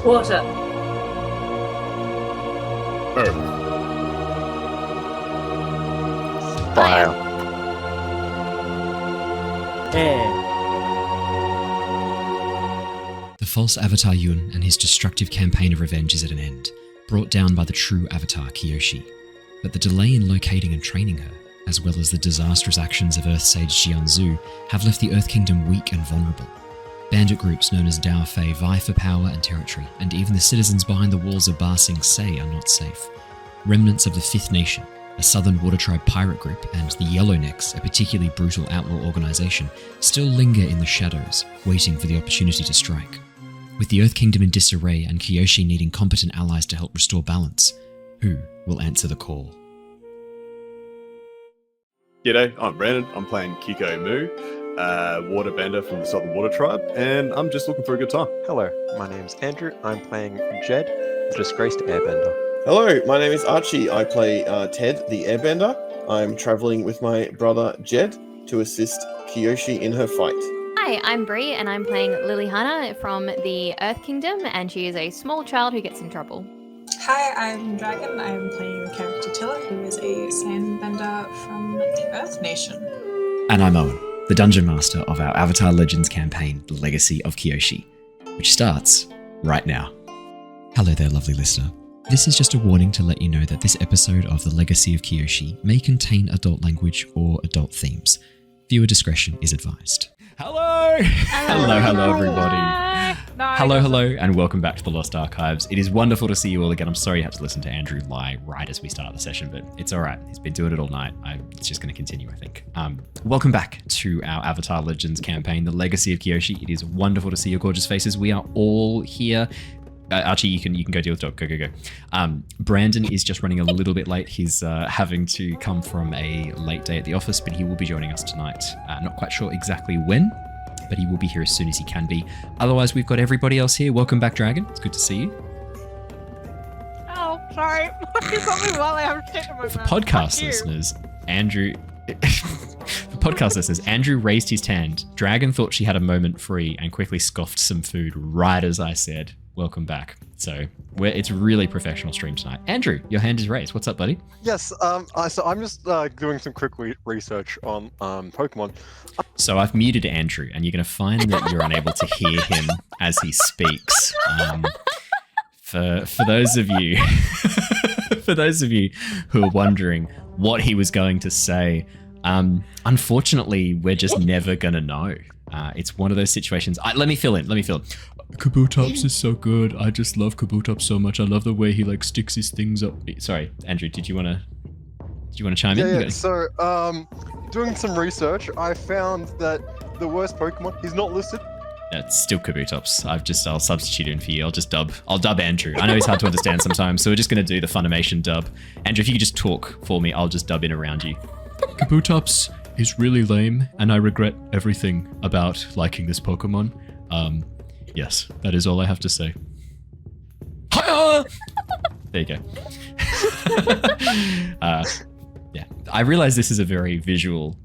Water. Earth. Fire. Air. The false Avatar Yun and his destructive campaign of revenge is at an end, brought down by the true Avatar Kyoshi. But the delay in locating and training her, as well as the disastrous actions of Earth Sage Jianzhu, have left the Earth Kingdom weak and vulnerable. Bandit groups known as Dao Fei vie for power and territory, and even the citizens behind the walls of Ba Sing Se are not safe. Remnants of the Fifth Nation, a southern water tribe pirate group, and the Yellownecks, a particularly brutal outlaw organisation, still linger in the shadows, waiting for the opportunity to strike. With the Earth Kingdom in disarray and Kyoshi needing competent allies to help restore balance, who will answer the call? G'day, I'm Brandon. I'm playing Keeko Moo, Waterbender from the Southern Water Tribe, and I'm just looking for a good time. Hello, my name's Andrew. I'm playing Jedd, the disgraced Airbender. Hello, my name is Archie. I play Ted, the Airbender. I'm travelling with my brother Jedd to assist Kyoshi in her fight. Hi, I'm Bree, and I'm playing Lilly Hannah from the Earth Kingdom, and she is a small child who gets in trouble. Hi, I'm Dragon. I'm playing the character Tilla, who is a Sandbender from the Earth Nation. And I'm Owen, the Dungeon Master of our Avatar Legends campaign, The Legacy of Kyoshi, which starts right now. Hello there, lovely listener. This is just a warning to let you know that this episode of The Legacy of Kyoshi may contain adult language or adult themes. Viewer discretion is advised. Hello, everybody. Hello, and welcome back to the Lost Archives. It is wonderful to see you all again. I'm sorry you had to listen to Andrew lie right as we start the session, but it's all right. He's been doing it all night. It's just going to continue, I think. Welcome back to our Avatar Legends campaign, The Legacy of Kyoshi. It is wonderful to see your gorgeous faces. We are all here. Archie, you can go deal with the dog. Go. Brandon is just running a little bit late. He's having to come from a late day at the office, but he will be joining us tonight. Not quite sure exactly when, but he will be here as soon as he can be. Otherwise, we've got everybody else here. Welcome back, Dragon. It's good to see you. Oh, sorry. You got me while I was taking my For podcast listeners, Andrew... For podcast listeners, Andrew raised his hand. Dragon thought she had a moment free and quickly scoffed some food right as I said, welcome back. So it's really professional stream tonight. Andrew, your hand is raised. What's up, buddy? Yes, so I'm just doing some quick research on Pokemon. So I've muted Andrew, and you're going to find that you're unable to hear him as he speaks. For those of you, for those of you who are wondering what he was going to say, unfortunately, we're just never going to know. It's one of those situations. Let me fill in. Kabutops is so good. I just love Kabutops so much. I love the way he sticks his things up. Sorry, Andrew, did you want to chime in? Yeah. So, doing some research, I found that the worst Pokemon, he's not listed. Yeah, it's still Kabutops. I'll substitute in for you. I'll dub Andrew. I know he's hard to understand sometimes, so we're just going to do the Funimation dub. Andrew, if you could just talk for me, I'll just dub in around you. Kabutops is really lame, and I regret everything about liking this Pokemon. Yes, that is all I have to say. Hiya! There you go. Yeah, I realize this is a very visual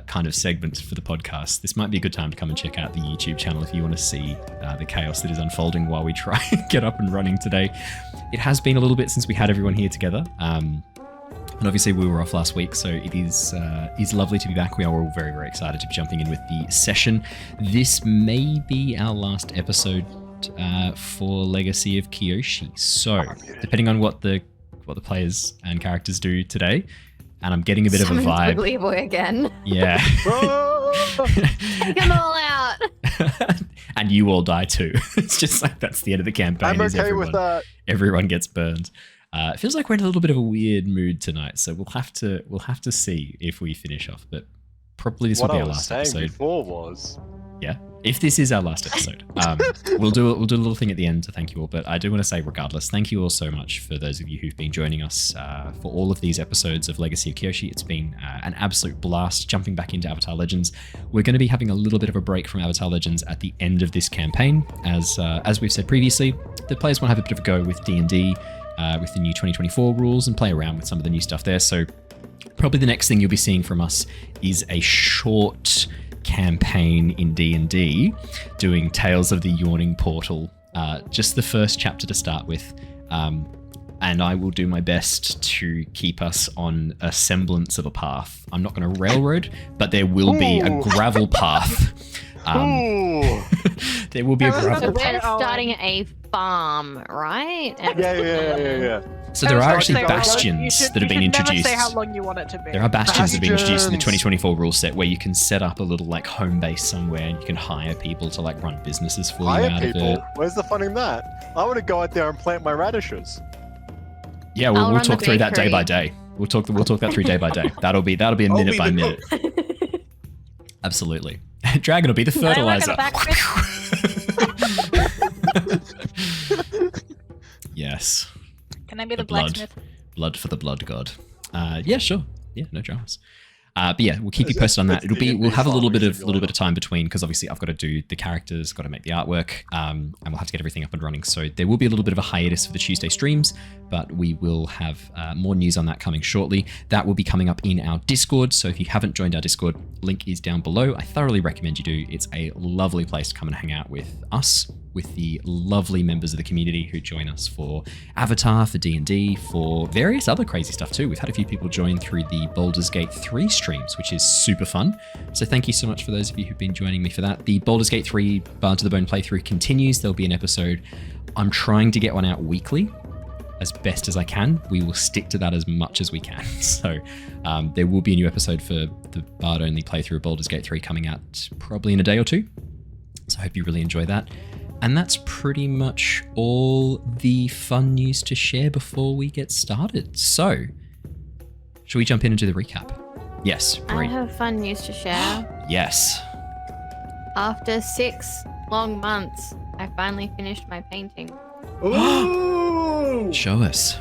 kind of segment for the podcast. This might be a good time to come and check out the YouTube channel if you want to see the chaos that is unfolding while we try and get up and running today. It has been a little bit since we had everyone here together. And obviously we were off last week, so it is lovely to be back. We are all very, very excited to be jumping in with the session. This may be our last episode for Legacy of Kyoshi. So, depending on what the players and characters do today, and I'm getting a bit of a vibe. Wiggly boy again. Yeah. Take them all out. And you all die too. It's just that's the end of the campaign. I'm okay with that. Everyone gets burned. It feels like we're in a little bit of a weird mood tonight, so we'll have to see if we finish off. But probably this will be our last episode. Before was, yeah. If this is our last episode, we'll do a little thing at the end to thank you all. But I do want to say, regardless, thank you all so much for those of you who've been joining us for all of these episodes of Legacy of Kyoshi. It's been an absolute blast jumping back into Avatar Legends. We're going to be having a little bit of a break from Avatar Legends at the end of this campaign, as we've said previously. The players want to have a bit of a go with D&D. With the new 2024 rules and play around with some of the new stuff there. So probably the next thing you'll be seeing from us is a short campaign in D&D doing Tales of the Yawning Portal just the first chapter to start with. And I will do my best to keep us on a semblance of a path. I'm not going to railroad, but there will be a gravel path. There will be a gravel So path. we're starting a farm, right? Yeah. So there are actually bastions that have been introduced. Never say how long you want it to be. There are bastions that have been introduced in the Bastions. 2024 rule set where you can set up a little like home base somewhere and you can hire people to like run businesses for you Hire out of people. it. Where's the fun in that? I want to go out there and plant my radishes. Yeah, well, I'll we'll run the talk through that day by bakery. day. We'll talk that through day by day. That'll be a I'll minute be by the minute. Absolutely. Dragon will be the Can I work fertilizer. at a Yes. Can I be the blood. blacksmith? Blood for the blood god. Yeah, sure. Yeah, no dramas. But yeah, we'll keep you posted on that. We'll have a little bit of time between because obviously I've got to do the characters, got to make the artwork, and we'll have to get everything up and running. So there will be a little bit of a hiatus for the Tuesday streams, but we will have more news on that coming shortly. That will be coming up in our Discord. So if you haven't joined our Discord, link is down below. I thoroughly recommend you do. It's a lovely place to come and hang out with us, with the lovely members of the community who join us for Avatar, for D&D, for various other crazy stuff too. We've had a few people join through the Baldur's Gate 3 streams, which is super fun. So thank you so much for those of you who've been joining me for that. The Baldur's Gate 3 Bard to the Bone playthrough continues. There'll be an episode. I'm trying to get one out weekly as best as I can. We will stick to that as much as we can. So there will be a new episode for the Bard only playthrough of Baldur's Gate 3 coming out probably in a day or two. So I hope you really enjoy that. And that's pretty much all the fun news to share before we get started. So, shall we jump in and do the recap? Yes, I Bree. have fun news to share. Yes. After 6 long months, I finally finished my painting. Ooh! Show us.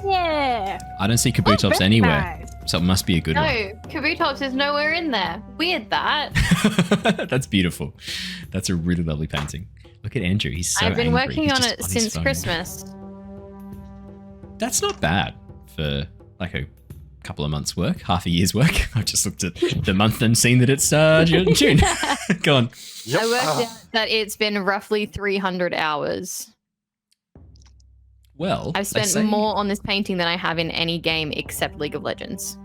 Yeah. I don't see Kabutops Very anywhere, nice. so it must be a good No, one. Kabutops is nowhere in there. Weird that. That's beautiful. That's a really lovely painting. Look at Andrew. He's so I've been angry. working He's on just it his since phone. Christmas. That's not bad for like a couple of months' work, half a year's work. I've just looked at the month and seen that it's June. Go on. Yep. I worked out that it's been roughly 300 hours. Well, I've they spent say- more on this painting than I have in any game except League of Legends.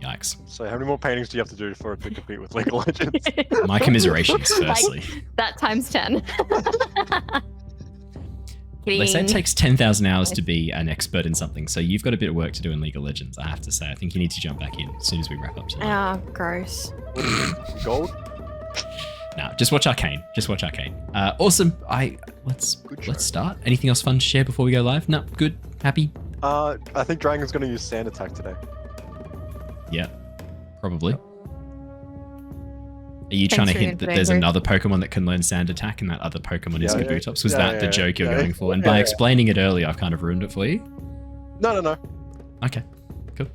Yikes. So how many more paintings do you have to do for it to compete with League of Legends? My commiserations, firstly. That times 10. They say it Kidding. takes 10,000 hours to be an expert in something, so you've got a bit of work to do in League of Legends, I have to say. I think you need to jump back in as soon as we wrap up tonight. Ah, gross. What is it? Gold? No, just watch Arcane. Just watch Arcane. Awesome. Let's show. start. Anything else fun to share before we go live? No, good, happy. I think Dragon's going to use Sand Attack today. Yeah, probably. Are you Thanks trying to for hint that the there's info. another Pokemon that can learn Sand Attack and that other Pokemon is Yeah, Kabutops? Was yeah, that yeah, the joke you're yeah. going for? And Yeah, by yeah. explaining it earlier, I've kind of ruined it for you? No. Okay, cool.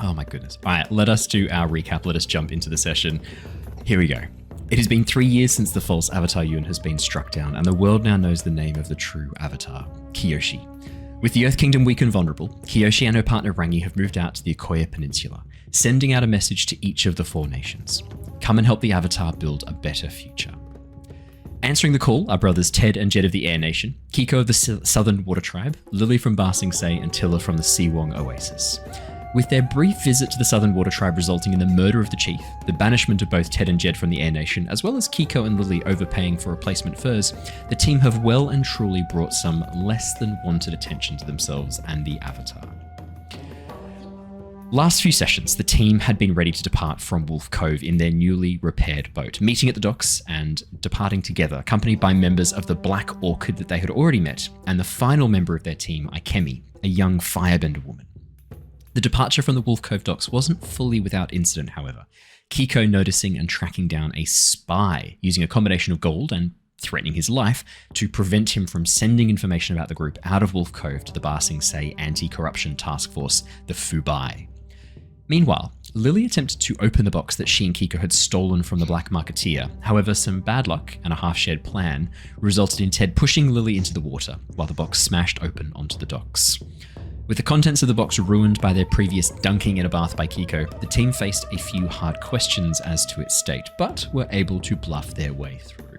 Oh my goodness. All right, let us do our recap. Let us jump into the session. Here we go. It has been 3 years since the false Avatar Yun has been struck down, and the world now knows the name of the true Avatar, Kyoshi. With the Earth Kingdom weak and vulnerable, Kyoshi and her partner Rangi have moved out to the Akoya Peninsula, sending out a message to each of the 4 nations. Come and help the Avatar build a better future. Answering the call are brothers Ted and Jedd of the Air Nation, Keeko of the Southern Water Tribe, Lilly from Ba Sing Se, and Tilla from the Siwong Oasis. With their brief visit to the Southern Water Tribe resulting in the murder of the chief, the banishment of both Ted and Jedd from the Air Nation, as well as Keeko and Lilly overpaying for replacement furs, the team have well and truly brought some less than wanted attention to themselves and the Avatar. Last few sessions, the team had been ready to depart from Wolf Cove in their newly repaired boat, meeting at the docks and departing together, accompanied by members of the Black Orchid that they had already met, and the final member of their team, Ikemi, a young firebender woman. The departure from the Wolf Cove docks wasn't fully without incident, however. Keeko noticing and tracking down a spy using a combination of gold and threatening his life to prevent him from sending information about the group out of Wolf Cove to the Ba Sing Se Anti-Corruption Task Force, the Fubai. Meanwhile, Lilly attempted to open the box that she and Keeko had stolen from the Black Marketeer. However, some bad luck and a half-shared plan resulted in Ted pushing Lilly into the water while the box smashed open onto the docks. With the contents of the box ruined by their previous dunking in a bath by Keeko, the team faced a few hard questions as to its state, but were able to bluff their way through.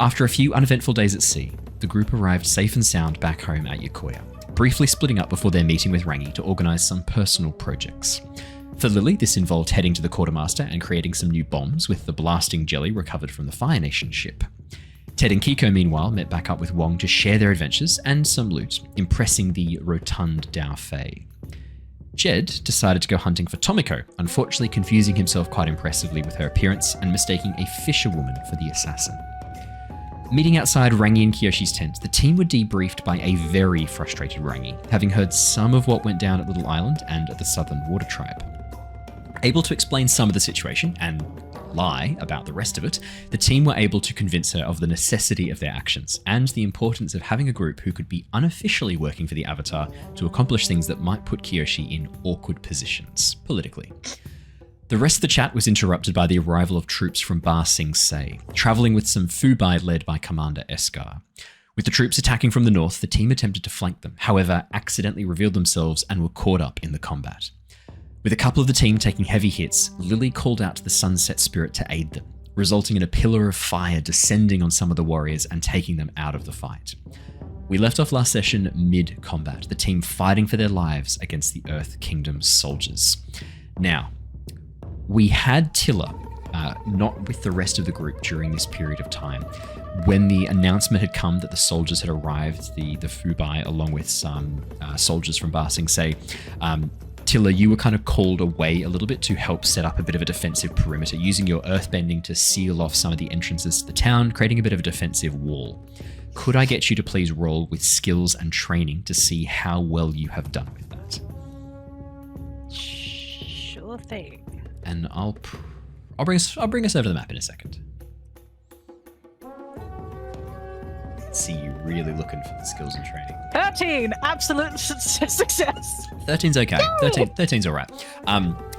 After a few uneventful days at sea, the group arrived safe and sound back home at Yokoya, briefly splitting up before their meeting with Rangi to organise some personal projects. For Lilly, this involved heading to the quartermaster and creating some new bombs with the blasting jelly recovered from the Fire Nation ship. Ted and Keeko, meanwhile, met back up with Wong to share their adventures and some loot, impressing the rotund Dao Fei. Jedd decided to go hunting for Tomiko, unfortunately confusing himself quite impressively with her appearance and mistaking a fisherwoman for the assassin. Meeting outside Rangi and Kyoshi's tent, the team were debriefed by a very frustrated Rangi, having heard some of what went down at Little Island and at the Southern Water Tribe. Able to explain some of the situation and lie about the rest of it, the team were able to convince her of the necessity of their actions and the importance of having a group who could be unofficially working for the Avatar to accomplish things that might put Kyoshi in awkward positions, politically. The rest of the chat was interrupted by the arrival of troops from Ba Sing Se, travelling with some Fubai led by Commander Eskar. With the troops attacking from the north, the team attempted to flank them, however, accidentally revealed themselves and were caught up in the combat. With a couple of the team taking heavy hits, Lilly called out to the Sunset Spirit to aid them, resulting in a pillar of fire descending on some of the warriors and taking them out of the fight. We left off last session mid-combat, the team fighting for their lives against the Earth Kingdom's soldiers. Now, we had Tilla, not with the rest of the group during this period of time. When the announcement had come that the soldiers had arrived, the Fubai, along with some soldiers from Ba Sing Se, Tilla, you were kind of called away a little bit to help set up a bit of a defensive perimeter, using your earthbending to seal off some of the entrances to the town, creating a bit of a defensive wall. Could I get you to please roll with skills and training to see how well you have done with that? Sure thing. And I'll bring us over to the map in a second. See you really looking for the skills and training. 13! Absolute success! 13's okay. 13's all right.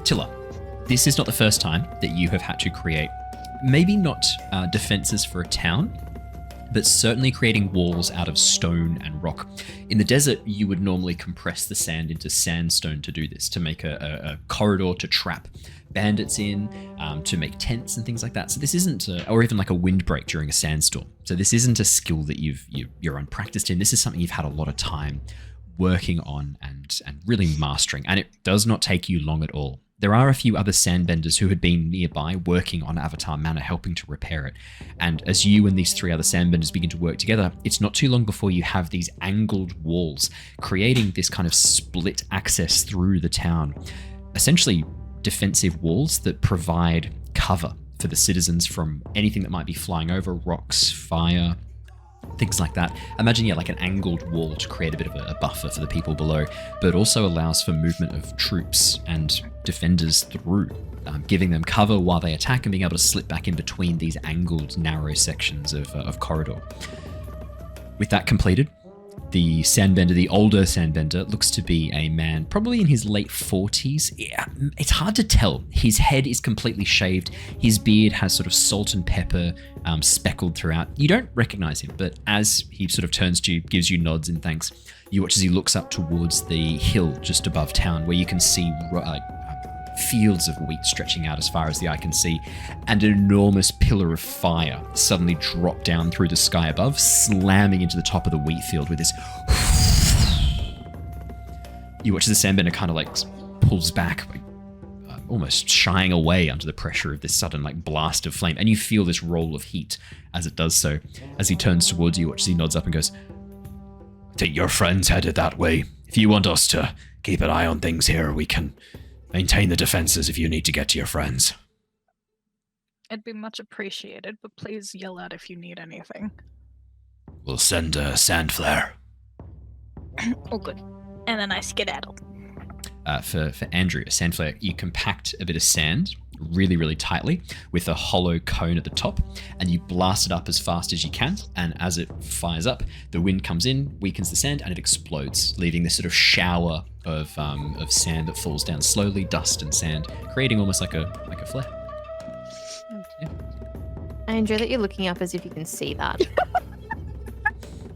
Tilla, this is not the first time that you have had to create, maybe not defenses for a town, but certainly creating walls out of stone and rock. In the desert, you would normally compress the sand into sandstone to do this, to make a corridor to trap bandits in, to make tents and things like that. So this isn't, or even like a windbreak during a sandstorm. So this isn't a skill that you're unpracticed in. This is something you've had a lot of time working on and really mastering, and it does not take you long at all. There are a few other Sandbenders who had been nearby working on Avatar Manor, helping to repair it. And as you and these 3 other Sandbenders begin to work together, it's not too long before you have these angled walls, creating this kind of split access through the town. Essentially, defensive walls that provide cover for the citizens from anything that might be flying over, rocks, fire, things like that. Imagine, like an angled wall to create a bit of a buffer for the people below, but also allows for movement of troops and defenders through, giving them cover while they attack and being able to slip back in between these angled, narrow sections of corridor. With that completed, the Sandbender, the older Sandbender, looks to be a man probably in his late 40s. Yeah, it's hard to tell. His head is completely shaved. His beard has sort of salt and pepper speckled throughout. You don't recognize him, but as he sort of turns to you, gives you nods and thanks, you watch as he looks up towards the hill just above town, where you can see fields of wheat stretching out as far as the eye can see, and an enormous pillar of fire suddenly drop down through the sky above, slamming into the top of the wheat field with this. You watch as the Sandbender kind of like pulls back, almost shying away under the pressure of this sudden like blast of flame, and you feel this roll of heat as it does so. As he turns towards you, watch as he nods up and goes, "I think your friend's headed that way. If you want us to keep an eye on things here, we can maintain the defenses if you need to get to your friends." It'd be much appreciated, but please yell out if you need anything. We'll send a sand flare. Oh, good. And then I skedaddle. For Andrew, a sand flare, you compact a bit of sand really, really tightly with a hollow cone at the top, and you blast it up as fast as you can. And as it fires up, the wind comes in, weakens the sand, and it explodes, leaving this sort of shower of sand that falls down slowly, dust and sand, creating almost like a flare. Yeah. I enjoy that you're looking up as if you can see that.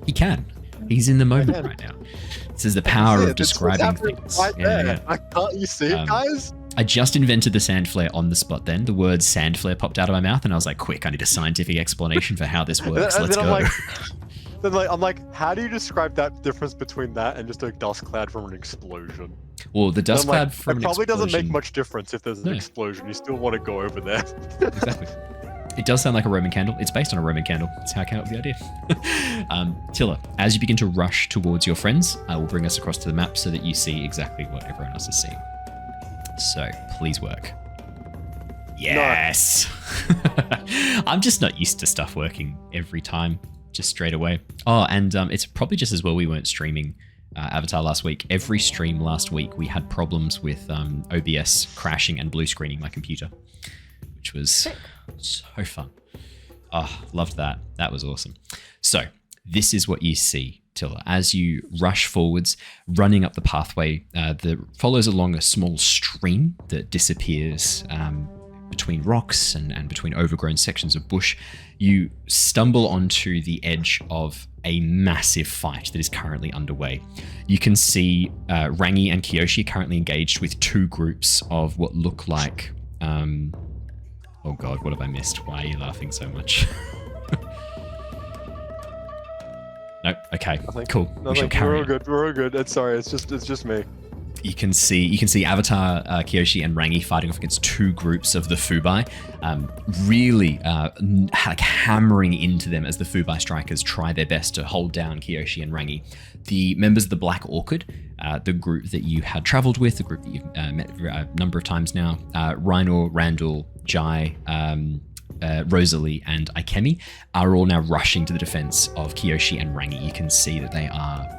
He can. He's in the moment right now. This is the power of describing things. Right there. Can't you see it, guys? I just invented the sand flare on the spot then. The word sand flare popped out of my mouth and I was like, quick, I need a scientific explanation for how this works. Let's go. I'm like, how do you describe that difference between that and just a dust cloud from an explosion? Well, the dust cloud from it probably doesn't make much difference if there's an explosion. You still want to go over there. Exactly. It does sound like a Roman candle. It's based on a Roman candle. That's how I came up with the idea. Tilla, as you begin to rush towards your friends, I will bring us across to the map so that you see exactly what everyone else is seeing. So, please work. Yes! No. I'm just not used to stuff working every time, just straight away. Oh, and it's probably just as well we weren't streaming Avatar last week. Every stream last week, we had problems with OBS crashing and blue screening my computer, which was so fun. Oh, loved that. That was awesome. So, this is what you see, Tilla, as you rush forwards, running up the pathway that follows along a small stream that disappears between rocks and between overgrown sections of bush. You stumble onto the edge of a massive fight that is currently underway. You can see Rangi and Kyoshi currently engaged with two groups of what look like... oh god, what have I missed? Why are you laughing so much? Nope. Okay. Cool. We shall carry on. We're all good. It's just me. You can see Avatar, Kyoshi, and Rangi fighting off against two groups of the Fubai, really like hammering into them as the Fubai strikers try their best to hold down Kyoshi and Rangi. The members of the Black Orchid, the group that you had travelled with, the group that you've met a number of times now, Rhino, Randall, Jai, Rosalie, and Ikemi, are all now rushing to the defense of Kyoshi and Rangi. You can see that they are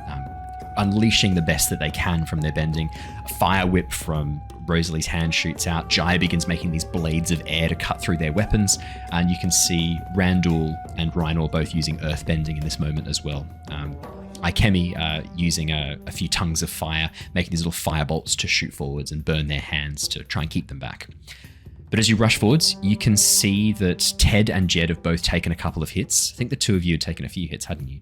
unleashing the best that they can from their bending. A fire whip from Rosalie's hand shoots out. Jai begins making these blades of air to cut through their weapons, and you can see Randall and Rhino both using earth bending in this moment as well. Ikemi using a few tongues of fire, making these little fire bolts to shoot forwards and burn their hands to try and keep them back. But as you rush forwards, you can see that Ted and Jedd have both taken a couple of hits. I think the two of you had taken a few hits, hadn't you?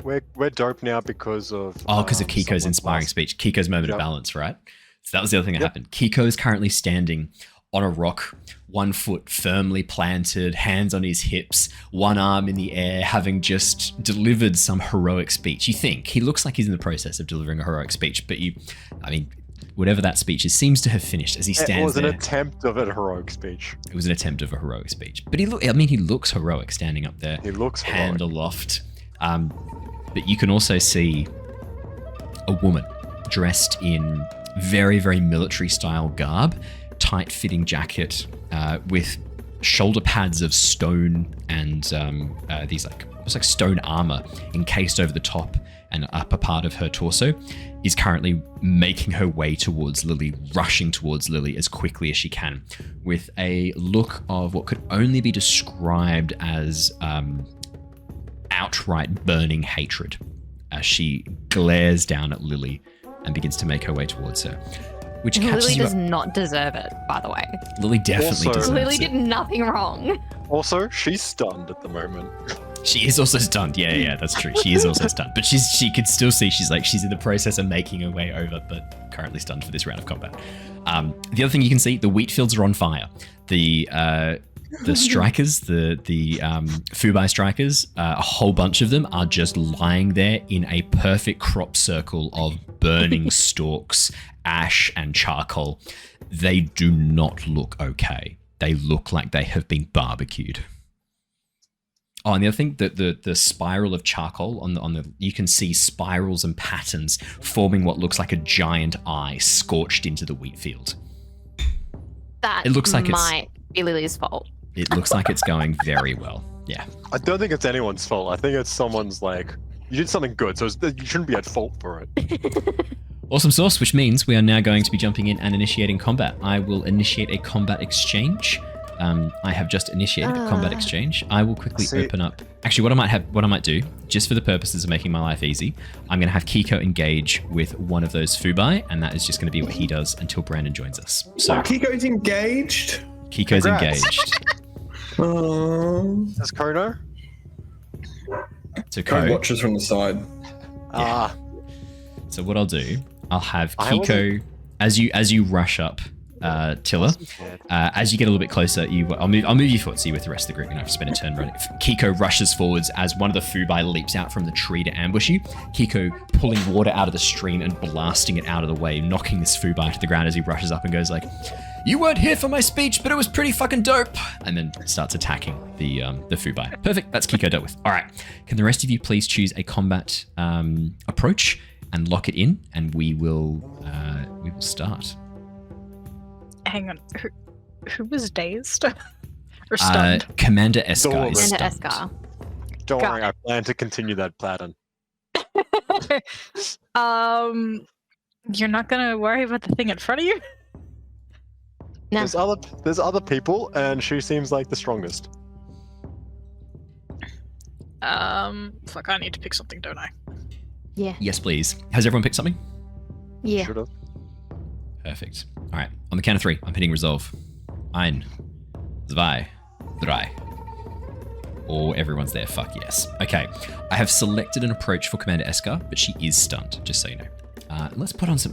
We're dope now because of... because of Keeko's inspiring speech. Keeko's moment of balance, right? So that was the other thing that happened. Keeko is currently standing on a rock, 1 foot firmly planted, hands on his hips, one arm in the air, having just delivered some heroic speech. You think he looks like he's in the process of delivering a heroic speech, but whatever that speech is, seems to have finished as he stands there. It was an attempt of a heroic speech. It was an attempt of a heroic speech. But he looks heroic standing up there. He looks hand aloft. But you can also see a woman dressed in very, very military style garb, tight-fitting jacket with shoulder pads of stone and these almost like stone armor encased over the top and upper part of her torso, is currently making her way towards Lilly, rushing towards Lilly as quickly as she can, with a look of what could only be described as outright burning hatred as she glares down at Lilly and begins to make her way towards her. Which Lilly does not deserve it, by the way. Lilly definitely deserves it. Lilly did nothing wrong. Also, she's stunned at the moment. She is also stunned. Yeah, that's true. She is also stunned. But she could still see she's in the process of making her way over, but currently stunned for this round of combat. The other thing you can see, the wheat fields are on fire. The strikers, the Fubai strikers, a whole bunch of them are just lying there in a perfect crop circle of burning stalks, ash, and charcoal. They do not look okay. They look like they have been barbecued. Oh, and the other thing, the spiral of charcoal on the you can see spirals and patterns forming what looks like a giant eye scorched into the wheat field. It looks like might be Lily's fault. It looks like it's going very well. Yeah. I don't think it's anyone's fault. I think it's someone's you did something good, so you shouldn't be at fault for it. Awesome sauce, which means we are now going to be jumping in and initiating combat. I will initiate a combat exchange. I have just initiated a combat exchange. I will quickly open up. Actually, what I might do, just for the purposes of making my life easy, I'm going to have Keeko engage with one of those Fubai, and that is just going to be what he does until Brandon joins us. So Keeko's engaged. Keeko's engaged. That's Kono. So Ko watches from the side. So what I'll do, I'll have Keeko as you rush up Tilla. As you get a little bit closer, I'll move you forward, so you with the rest of the group. You don't have to spend a turn running. Keeko rushes forwards as one of the Fubai leaps out from the tree to ambush you. Keeko pulling water out of the stream and blasting it out of the way, knocking this Fubai to the ground as he rushes up and goes like, "You weren't here for my speech, but it was pretty fucking dope," and then starts attacking the Fubai. Perfect. That's Keeko dealt with. All right. Can the rest of you please choose a combat approach and lock it in, and we will start. Hang on. Who was dazed? Or stunned? Commander Eskar is Commander stunned. Eskar. Don't Got worry, I plan to continue that pattern. You're not gonna worry about the thing in front of you? No. There's other people, and she seems like the strongest. Fuck, I need to pick something, don't I? Yeah. Yes, please. Has everyone picked something? Yeah. Should have. Perfect. All right. On the count of 3, I'm hitting resolve. 1, 2, 3. Oh, everyone's there. Fuck yes. Okay. I have selected an approach for Commander Eskar, but she is stunned, just so you know. Let's put on some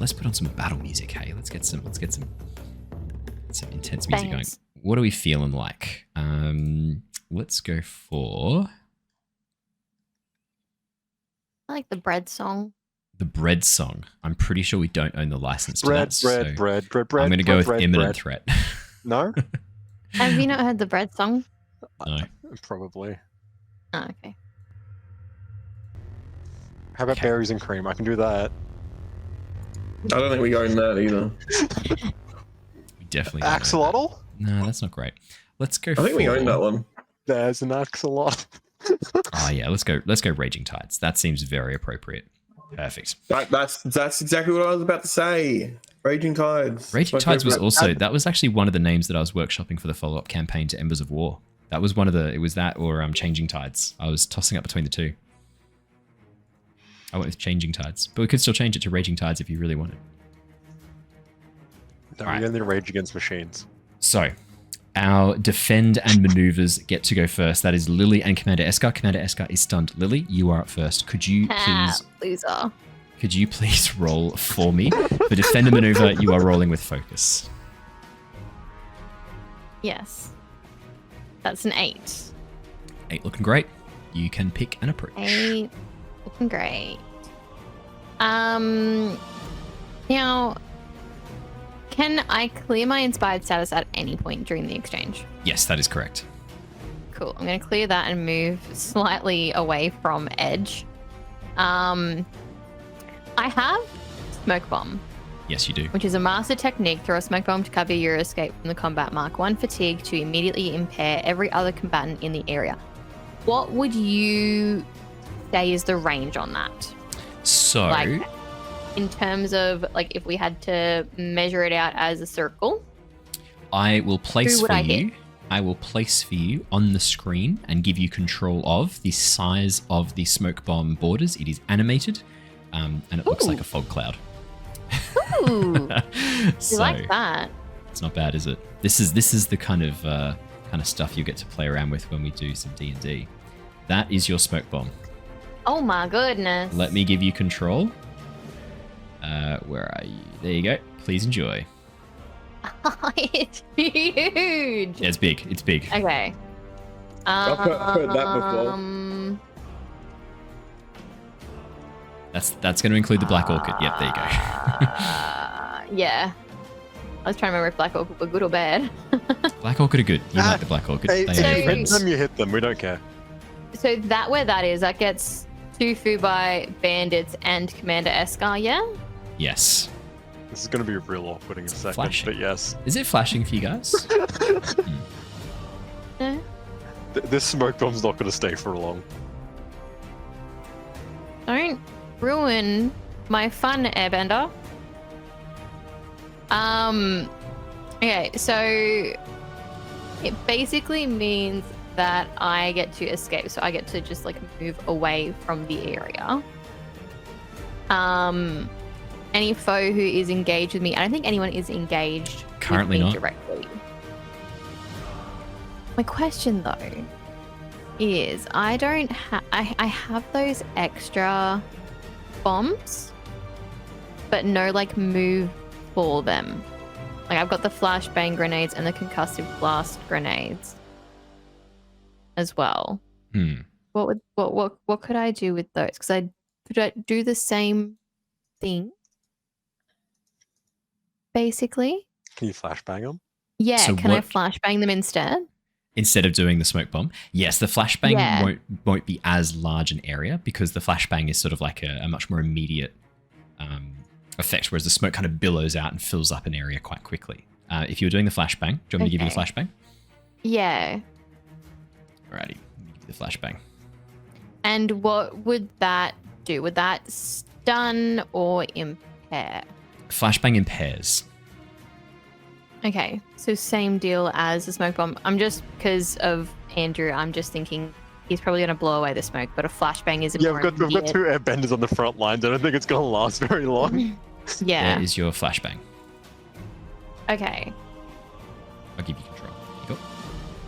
battle music, hey. Let's get some intense music going. What are we feeling like? Let's go for I like the bread song. the bread song. I'm pretty sure we don't own the license to Bread, that. bread. I'm going to go with bread, imminent bread. threat. No? Have you not heard the bread song? No. Probably. Oh, okay. How about Okay. berries and cream? I can do that. I don't think we own that either. We definitely don't own that. Axolotl? No, that's not great. Let's go I think we own that one. There's an axolotl. Oh yeah, let's go Raging Tides. That seems very appropriate. Perfect. That's exactly what I was about to say. Raging Tides. Raging My Tides was favorite. also, that was actually one of the names that I was workshopping for the follow-up campaign to Embers of War. That was one of the, it was that or Changing Tides. I was tossing up between the two. I went with Changing Tides, but we could still change it to Raging Tides if you really wanted. No, Alright. we only rage against machines. So, our defend and maneuvers get to go first. That is Lilly and Commander Eskar. Commander Eskar is stunned. Lilly, you are up first. Could you Loser. roll for me? For defend and maneuver, you are rolling with focus. Yes. That's an 8. 8 looking great. You can pick an approach. 8. Looking great. Now, can I clear my inspired status at any point during the exchange? Yes, that is correct. Cool. I'm going to clear that and move slightly away from edge. I have Smoke Bomb, Yes, you do. which is a master technique. Throw a smoke bomb to cover your escape from the combat. Mark 1 fatigue to immediately impair every other combatant in the area. What would you say is the range on that? So, Like, in terms of, like, if we had to measure it out as a circle. I will place Who would for I you. hit? I will place for you on the screen and give you control of the size of the smoke bomb borders. It is animated, and it looks Ooh. like a fog cloud. Ooh, So you like that? it's not bad, is it? This is the kind of stuff you get to play around with when we do some D&D. That is your smoke bomb. Oh my goodness. Let me give you control. Where are you? There you go. Please enjoy. It's huge. Yeah, it's big. It's big. Okay. I've heard that before. That's going to include the black orchid. Yep, there you go. Yeah. I was trying to remember if Black Orchid were good or bad. Black orchid are good. You like the black orchid. Hey, They if are you So- your hit friends. them, you hit them. We don't care. So that where that is, that gets 2 Fubai bandits and Commander Eskar, yeah? Yes. This is going to be real awkward in a second, flashing. but yes. Is it flashing for you guys? No? This smoke bomb's not going to stay for long. Don't ruin my fun, Airbender. Okay, so it basically means that I get to escape, so I get to just like move away from the area. Any foe who is engaged with me, I don't think anyone is engaged Currently with me not. directly. My question though is, I don't have, I have those extra bombs, but no like move for them. Like I've got the flashbang grenades and the concussive blast grenades as well. What could I do with those? Because could I do the same thing? Basically. Can you flashbang them? Yeah, So can I what- flashbang them instead? Instead of doing the smoke bomb, yes, the flashbang won't be as large an area because the flashbang is sort of like a much more immediate effect, whereas the smoke kind of billows out and fills up an area quite quickly. If you were doing the flashbang, do you want me to give you the flashbang? Yeah. Alrighty, let me give you the flashbang. And what would that do? Would that stun or impair? Flashbang impairs. Okay, so same deal as the smoke bomb. I'm just, because of Andrew, I'm just thinking he's probably going to blow away the smoke, but a flashbang is a Yeah, more we've got immediate- two airbenders on the front lines. I don't think it's going to last very long. Yeah. There is your flashbang. Okay, I'll give you control. You go.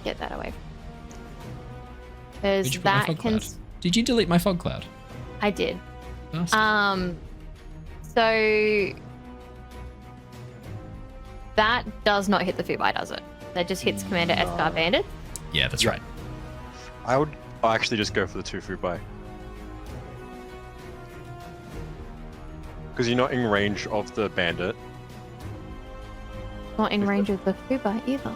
get that away. Where'd Because you put my that fog can... cloud? Did you delete my fog cloud? I did. Bastard. So... That does not hit the Fubai, does it? That just hits Commander Eskar Bandit? Yeah, that's yeah. right. I would actually just go for the 2 Fubai. Because you're not in range of the bandit. Not in range of the Fubai either.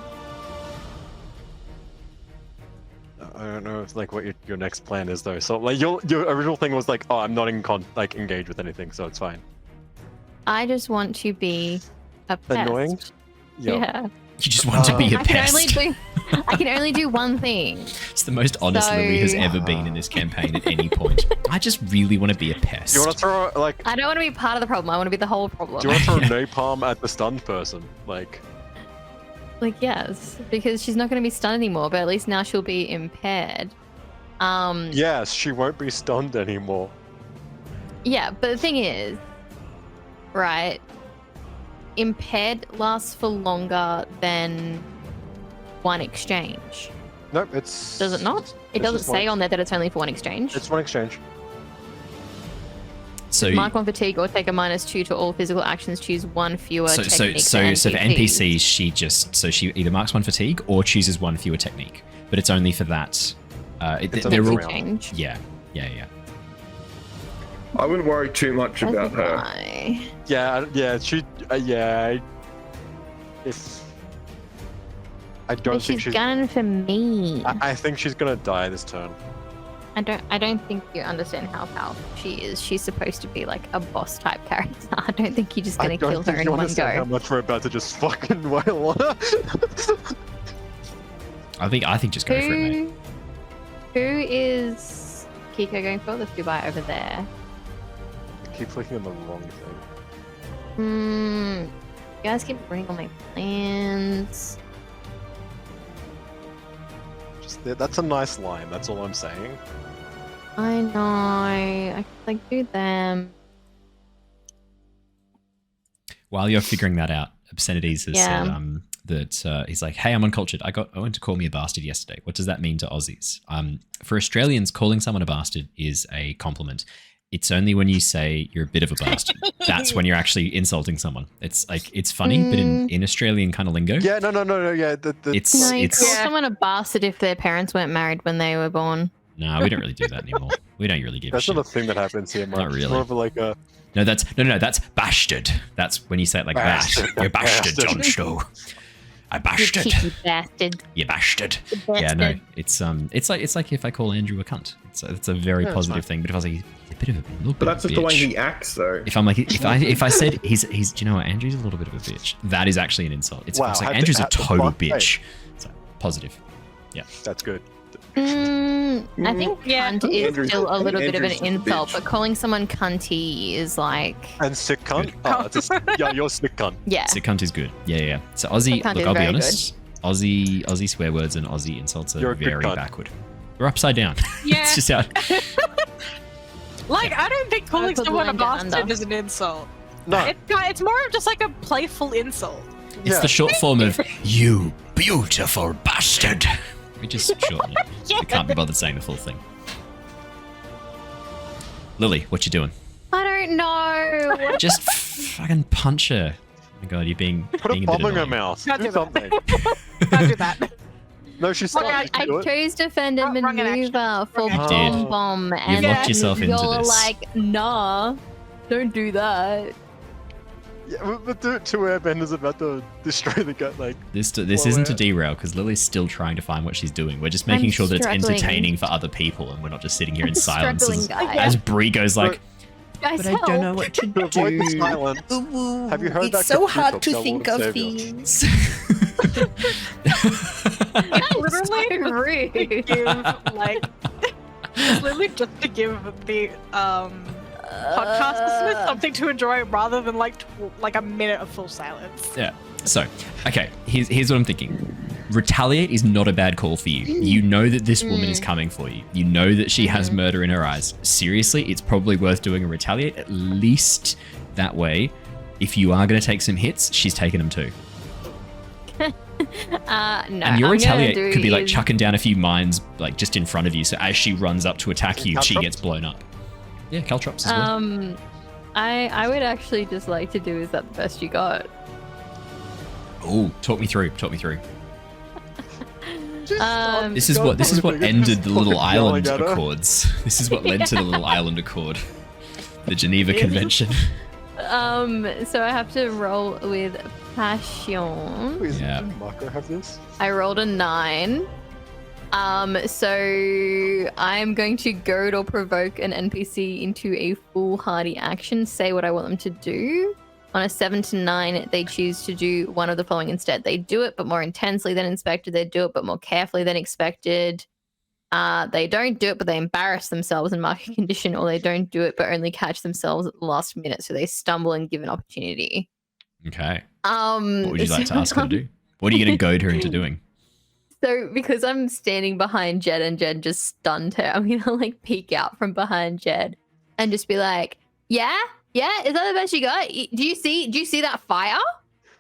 I don't know if, like, what your next plan is though. So like your original thing was like, oh, I'm not engaged with anything, so it's fine. I just want to be a pest. Annoying? Yep. Yeah. You just want to be a I can pest. I can only do one thing. It's the most honest Lily has ever been in this campaign at any point. I just really want to be a pest. Do you want to throw like? I don't want to be part of the problem. I want to be the whole problem. Do you want to throw napalm at the stunned person? Like yes, because she's not going to be stunned anymore, but at least now she'll be impaired. yes, she won't be stunned anymore. Yeah, but the thing is, right? Impaired lasts for longer than one exchange. Nope, it's. Does it not? It It's doesn't just say one- on there that it's only for one exchange. It's one exchange. So Mark 1 fatigue or take a -2 to all physical actions. Choose one fewer so techniques. for and NPCs, she either marks one fatigue or chooses one fewer technique, but it's only for that. It's they're only all for Exchange. yeah. I wouldn't worry too much about her. Why? Yeah, she. Yeah. If. I don't But think she's she's. gunning for me. I think she's gonna die this turn. I don't think you understand how powerful she is. She's supposed to be like a boss type character. I don't think you're just gonna kill her in you one understand how go. much we're about to just fucking wail on her. I think just go for it, mate. Who is Keeko going for? The Fubai over there. I keep clicking on the wrong thing. You guys keep running on my plans. That's a nice line. That's all I'm saying. I know. I could like do them. While you're figuring that out, Obscenities has Yeah. said that he's like, hey, I'm uncultured. I got Owen to call me a bastard yesterday. What does that mean to Aussies? For Australians, calling someone a bastard is a compliment. It's only when you say you're a bit of a bastard. That's when you're actually insulting someone. It's like, it's funny, but in Australian kind of lingo, Yeah, no. Yeah, it's, No, you call Yeah. someone a bastard if their parents weren't married when they were born. no, we don't really do that anymore. We don't really give a that's shit. not a thing that happens here, Mark. Not It's really. more of like a. No, that's bastard. That's when you say it like Bastard. that. You're bastard, Bastard. Jon Snow. I You bastard. cheeky bastard. You bastard. You Yeah, no, bastard. it's like if I call Andrew a cunt. It's a very Yeah, it's positive fine. thing. But if I was like, he's a bit of a little But bit that's of a just the way bitch. he acts, though. If I'm like, if I said he's, do you know what, Andrew's a little bit of a bitch. That is actually an insult. It's, Wow, it's like how Andrew's a the total fuck? Hey. bitch. So positive. That's good. I think Yeah. cunt is Andrew's- still a little bit of an Andrew's just a insult, bitch. but calling someone cunty is like, And sick cunt. Oh, yeah, you're sick cunt. yeah. So cunt is good. Yeah. So Aussie, Cunt look, is I'll be very honest. Aussie swear words and Aussie insults You're are a good very cunt. backward. We're upside down. Yeah. It's just how. Like, I don't think calling put the someone a line down bastard under. is an insult. No. It's more of just like a playful insult. It's Yeah. the short form of "you beautiful bastard." We just shorten it. I can't be bothered saying the full thing. Lily, what you doing? I don't know. Just fucking punch her. my god, you're being Put a bit bomb in her annoying. mouth. Can't Do do that. something. Don't do that. No, she's Wrong starting I to do it. chose defender Wrong action. maneuver for Wrong action. bomb, You've and locked yourself into you're this. like, nah, don't do that. Yeah, but two airbenders about to destroy the gut. Like This isn't a derail because Lily's still trying to find what she's doing. We're just making I'm sure that it's struggling. entertaining for other people, and we're not just sitting here in I'm silence struggling, as, guys. as Bree goes like, Guys, "But I help. don't know what to to avoid the do." silence. Have you heard it's that so Keeko hard to tell think Lord of Savior? things. That's Literally so rude. give like it's literally just to give the podcast listeners something to enjoy rather than like a minute of full silence. Yeah. So, okay, here's what I'm thinking. Retaliate is not a bad call for you. You know that this woman is coming for you. You know that she has murder in her eyes. Seriously, it's probably worth doing a retaliate, at least that way. If you are going to take some hits, she's taking them too. No, And your I'm retaliate gonna do could be like is- chucking down a few mines like just in front of you. So as she runs up to attack you, she Caltrops? gets blown up. Yeah, caltrops as well. I would actually just like to do, is that the best you got? Oh, talk me through. This is God, what David, ended just the little fucking island yelling at her. accords. This is what led to the little island accord. The Geneva Convention. So I have to roll with passion. Please, Yeah. didn't Marco have this? I rolled a 9. So I'm going to goad or provoke an NPC into a foolhardy action, say what I want them to do. On a 7 to 9, they choose to do one of the following instead. They do it, but more intensely than expected. They do it, but more carefully than expected. They don't do it, but they embarrass themselves and mark a condition, or they don't do it, but only catch themselves at the last minute. So they stumble and give an opportunity. Okay. What would you like to ask her to do? What are you going to goad her into doing? So because I'm standing behind Jedd and Jedd just stunned her, I'm gonna like peek out from behind Jedd and just be like, yeah, is that the best you got? Do you see that fire?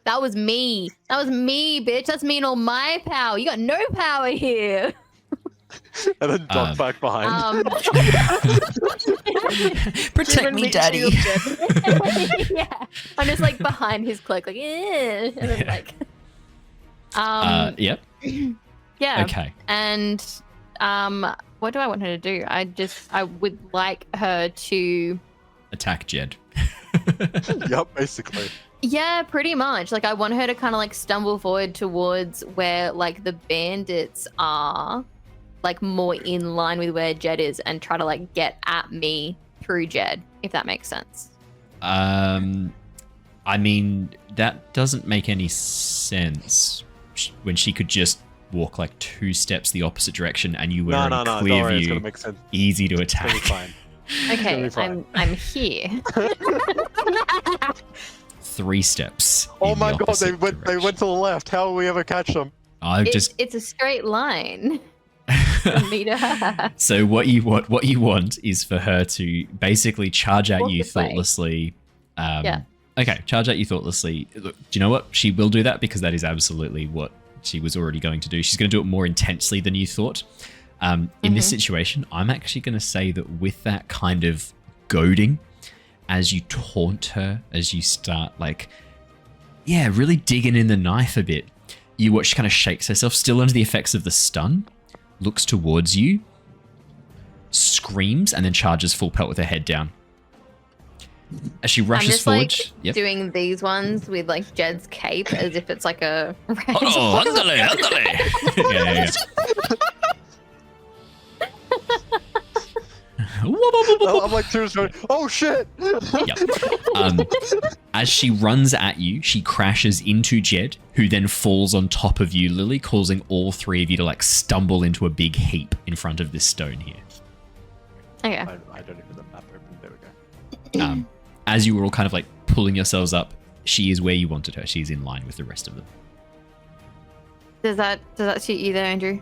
That was me, bitch. That's me and all my power. You got no power here. And then duck back behind. Protect me, daddy. Yeah, I'm just like behind his cloak, like, and then like, Yep. yeah. Okay. And what do I want her to do? I would like her to, Attack Jedd. Yep, basically. yeah, pretty much. Like I want her to kind of like stumble forward towards where like the bandits are, like more in line with where Jedd is, and try to like get at me through Jedd, if that makes sense. I mean, that doesn't make any sense when she could just walk like 2 steps the opposite direction and you were in No, don't clear worry, it's view, gonna make sense. easy to It's gonna be attack. fine. Okay, It's gonna be I'm here. 3 steps. Oh in my the god, they opposite went direction. to the left. How will we ever catch them? I just It's a straight line from me to her. So what you want is for her to basically charge at Walk you this way. thoughtlessly. Yeah. Okay, charge at you thoughtlessly. Look, do you know what? She will do that because that is absolutely what she was already going to do. She's going to do it more intensely than you thought. In this situation, I'm actually going to say that with that kind of goading, as you taunt her, as you start like, yeah, really digging in the knife a bit, you watch she kind of shakes herself, still under the effects of the stun, looks towards you, screams, and then charges full pelt with her head down. As she I'm rushes just forward, like doing these ones with like Jedd's cape as if it's like a. oh, ándale, ándale. Yeah. I'm like, oh shit! Yep. As she runs at you, she crashes into Jedd, who then falls on top of you, Lilly, causing all 3 of you to like stumble into a big heap in front of this stone here. Okay. I don't even have the map open. There we go. As you were all kind of like pulling yourselves up, she is where you wanted her. She's in line with the rest of them. Does that suit you there, Andrew?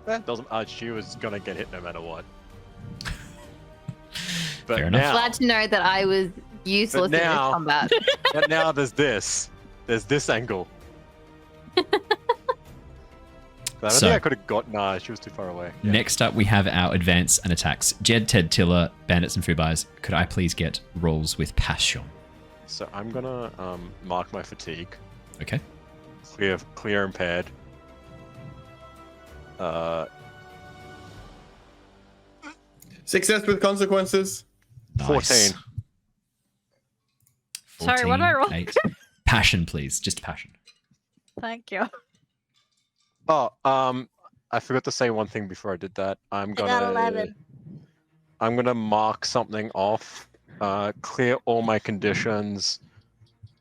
Doesn't. She was gonna get hit no matter what. But Fair enough. now, Glad to know that I was useless in this now- combat. but now there's this. There's this angle. I don't So- think I could have got. Nah, she was too far away. Yeah. Next up, we have our advance and attacks. Jedd, Ted, Tilla, Bandits, and Fubais. Could I please get rolls with passion? So I'm gonna mark my fatigue. Okay. Clear impaired. Success with consequences. Nice. 14. Sorry, what did I roll? 8. Passion, please. Just passion. Thank you. Oh, I forgot to say one thing before I did that. I'm I got 11. gonna mark something off. Clear all my conditions.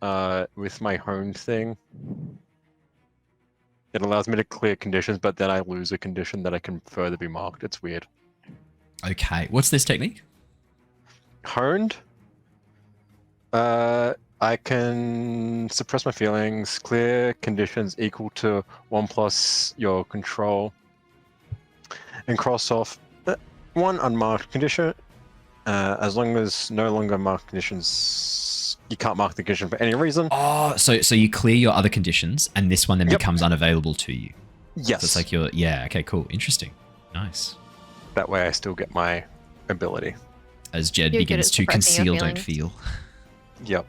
With my home thing. It allows me to clear conditions, but then I lose a condition that I can further be marked. It's weird. Okay. What's this technique? Honed. I can suppress my feelings, clear conditions equal to 1 plus your control, and cross off one unmarked condition. As long as no longer marked conditions, you can't mark the condition for any reason. Oh, so you clear your other conditions, and this one then becomes unavailable to you. Yes. So it's like your okay, cool, interesting, nice. That way, I still get my ability. As Jedd You're good begins at to suppressing your conceal, don't feelings. feel. Yep.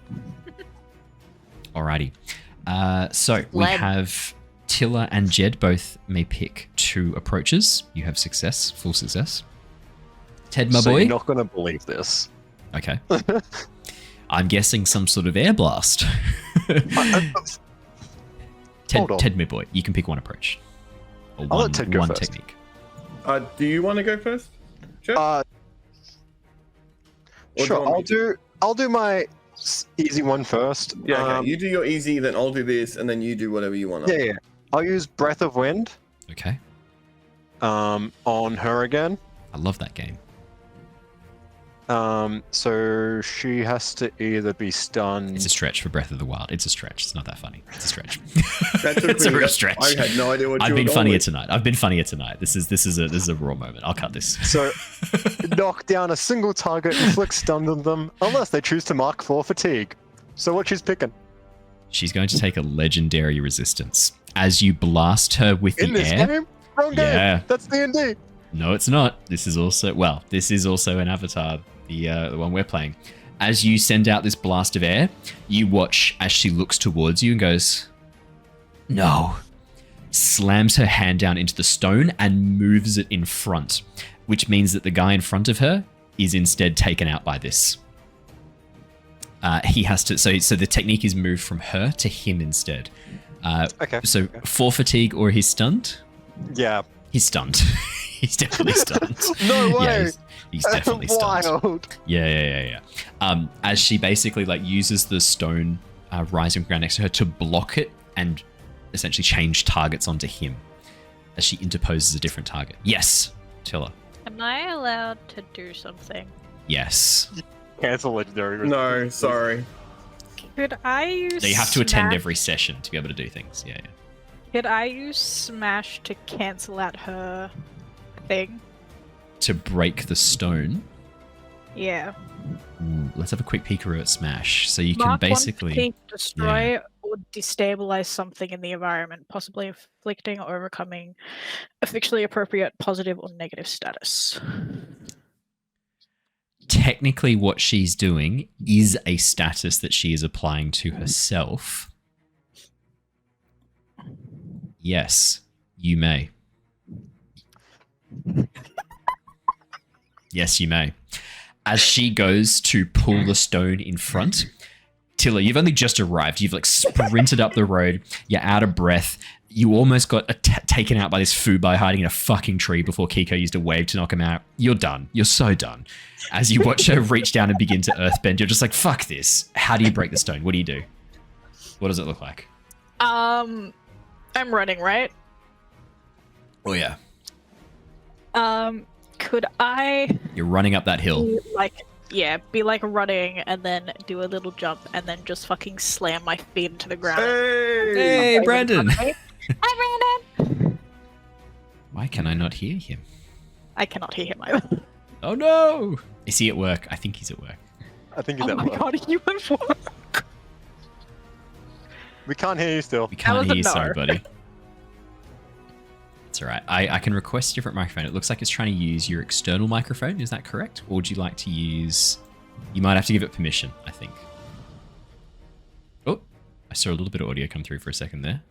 Alrighty. So we Led. have Tilla and Jedd both may pick 2 approaches. You have success, full success. Ted, my So boy. you're not gonna believe this. Okay. I'm guessing some sort of air blast. Hold on. Ted, my boy, you can pick one approach. Or I'll one, let Ted go one first. technique. Do you want to go first? Sure. Uh, Or do you sure. want me to? I'll do my easy one first. Yeah, okay. You do your easy, then I'll do this, and then you do whatever you want. Yeah. I'll use Breath of Wind. Okay. On her again. I love that game. So she has to either be stunned. It's a stretch for Breath of the Wild. It's a stretch. It's not that funny. It's a stretch. That took It's a me- real stretch. I had no idea what I've you been were funnier going tonight. I've been funnier tonight. This is a raw moment. I'll cut this. So knock down a single target, inflict stun on them, unless they choose to mark for fatigue. So what she's picking? She's going to take a legendary resistance as you blast her with In the this air. game? Wrong game. Yeah. That's D&D. No, it's not. This is also an Avatar, the one we're playing. As you send out this blast of air, you watch as she looks towards you and goes, "No." Slams her hand down into the stone and moves it in front, which means that the guy in front of her is instead taken out by this. He has to. So the technique is moved from her to him instead. Okay. So for fatigue or he's stunned. Yeah. He's stunned. He's definitely stunned. No way. Yeah, he's definitely stunned. Wild. Yeah. As she basically uses the stone rising from ground next to her to block it and essentially change targets onto him as she interposes a different target. Yes, Tilla. Am I allowed to do something? Yes. Cancel legendary. No, sorry. Could I use? So you have to attend Smash- every session to be able to do things. Yeah. Could I use Smash to cancel out her thing? To break the stone. Yeah. Ooh, let's have a quick peekaroo at Smash. So you can Mark one basically. fatigue, destroy or destabilize something in the environment, possibly inflicting or overcoming a fictionally appropriate positive or negative status. Technically, what she's doing is a status that she is applying to herself. Yes, you may. Yes, you may. As she goes to pull the stone in front, Tilla, you've only just arrived. You've sprinted up the road. You're out of breath. You almost got taken out by this Fubai hiding in a fucking tree before Keeko used a wave to knock him out. You're done. You're so done. As you watch her reach down and begin to earthbend, you're just like, fuck this. How do you break the stone? What do you do? What does it look like? I'm running, right? Oh, yeah. Could I You're running up that hill. be like running and then do a little jump and then just fucking slam my feet into the ground. Hey, Brandon. Hi, Brandon! Why can I not hear him? I cannot hear him either. Oh, no. Is he at work? I think he's at work. I think he's Oh at my work. god, are you at work? We can't hear you still. We can't was hear a you, no. sorry, buddy. It's all right. I can request a different microphone. It looks like it's trying to use your external microphone. Is that correct? Or would you like to use... You might have to give it permission, I think. I saw a little bit of audio come through for a second there.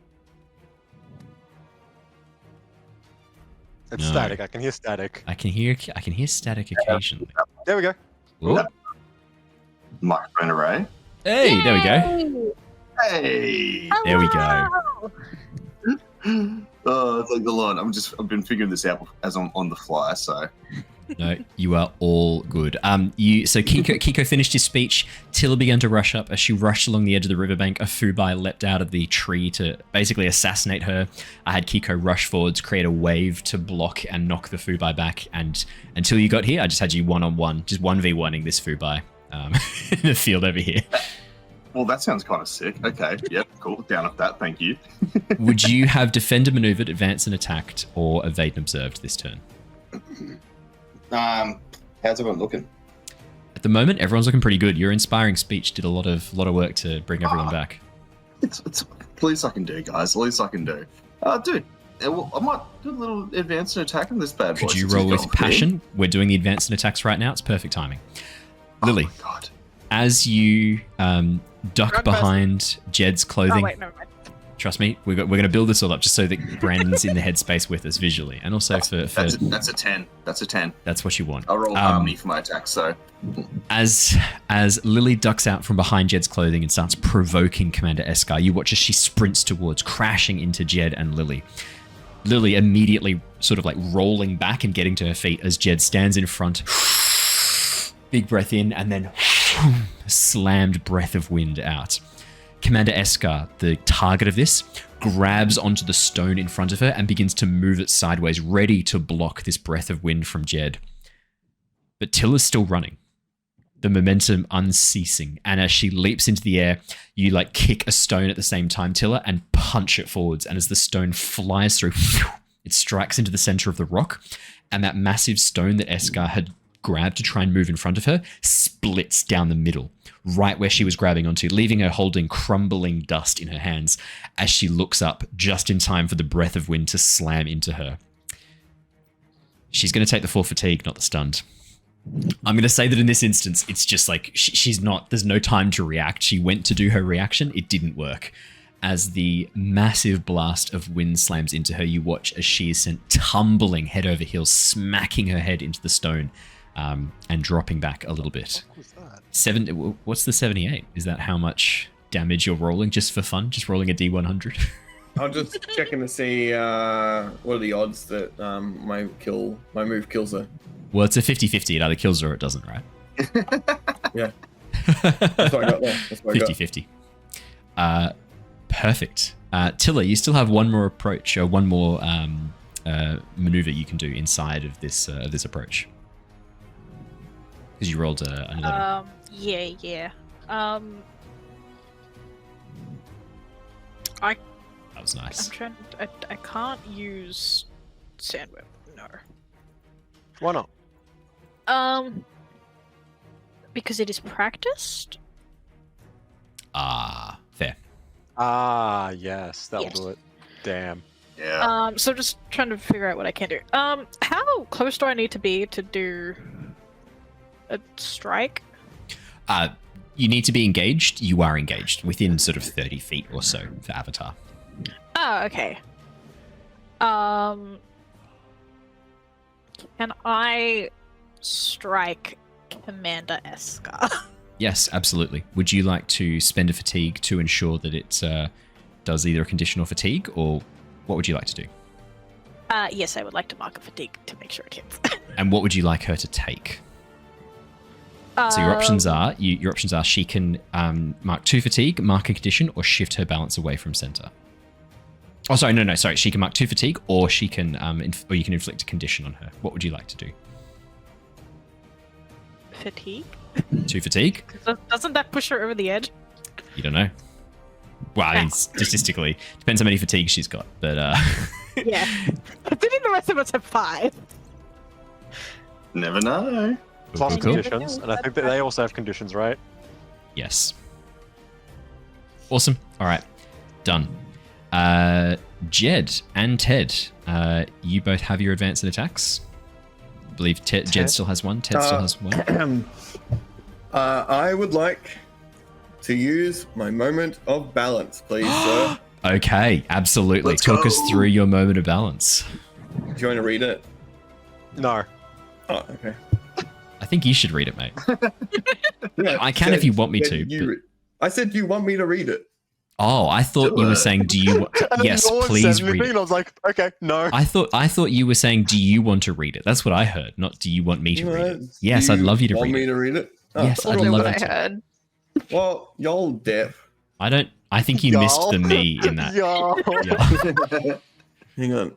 It's No. static. I can hear static. I can hear static occasionally. There we go. Ooh. Microphone array. Hey, there we go. Hey. There we go. Oh, it's like the line. I've been figuring this out as I'm on the fly, so. No, you are all good. So Keeko finished his speech. Tilla began to rush up. As she rushed along the edge of the riverbank, a Fubai leapt out of the tree to basically assassinate her. I had Keeko rush forwards, create a wave to block and knock the Fubai back. And until you got here, I just had you one-on-one, just 1v1ing this Fubai in the field over here. Well, that sounds kind of sick. Okay, yep, cool. Down with that, thank you. Would you have defender maneuvered, advanced and attacked, or evade and observed this turn? How's everyone looking? At the moment, everyone's looking pretty good. Your inspiring speech did a lot of work to bring everyone back. It's least I can do, guys. Least I can do. Dude, well, I might do a little advance and attack on this bad boy. Could you since roll he's with got a passion? We're doing the advanced and attacks right now. It's perfect timing. Lily, Oh my god. as you duck Run behind Jedd's clothing, Oh wait, no. trust me, we're going to build this all up just so that Brandon's in the headspace with us visually, and also for That's a 10. That's a 10. that's what you want. I'll roll harmony for my attack, so. As Lily ducks out from behind Jedd's clothing and starts provoking Commander Eskar, you watch as she sprints towards, crashing into Jedd and Lily. Lily immediately sort of like rolling back and getting to her feet as Jedd stands in front. Big breath in, and then a slammed breath of wind out. Commander Eskar, the target of this, grabs onto the stone in front of her and begins to move it sideways, ready to block this breath of wind from Jedd. But Tilla's still running, the momentum unceasing, and as she leaps into the air, you like kick a stone at the same time, Tilla, and punch it forwards, and as the stone flies through, it strikes into the center of the rock, and that massive stone that Eskar had grabbed to try and move in front of her splits down the middle, right where she was grabbing onto, leaving her holding crumbling dust in her hands as she looks up just in time for the breath of wind to slam into her. She's going to take the 4 fatigue, not the stunned. I'm going to say that in this instance, it's just like she's not, there's no time to react. She went to do her reaction. It didn't work. As the massive blast of wind slams into her, you watch as she is sent tumbling head over heels, smacking her head into the stone. And dropping back a little bit. What was that? What's the 78? Is that how much damage you're rolling just for fun? Just rolling a D100? I'm just checking to see what are the odds that my move kills her. Well, it's a 50-50. It either kills her or it doesn't, right? Yeah. That's what I got there. That's what I got. 50-50. Perfect. Tilla, you still have one more approach, or one more maneuver you can do inside of this approach. Because you rolled an 11. Yeah. That was nice. I'm trying. I can't use Sandweb. No. Why not? Because it is practiced. Fair. Ah, yes, that'll Yes. do it. Damn. Yeah. So just trying to figure out what I can do. How close do I need to be to do a strike? You need to be engaged. You are engaged within sort of 30 feet or so for Avatar. Oh, okay. Can I strike Commander Eskar? Yes, absolutely. Would you like to spend a fatigue to ensure that it does either a condition or fatigue, or what would you like to do? Yes, I would like to mark a fatigue to make sure it hits. And what would you like her to take? So your options are she can mark 2 fatigue, mark a condition, or shift her balance away from center. Oh, sorry, no, sorry. She can mark 2 fatigue, or she can or you can inflict a condition on her. What would you like to do? Fatigue? 2 fatigue? Doesn't that push her over the edge? You don't know. Well, I mean, statistically, depends how many fatigues she's got, but Yeah. Didn't the rest of us have 5? Never know. Plus Cool. conditions, and I think that they also have conditions, right? Yes. Awesome. All right. Done. Jedd and Ted, you both have your advanced and attacks. I believe Jedd still has one. Ted still has one. I would like to use my moment of balance, please, sir. Okay, absolutely. Let's Talk go. us through your moment of balance. Do you want to read it? No. Oh, okay. I think you should read it, mate. Yeah, I can if you want me to. I said, do you want me to read it? Oh, I thought you were saying, do you... Yes, no one please said read anything, it. I was like, okay, no. I thought you were saying, do you want to read it? That's what I heard, not do you want me to read it. Yes, I'd love you to want read me it. to read it? Oh, Yes, I'd That's love what you I to. heard. Well, y'all deaf. I think you missed the me in that. Yeah. Yeah. Hang on.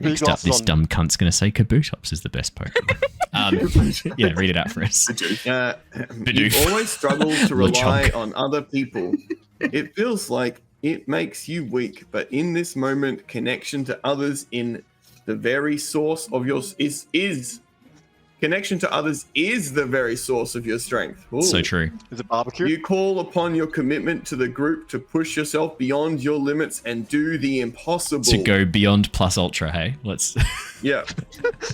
Next up, this dumb cunt's going to say Kabutops is the best Pokemon. Yeah, read it out for us. You always struggle to rely on other people. It feels like it makes you weak, but in this moment, connection to others in the very source of your connection to others is the very source of your strength. Ooh. So true. Is it barbecue? You call upon your commitment to the group to push yourself beyond your limits and do the impossible. To go beyond plus ultra, hey? Let's... Yeah.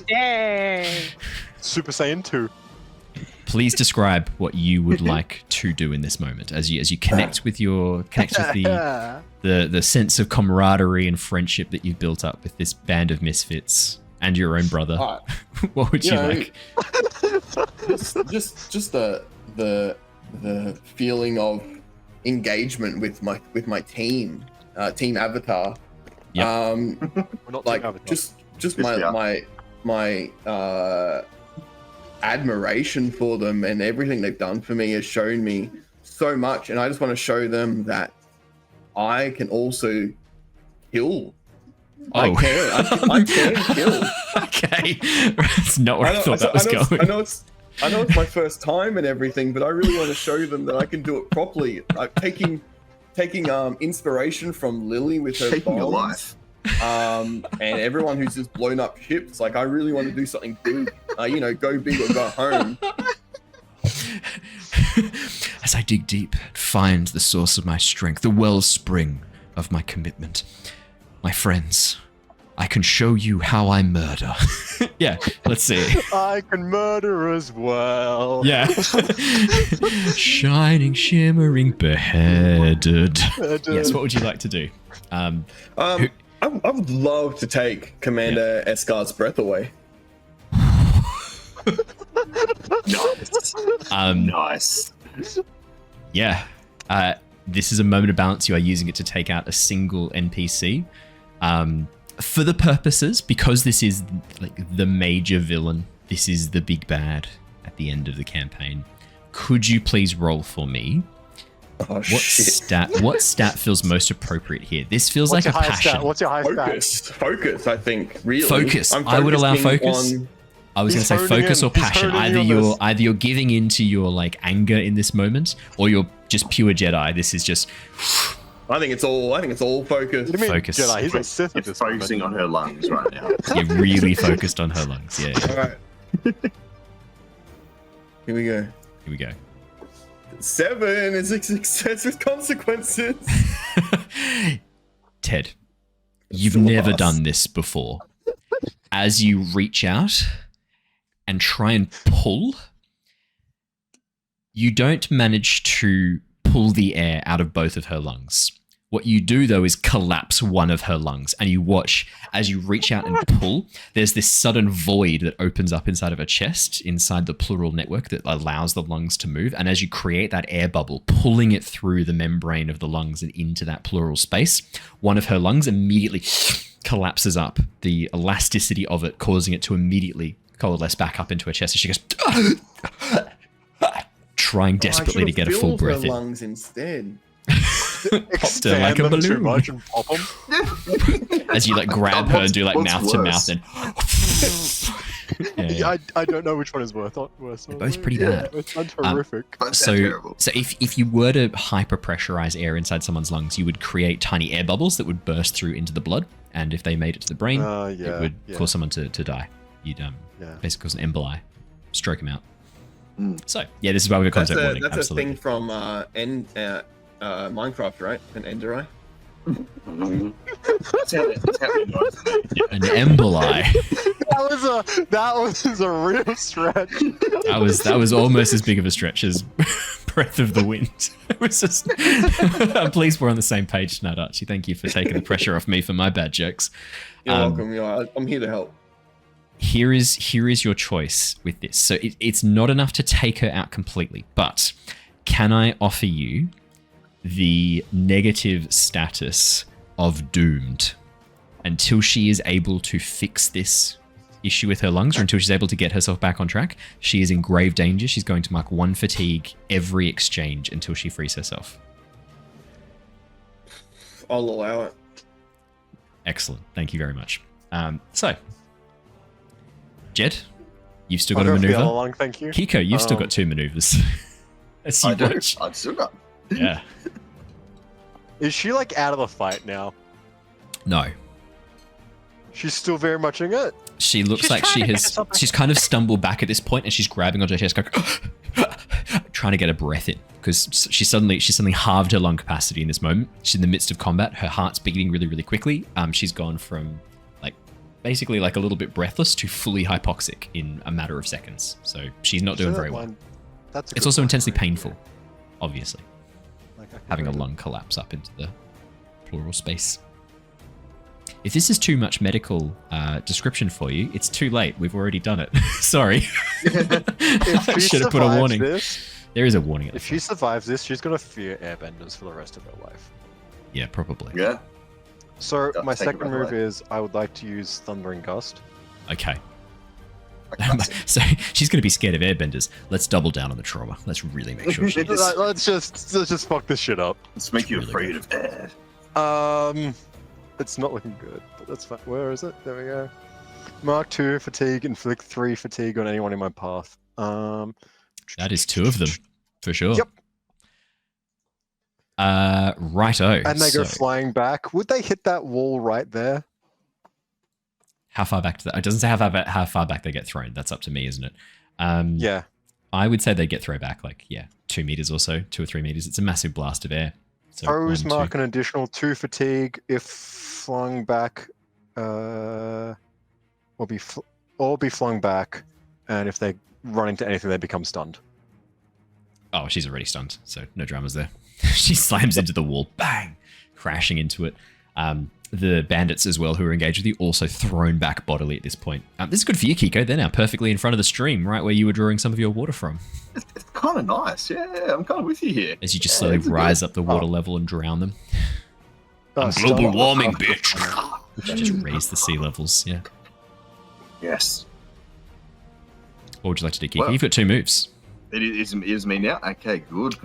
Yay! Super Saiyan 2. Please describe what you would like to do in this moment as you connect with the sense of camaraderie and friendship that you've built up with this band of misfits and your own brother. What would you like? Just the feeling of engagement with my team avatar. Yep. We're not Like Team Avatar. just Yes, we are. my admiration for them and everything they've done for me has shown me so much, and I just want to show them that I can also kill. I can kill. Okay. That's not where I thought that was going. I know it's my first time and everything, but I really want to show them that I can do it properly. Like taking inspiration from Lilly with her Taking your bombs, life. and everyone who's just blown up ships. Like I really want to do something big. Go big or go home. As I dig deep and find the source of my strength, the wellspring of my commitment, my friends, I can show you how I murder. Yeah, let's see. I can murder as well. Yeah. Shining, shimmering, beheaded. Yes, what would you like to do? I would love to take Commander Eskar's breath away. Nice. Yeah. This is a moment of balance. You are using it to take out a single NPC. For the purposes, because this is like the major villain, this is the big bad at the end of the campaign. Could you please roll for me? Oh, What shit. stat feels most appropriate here? This feels What's like your a highest passion. stat? What's your highest stat? Focus, I think. Really. Focus. I'm I would allow focusing focus. on- I was going He's to say honing focus in. or He's passion. honing in on Either you're giving into your like anger in this moment, or you're just pure Jedi. This is just I think it's all focus. What do you mean, Focus. Jedi? He's a Sith at It's this focusing moment. on her lungs right now. you're really focused on her lungs. Yeah. All right. Here we go. Here we go. 7 is a success with consequences. Ted, you've So never fast. done this before. As you reach out and try and pull, you don't manage to pull the air out of both of her lungs. What you do, though, is collapse one of her lungs, and you watch as you reach out and pull, there's this sudden void that opens up inside of her chest, inside the pleural network that allows the lungs to move. And as you create that air bubble, pulling it through the membrane of the lungs and into that pleural space, one of her lungs immediately collapses up, the elasticity of it causing it to immediately coalesce back up into her chest. And she goes, trying desperately to get a full breath her in. lungs instead. Popped her like a them too balloon. much and pop them. As you like grab her and do like What's mouth to mouth worse? and yeah. I don't know which one is worse. They're both pretty bad. It sounds horrific. But So, they're terrible. so if you were to hyper pressurize air inside someone's lungs, you would create tiny air bubbles that would burst through into the blood, and if they made it to the brain, it would cause someone to die. You'd basically cause an emboli, stroke them out. So yeah, this is why we have concept warning. That's Absolutely. a thing from Minecraft, right? An Enderai. That's how we know it's me. Yeah. An emboli. That was a real stretch. That was almost as big of a stretch as Breath of the Wind. It was just. I'm pleased we're on the same page tonight, Archie. Thank you for taking the pressure off me for my bad jokes. You're welcome. I'm here to help. Here is your choice with this. So it's not enough to take her out completely, but can I offer you the negative status of doomed until she is able to fix this issue with her lungs, or until she's able to get herself back on track? She is in grave danger. She's going to mark 1 fatigue every exchange until she frees herself. I'll allow it. Excellent. Thank you very much. So, Jedd, you've still got a maneuver. Along, thank you. Keeko, you've still got 2 maneuvers. As you watch. I've still got. Yeah. Is she like out of the fight now? No. She's still very much in it. She looks like she's kind of stumbled back at this point, and she's grabbing onto her chest, going, trying to get her breath in, because she suddenly halved her lung capacity in this moment. She's in the midst of combat. Her heart's beating really, really quickly. She's gone from basically like a little bit breathless to fully hypoxic in a matter of seconds. So she's not doing very well. It's also intensely painful, obviously, having a lung collapse up into the pleural space. If this is too much medical description for you, it's too late. We've already done it. Sorry. I should have put a warning. There is a warning. If she survives this, she's going to fear airbenders for the rest of her life. Yeah, probably. Yeah. So my second move is I would like to use Thundering Gust. Okay. So she's going to be scared of airbenders. Let's double down on the trauma. Let's really make sure she is. Let's just fuck this shit up. Let's make you afraid of air. It's not looking good, but that's fine. Where is it? There we go. Mark 2 fatigue, inflict 3 fatigue on anyone in my path. That is 2 of them, for sure. Yep. Righto. And they go flying back. Would they hit that wall right there? How far back? It doesn't say how far back they get thrown. That's up to me, isn't it? Yeah. I would say they get thrown back 2 meters or so, 2 or 3 meters. It's a massive blast of air. So Throws mark an additional 2 fatigue if flung back, or be flung back, and if they run into anything, they become stunned. Oh, she's already stunned, so no dramas there. She slams into the wall, bang, crashing into it. The bandits as well who are engaged with you also thrown back bodily at this point. This is good for you, Keeko. They're now perfectly in front of the stream, right where you were drawing some of your water from. It's kind of nice. Yeah, I'm kind of with you here. As you just slowly rise up the water level and drown them. Global warming, bitch. Just raise the sea levels, yeah. Yes. What would you like to do, Keeko? You've got 2 moves. It is me now? Okay, good.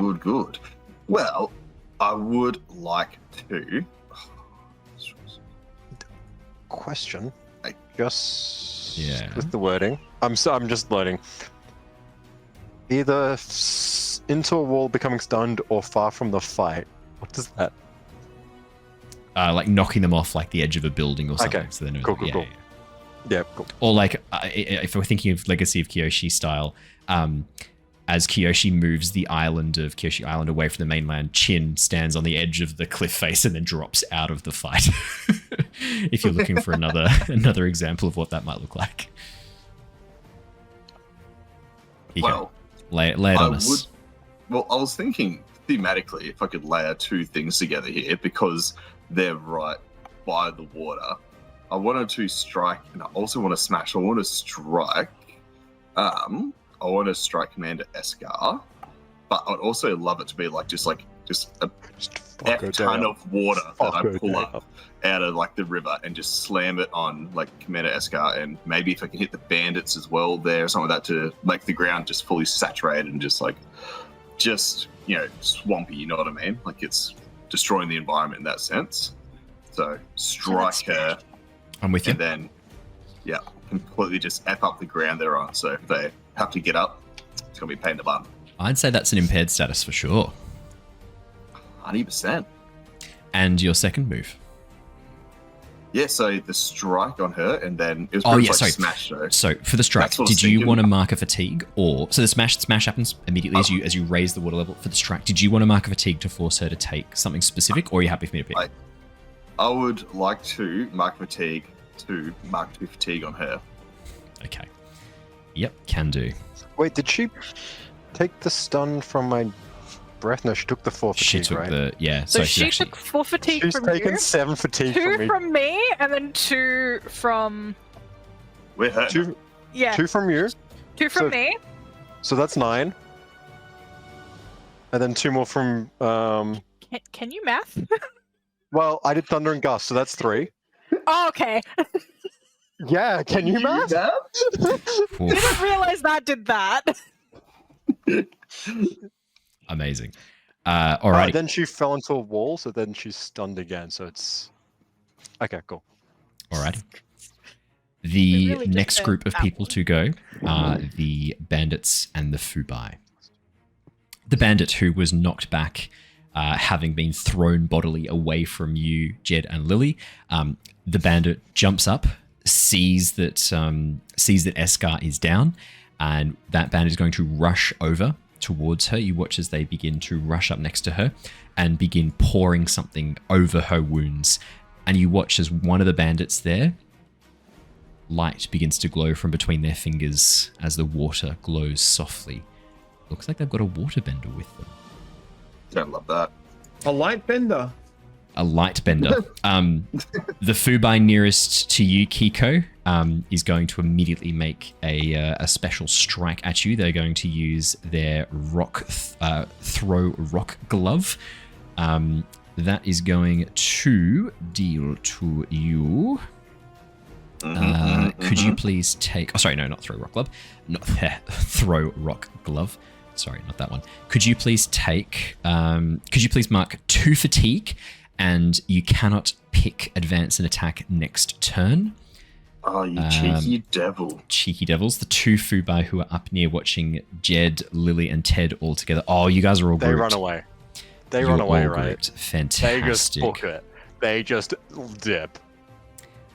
Well, I would like to... Question. Yeah. With the wording. I'm just learning. Either into a wall becoming stunned or far from the fight. What does that? Like knocking them off like the edge of a building or something. Okay. So they know Cool. Yeah, cool. Or like, if we're thinking of Legacy of Kyoshi style, as Kyoshi moves the island of Kyoshi Island away from the mainland, Chin stands on the edge of the cliff face and then drops out of the fight. If you're looking for another example of what that might look like. Well, lay it on us. Well, I was thinking thematically if I could layer 2 things together here because they're right by the water. I wanted to strike, and I also want to smash. I want to strike. I want to strike Commander Eskar, but I'd also love it to be just a ton of water that I pull up out of like the river and just slam it on like Commander Eskar, and maybe if I can hit the bandits as well there, or something like that, to make the ground just fully saturated and just swampy. You know what I mean? Like it's destroying the environment in that sense. So strike her. I'm with you. And then, completely just F up the ground they're on. So if they have to get up, it's going to be a pain in the bum. I'd say that's an impaired status for sure. 100%. And your second move? Yeah, so the strike on her, and then it was smash her. So for the strike, did you want to mark a fatigue, or so the smash happens immediately as you raise the water level? For the strike, did you want to mark a fatigue to force her to take something specific, or are you happy for me to pick? I would like to mark fatigue to mark 2 fatigue on her. Okay. Yep, can do. Wait, did she take the stun from my breath? No, she took the 4 fatigue, She took right? the So she's she actually took 4 fatigue She's from taken you, 7 fatigue 2 from me. from me, and then 2 from... We're hurt. 2, Yeah, 2 from you. 2 from so- me. So that's 9. And then 2 more from Can you math? well, I did Thunder and Gust, so that's 3. Oh, okay. Yeah, can you math? Oof, Didn't realize that did that. amazing. Alrighty. Then she fell into a wall, so then she's stunned again, so it's... Okay, cool. Alrighty. The really just next said group of that people one. to go are the bandits and the Fubai. The bandit who was knocked back, having been thrown bodily away from you, Jedd and Lilly. The bandit jumps up, sees that Eskar is down, and that bandit is going to rush over towards her. You watch as they begin to rush up next to her and begin pouring something over her wounds. And you watch as one of the bandits there, light begins to glow from between their fingers as the water glows softly. Looks like they've got a waterbender with them. Don't love that. A light bender. A light bender. The Fubai nearest to you, Keeko, is going to immediately make a special strike at you. They're going to use their throw rock glove. That is going to deal to you. Could you please take... Oh, sorry, no, not throw rock glove. Not throw rock glove. Sorry, not that one. Could you please take... could you please mark 2 fatigue, and you cannot pick advance and attack next turn. Oh, you cheeky devil. Cheeky devils. The 2 Fubai who are up near watching Jedd, Lilly, and Ted all together. Oh, you guys are all They grouped. run away. They You're run away, all right? grouped. Fantastic. They just book it. They just dip.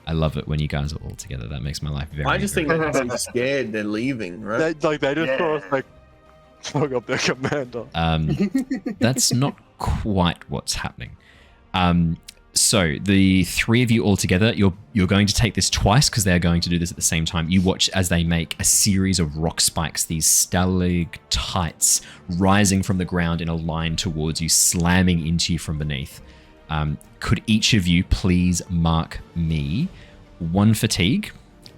I love it when you guys are all together. That makes my life very I just think very they're so scared they're leaving, right? They just sort of like fuck up their commander. That's not quite what's happening. So the 3 of you all together, you're going to take this twice because they're going to do this at the same time. You watch as they make a series of rock spikes, these stalactites rising from the ground in a line towards you, slamming into you from beneath. Could each of you please mark me 1 fatigue,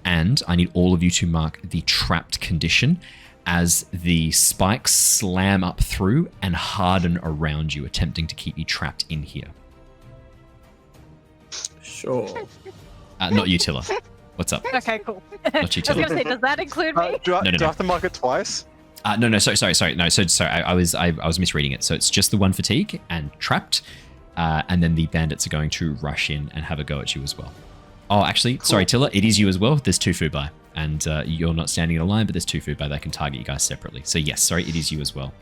and I need all of you to mark the trapped condition as the spikes slam up through and harden around you, attempting to keep you trapped in here. Sure. Not you, Tilla. What's up? Okay, cool. Not you, I was gonna Tilla. say, does that include me? Do I No. have to mark it twice? No, sorry. No, sorry. I was misreading it. So it's just the 1 fatigue and trapped, and then the bandits are going to rush in and have a go at you as well. Oh, actually, sorry, Tilla, it is you as well. There's 2 Fubai, and you're not standing in a line, but there's 2 Fubai that can target you guys separately. So yes, sorry, it is you as well.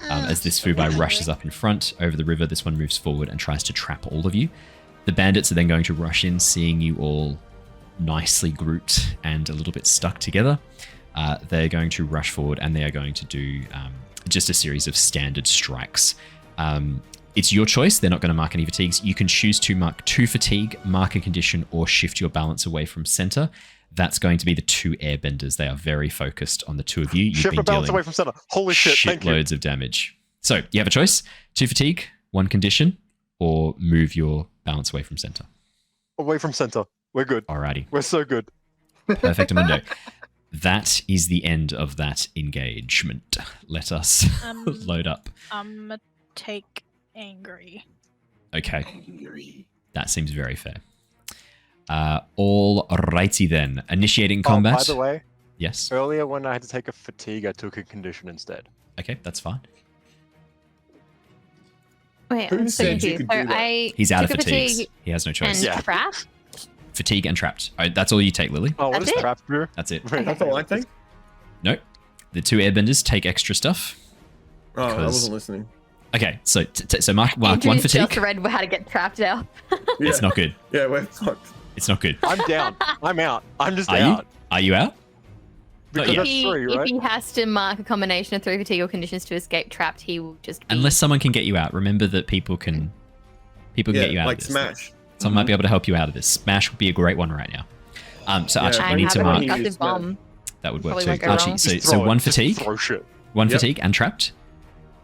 As this Fubai rushes up in front over the river, this one moves forward and tries to trap all of you. The bandits are then going to rush in, seeing you all nicely grouped and a little bit stuck together. They're going to rush forward and they are going to do just a series of standard strikes. It's your choice. They're not going to mark any fatigues. You can choose to mark 2 fatigue, mark a condition, or shift your balance away from center. That's going to be the 2 airbenders. They are very focused on the 2 of you. You've Shift been the balance dealing away from center. Holy shit, thank you. shitloads of damage. So you have a choice: 2 fatigue, 1 condition, or move your balance away from center. Away from center. We're good. Alrighty. We're so good. Perfectamundo. That is the end of that engagement. Let us load up. I'm gonna take angry. Okay. That seems very fair. Alrighty then. Initiating combat. By the way, Yes. earlier when I had to take a fatigue, I took a condition instead. Okay, that's fine. Wait, Who I'm so said you confused. could So do that? I He's out of took a fatigues. fatigue He has no and choice. Yeah. trap. Fatigue and trapped. All right, that's all you take, Lily. Oh, what That's is it? trap brew? That's it. That's all I think. Nope. The 2 airbenders take extra stuff. Oh, I Because- wasn't listening. Okay, so mark 1 Andrew's fatigue. just read how to get trapped out. It's not good. Yeah, we're fucked. It's not good. I'm down. I'm out. I'm just Are you? out. Are you out? Not Because yet. that's If 3, if right? he has to mark a combination of 3 fatigue or conditions to escape trapped, he will just be... Unless someone can get you out. Remember that people can Yeah, get you out. like of this. Smash. Someone might be able to help you out of this. Smash would be a great one right now. So Yeah, Archie, I you need have to a mark. concussive bomb. That would work Probably too. won't go Archie, wrong. so Just throw one it. Just fatigue, throw shit. one Yep. fatigue and trapped.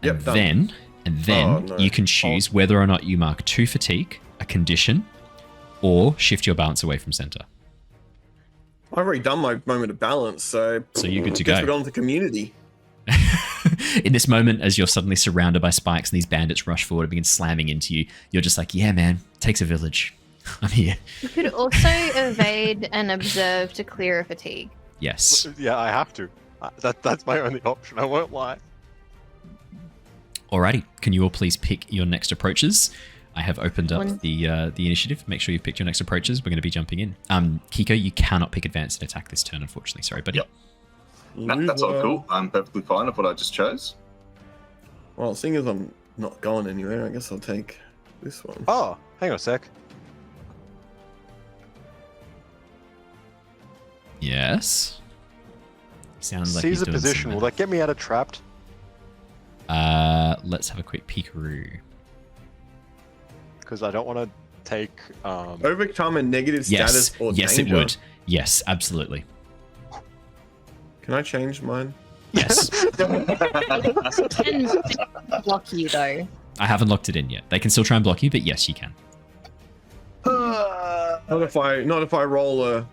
Yep, And done. then Oh, no. you can choose whether or not you mark 2 fatigue, a condition, or shift your balance away from center. I've already done my moment of balance, so So you're good to guess go. we're on to community. In this moment, as you're suddenly surrounded by spikes and these bandits rush forward and begin slamming into you, you're just like, yeah, man, takes a village. I'm here. You could also evade and observe to clear a fatigue. Yes. Yeah, I have to. That's my only option. I won't lie. Alrighty. Can you all please pick your next approaches? I have opened up One. the initiative. Make sure you've picked your next approaches. We're going to be jumping in. Keeko, you cannot pick advance and attack this turn, unfortunately. Sorry, buddy. Yep. That's all cool. I'm perfectly fine with what I just chose. Well, seeing as I'm not going anywhere, I guess I'll take this one. Oh, hang on a sec. Yes. Sounds like he's Caesar doing position. some- Will that get me out of trapped? Let's have a quick peekaroo. Because I don't want to take. Overcome a negative Yes. status or Yes, danger. it would. Yes, absolutely. Can I change mine? Yes. It can block you though. I haven't locked it in yet. They can still try and block you, but yes, you can. Not if I roll a.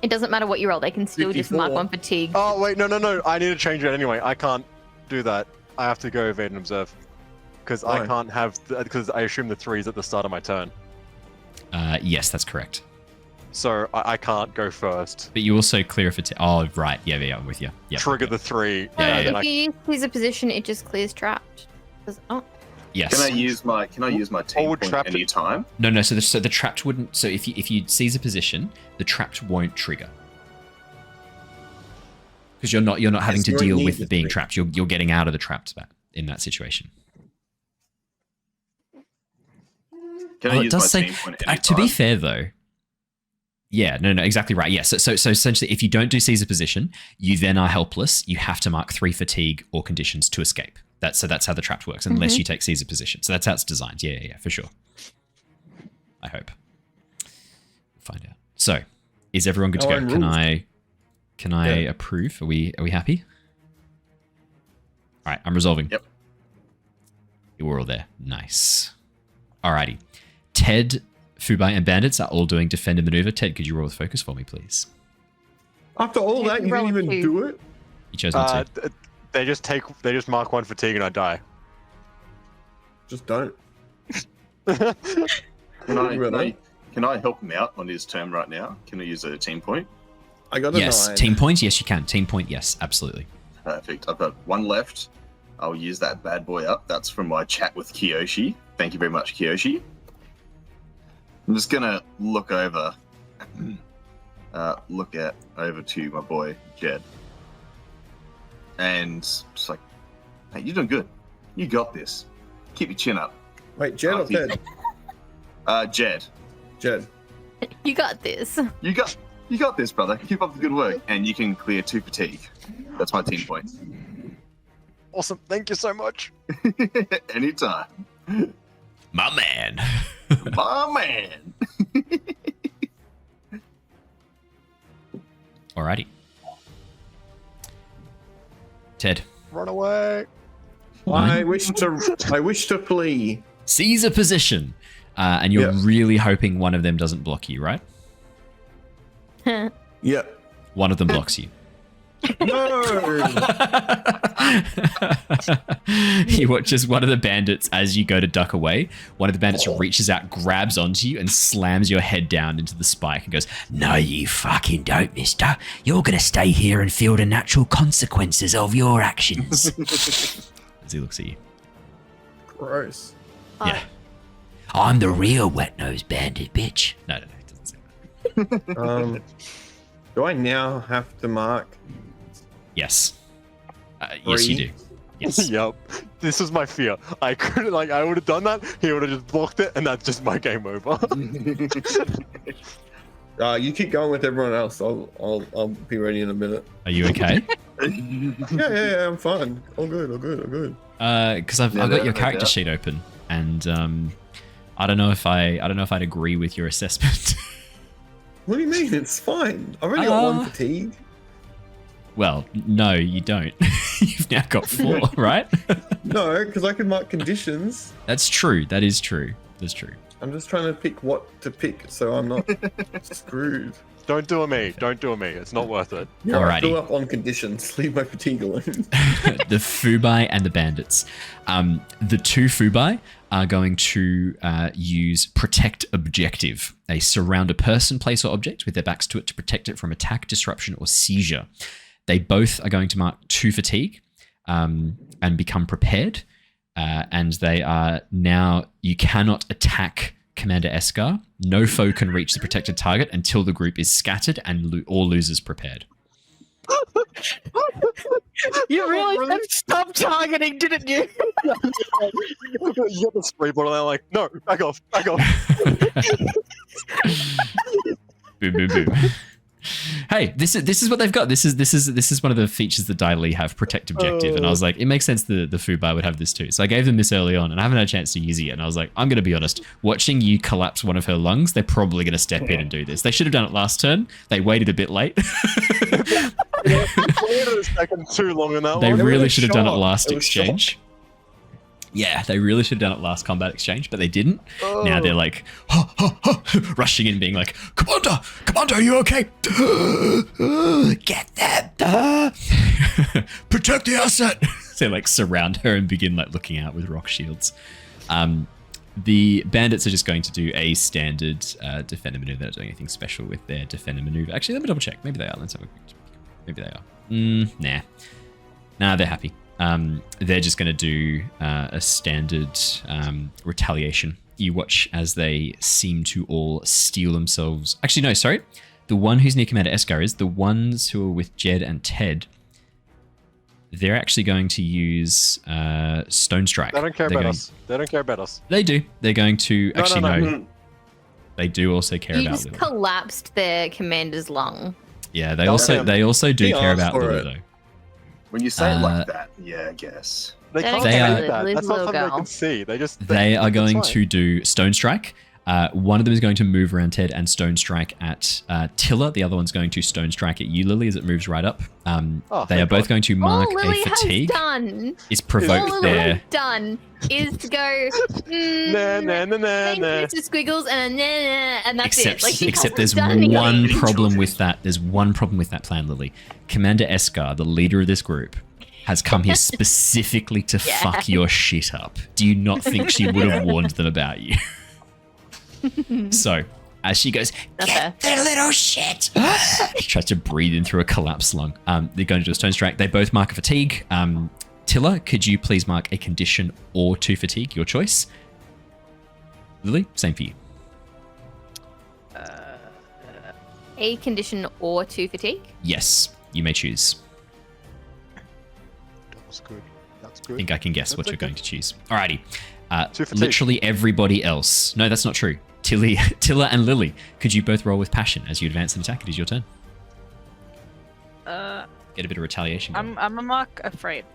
It doesn't matter what you roll, they can still just mark 54. one fatigue. Oh wait, no! I need to change it anyway. I can't do that. I have to go evade and observe because I Why? can't have because I assume the 3's at the start of my turn, Yes, that's correct. so I can't go first. But you also clear for... Oh, right. Yeah, yeah, I'm with you. Yeah. Trigger yeah. the 3. Yeah, and yeah, then If you use Caesar position, it just clears trapped. Oh, Yes. Can I use my team would point trap it- any time? No. So the trapped wouldn't... So if you seize a position, the trapped won't trigger. Because you're not having Yes, to you're deal in with need being of it. trapped. You're getting out of the trapped in that situation. Can Well, I it use does my say... team point any to be time? fair, though... Yeah, no, exactly right. Yes. So essentially, if you don't do Caesar position, you then are helpless. You have to mark 3 fatigue or conditions to escape. That's how the trapped works, unless you take Caesar position. So that's how it's designed. Yeah, for sure. I hope. We'll find out. So, is everyone good to go? Owen Can I Yeah. approve? Are we happy? All right, I'm resolving. Yep. We're all there. Nice. Alrighty. Ted, Fubai, and Bandits are all doing defend and maneuver. Ted, could you roll with focus for me, please? After all Yeah, that, you roll didn't a even 2. do it? You chose not to. They just mark 1 fatigue and I die. Just don't. Can I help him out on his turn right now? Can I use a team point? I got a Yes. 9. Team points? Yes, you can. Team point? Yes, absolutely. Perfect. I've got 1 left. I'll use that bad boy up. That's from my chat with Kyoshi. Thank you very much, Kyoshi. I'm just gonna look over, over to my boy Jedd, and just like, hey, you're doing good. You got this. Keep your chin up. Wait, Jedd or Ted? Jedd, Jedd. you got this. you got this, brother. Keep up the good work, and you can clear 2 fatigue. That's my team point. Awesome. Thank you so much. Anytime, My man. my man. Alrighty. Ted, Run away. I wish to flee. seize a position. And you're Yeah. really hoping one of them doesn't block you, right? Yep. One of them blocks you. No. He watches one of the bandits as you go to duck away. One of the bandits reaches out, grabs onto you, and slams your head down into the spike and goes, "No, you fucking don't, mister. You're going to stay here and feel the natural consequences of your actions." As he looks at you. Gross. Yeah. "I'm the real wet-nosed bandit, bitch." No, it doesn't say that. Do I now have to mark? Yes. Yes, you do. Yes. Yep. This is my fear. I couldn't I would have done that. He would have just blocked it, and that's just my game over. You keep going with everyone else. I'll be ready in a minute. Are you okay? Yeah, I'm fine. All good. Because I've got your no character doubt. sheet open, and I don't know if I'd agree with your assessment. What do you mean? It's fine. I've already got one fatigue. Well, no, you don't. You've now got 4, right? No, because I can mark conditions. That's true. That is true. That's true. I'm just trying to pick what to pick, so I'm not screwed. Don't do a me. Don't do a me. It's not worth it. Yeah, I Alrighty. fill up on conditions. Leave my fatigue alone. The Fubai and the bandits. The 2 Fubai are going to use Protect Objective. They surround a person, place, or object with their backs to it to protect it from attack, disruption, or seizure. They both are going to mark 2 fatigue and become prepared. And they are now, you cannot attack Commander Eskar. No foe can reach the protected target until the group is scattered and all losers prepared. You really said stop targeting, didn't you? You got the spray bottle and they're like, no, back off. Boom, boom, boom. Hey, this is what they've got. This is one of the features that Lilly have, Protect Objective, and I was like, it makes sense the Fubai would have this too. So I gave them this early on, and I haven't had a chance to use it yet. And I was like, I'm gonna be honest, watching you collapse one of her lungs, they're probably gonna step in and do this. They should have done it last turn. They waited a bit late. Waited a second too long in that They one. really should have done it last It was exchange. Yeah, they really should have done it last combat exchange, but they didn't. Now they're like, rushing in, being like, Commander, are you okay? Get them! Protect the asset! They like surround her and begin like looking out with rock shields. The bandits are just going to do a standard defender maneuver. They're not doing anything special with their defender maneuver. Actually, let me double check. Maybe they are. Let's have a quick. Maybe they are. Nah, they're happy. They're just going to do a standard retaliation. You watch as they seem to all steal themselves. Actually, no, sorry. The one who's near Commander Eskar is the ones who are with Jedd and Ted. They're actually going to use Stone Strike. They don't care about us. They don't care about us. They do. They're going to... Actually, no. no. They do also care You about just Lilly. collapsed their commander's lung. Yeah, they also do He care asked about for Lilly, it. though. When you say it like that, yeah, I guess. They They can't don't care say about that. Lily's That's not little something they girl. can see. They are going it's fine. to do Stone Strike. One of them is going to move around Ted and Stone Strike at Tilla. The other one's going to Stone Strike at you, Lilly, as it moves right up. They are both going to mark All a Lily fatigue. has done, Is provoke all Lily their... has done is to go, Nah. thank you, Mr. Squiggles, and and that's Except, it. Like, she except hasn't there's done anything. one problem with that. There's one problem with that plan, Lilly. Commander Eskar, the leader of this group, has come here specifically to fuck your shit up. Do you not think she would have warned them about you? So, as she goes, get the little shit! She tries to breathe in through a collapsed lung. They're going to do a Stone Strike. They both mark a fatigue. Tilla, could you please mark a condition or 2 fatigue? Your choice. Lilly, same for you. A condition or 2 fatigue? Yes, you may choose. That's good. That's I good. think I can guess what you're going to choose. Alrighty. 2 fatigue. Literally everybody else. No, that's not true. Tilla and Lilly, could you both roll with passion as you advance an attack? It is your turn. Get a bit of retaliation going. I'm a mark afraid.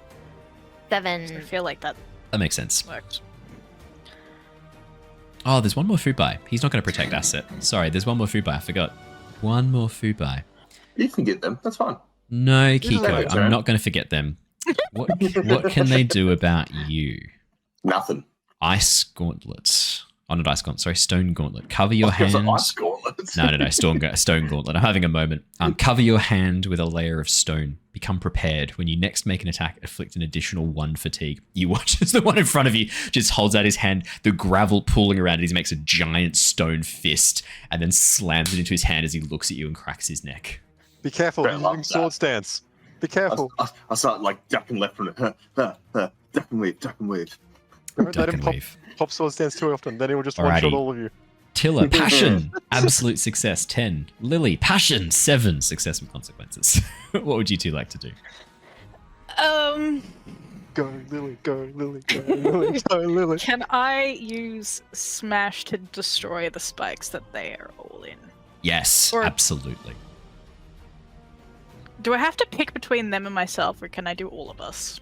I 7. feel like that That makes sense. works. Oh, there's one more Fubai. He's not going to protect asset. Sorry, there's one more Fubai. I forgot. One more Fubai. You can get them. That's fine. No, is Keeko, their I'm turn. not going to forget them. What can they do about you? Nothing. Ice Gauntlet. Oh, not Ice Gauntlet. Sorry, Stone Gauntlet. Cover your Ice hand. gauntlets. No. Stone Gauntlet. I'm having a moment. Cover your hand with a layer of stone. Become prepared. When you next make an attack, inflict an additional 1 fatigue. You watch as the one in front of you just holds out his hand, the gravel pooling around it. He makes a giant stone fist and then slams it into his hand as he looks at you and cracks his neck. Be careful. I He's love using sword that. stance. Be careful. I start like ducking left from it. Duck and weave. Don't Duck let him and pop, weave. pop sword stance too often. Then he will just Alrighty. one-shot all of you. Tilla, passion, absolute success, 10. Lilly, passion, 7, success with consequences. What would you two like to do? Go, Lilly. Go, Lilly. Go, Lilly. Go, Lilly. Can I use Smash to destroy the spikes that they are all in? Yes, Or- absolutely. Do I have to pick between them and myself, or can I do all of us?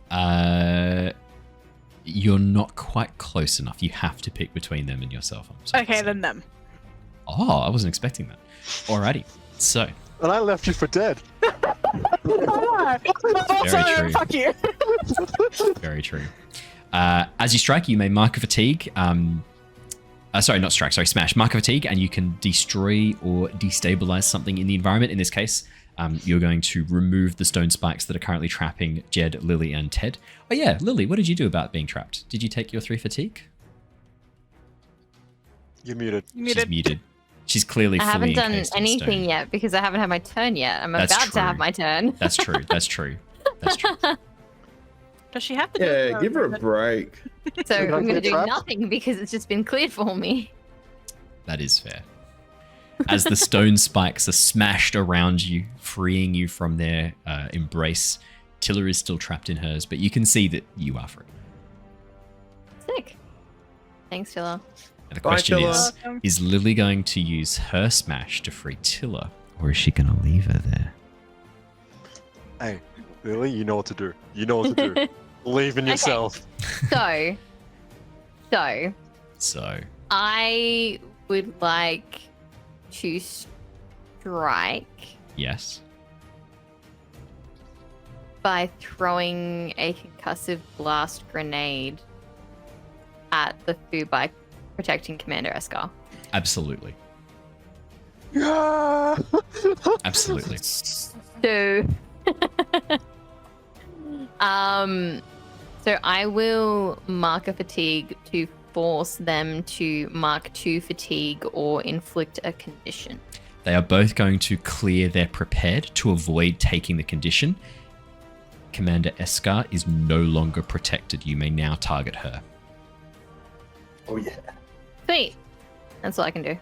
You're not quite close enough. You have to pick between them and yourself. I'm sorry to Okay, say. then them. Oh, I wasn't expecting that. Alrighty. So, And I left you for dead. Very true. Fuck you. very true. As you strike, you may mark a fatigue. Sorry, not strike. Sorry, smash. Mark a fatigue, and you can destroy or destabilize something in the environment. In this case, you're going to remove the stone spikes that are currently trapping Jedd, Lilly, and Ted. Oh yeah, Lilly, what did you do about being trapped? Did you take your 3 fatigue? You're muted. She's muted. She's clearly I fully haven't done encased in anything stone. yet because I haven't had my turn yet. I'm That's about to have true. my turn. That's true. That's true. That's true. Does she have to? Yeah, give her a break. So Did I I'm going to get do trapped? nothing because it's just been cleared for me. That is fair. As the stone spikes are smashed around you, freeing you from their embrace, Tilla is still trapped in hers, but you can see that you are free. Sick. Thanks, Tilla. And the Bye, question Tilla. is Lilly going to use her smash to free Tilla, or is she going to leave her there? Hey, Lily, you know what to do. You know what to do. Believe in yourself. So, So, I would like to strike yes. by throwing a concussive blast grenade at the food by protecting Commander Eskar. Absolutely. Yeah. Absolutely. So, so I will mark a fatigue to force them to mark 2 fatigue or inflict a condition. They are both going to clear their prepared to avoid taking the condition. Commander Eskar is no longer protected. You may now target her. Oh yeah. Sweet. That's all I can do.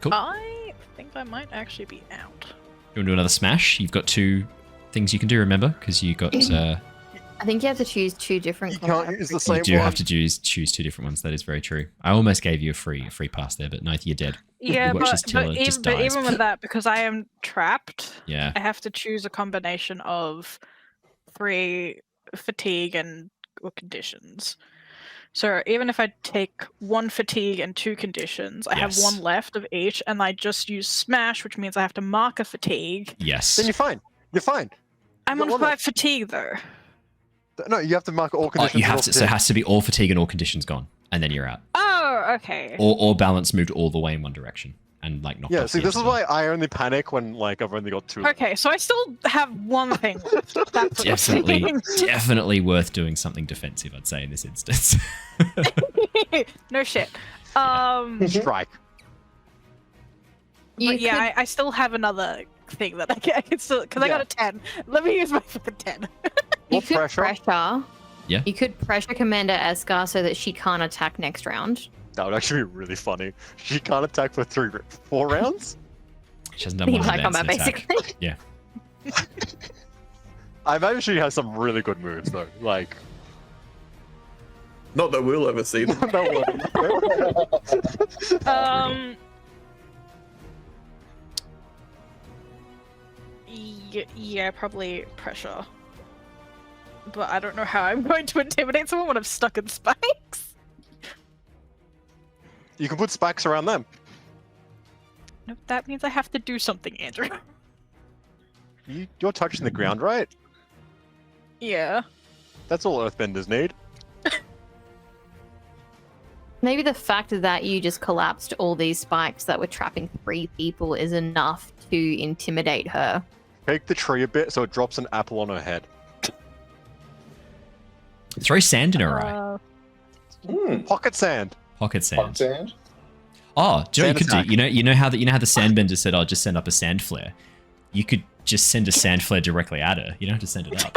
Cool. I think I might actually be out. You want to do another smash? You've got 2 things you can do, remember? Because you got... I think you have to choose 2 different. You can't use the same you do one. have to choose 2 different ones. That is very true. I almost gave you a free pass there, but no, you're dead. Yeah, You watch as Tilla just but dies. even with that, because I am trapped, Yeah. I have to choose a combination of 3 fatigue and or conditions. So even if I take 1 fatigue and 2 conditions, I have Yes. 1 left of each, and I just use smash, which means I have to mark a fatigue. Yes. Then you're fine. You're fine. I'm You on got 1 5 left. fatigue though. No, you have to mark all Oh, conditions. you and have all to. So it fatigue. has to be all fatigue and all conditions gone, and then you're out. Oh, okay. Or balance moved all the way in one direction and like knocked Yeah, off see, the this edge is of why I only panic when like I've only got 2. Okay, so I still have 1 thing left. That's what I'm Definitely, saying. definitely worth doing something defensive. I'd say in this instance. No shit. Strike. You But yeah, I still have another thing that I can still because I got a 10. Let me use my fucking 10. You What could pressure? Yeah. You could pressure Commander Eskar so that she can't attack next round. That would actually be really funny. She can't attack for 4 rounds? She hasn't done one Like advanced combat, attack. basically. Yeah. I imagine she has some really good moves though. Like, Not that we'll ever see them. Yeah, probably pressure. But I don't know how I'm going to intimidate someone when I'm stuck in spikes. you can put spikes around them. No, that means I have to do something, Andrew. You're touching the ground, right? Yeah. That's all Earthbenders need. Maybe the fact that you just collapsed all these spikes that were trapping 3 people is enough to intimidate her. Take the tree a bit so it drops an apple on her head. Throw sand in her eye. Pocket sand. Pocket sand. Sand. Oh, do you know what you Sand could attack. do? You know how the Sandbender said, "I'll just send up a sand flare." You could just send a sand flare directly at her. You don't have to send it up.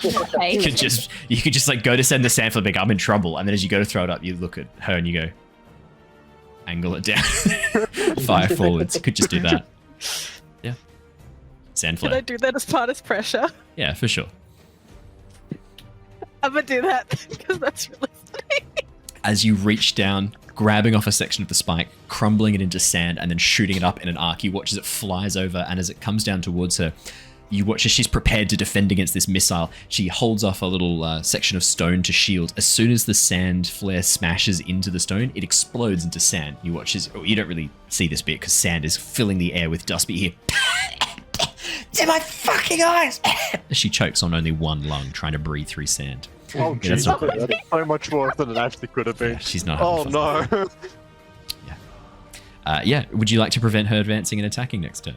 Okay. You could just like go to send the sand flare, like I'm in trouble, and then as you go to throw it up, you look at her and you go, angle it down, fire forwards. You could just do that. Yeah. Sand Can I flare. do that as part of pressure? Yeah, for sure. I'm gonna do that because that's really funny. As you reach down, grabbing off a section of the spike, crumbling it into sand, and then shooting it up in an arc, you watch as it flies over, and as it comes down towards her, You watch as she's prepared to defend against this missile. She holds off a little section of stone to shield. As soon as the sand flare smashes into the stone, it explodes into sand. You watch as... you don't really see this bit because sand is filling the air with dust, but you hear... It's in my fucking eyes! She chokes on only one lung trying to breathe through sand. Oh, Yeah, that's not Jesus. That's so much worse than it actually could have been. Yeah, she's not Oh, having fun. no. Yeah, would you like to prevent her advancing and attacking next turn?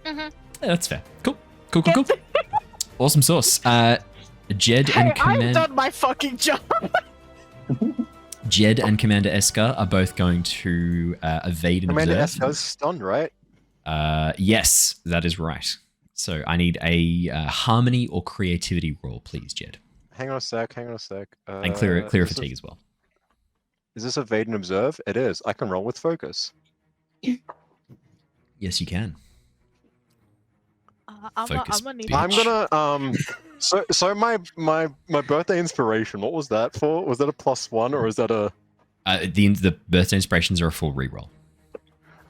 Yeah, that's fair. Cool. Awesome sauce. Jedd and I've Commander... done my fucking job. Jedd and Commander Eskar are both going to evade and Commander observe. Eskar's stunned, right? Yes, that is right. So I need a harmony or creativity roll, please, Jedd. Hang on a sec. And clear of fatigue as well. Is this evade and observe? It is. I can roll with focus. Yes, you can. Focus, I'm gonna need. bitch. I'm gonna So my birthday inspiration. What was that for? Was that a +1 or is that a? The birthday inspirations are a full reroll.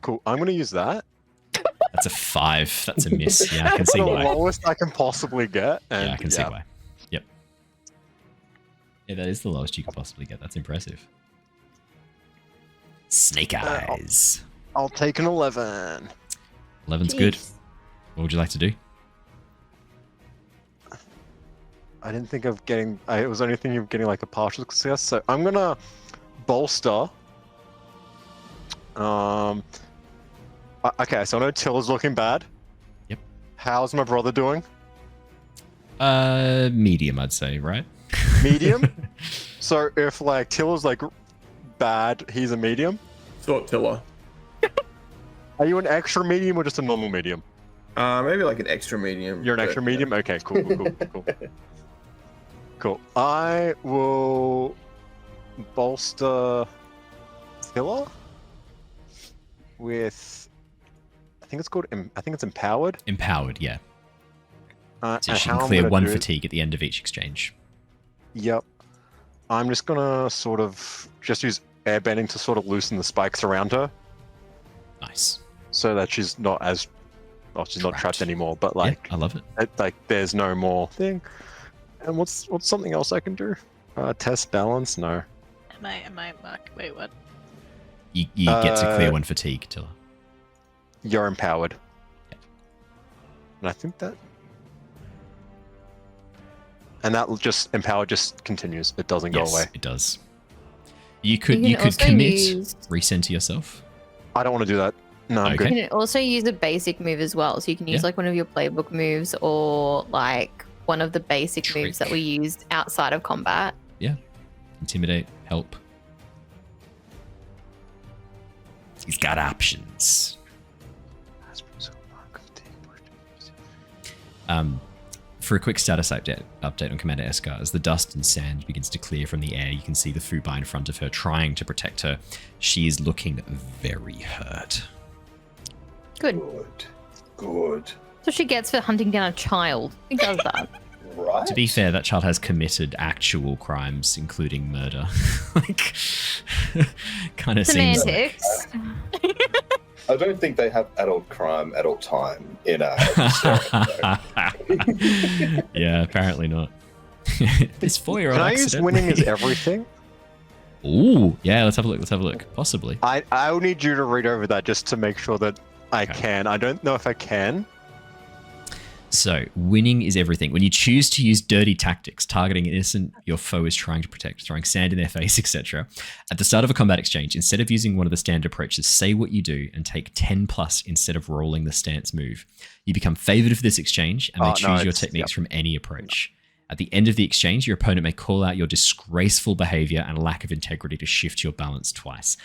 Cool. I'm gonna use that. That's a 5. That's a miss. Yeah, I can see the why. lowest I can possibly get. And Yeah, I can see why. Yep. Yeah, that is the lowest you could possibly get. That's impressive. Snake eyes. I'll take an 11. 11's good. What would you like to do? I didn't think of getting. I was only thinking of getting like a partial success. So I'm gonna bolster. Okay, so I know Tilla's looking bad. Yep. How's my brother doing? Medium, I'd say, right? Medium. So if like Tilla's like bad, he's a medium. Sort Tilla. Are you an extra medium or just a normal medium? Maybe like an extra medium. You're an extra medium? Okay, cool. Cool. I will bolster Tilla with, I think it's called, I think it's empowered. Empowered, yeah. So and she how can I'm clear gonna 1 do it- fatigue at the end of each exchange. Yep. I'm just gonna sort of just use airbending to sort of loosen the spikes around her Nice. so that she's not as, well, she's not trapped anymore, but like, I love it. like there's no more thing. And what's something else I can do? Test balance? No. Am I Mark? Wait, what? You get to clear 1 fatigue, Tilla. You're empowered. And I think that... And that just empowered just continues. It doesn't go away. It does. You could You can also commit, use- recenter yourself. I don't want to do that. No, I'm Okay. You good. can also use a basic move as well. So you can use Yeah. like one of your playbook moves or like one of the basic moves that we used outside of combat. Intimidate, help. He's got options. For a quick status update on Commander Eskar, as the dust and sand begins to clear from the air, you can see the Fubai in front of her trying to protect her. She is looking very hurt. Good. Good. So she gets for hunting down a child. Who does that? Right. To be fair, that child has committed actual crimes, including murder. Like, kind of seems like... Semantics. I don't think they have adult crime, adult time in a. Yeah, apparently not. This 4-year-old Can I use accident. winning is everything? Ooh, yeah, let's have a look. Possibly. I'll need you to read over that just to make sure that I Okay. can. I don't know if I can. So, winning is everything. When you choose to use dirty tactics, targeting an innocent your foe is trying to protect, throwing sand in their face, etc. At the start of a combat exchange, instead of using one of the standard approaches, say what you do and take 10 plus instead of rolling the stance move. You become favored for this exchange and may choose your techniques from any approach. At the end of the exchange, your opponent may call out your disgraceful behavior and lack of integrity to shift your balance twice.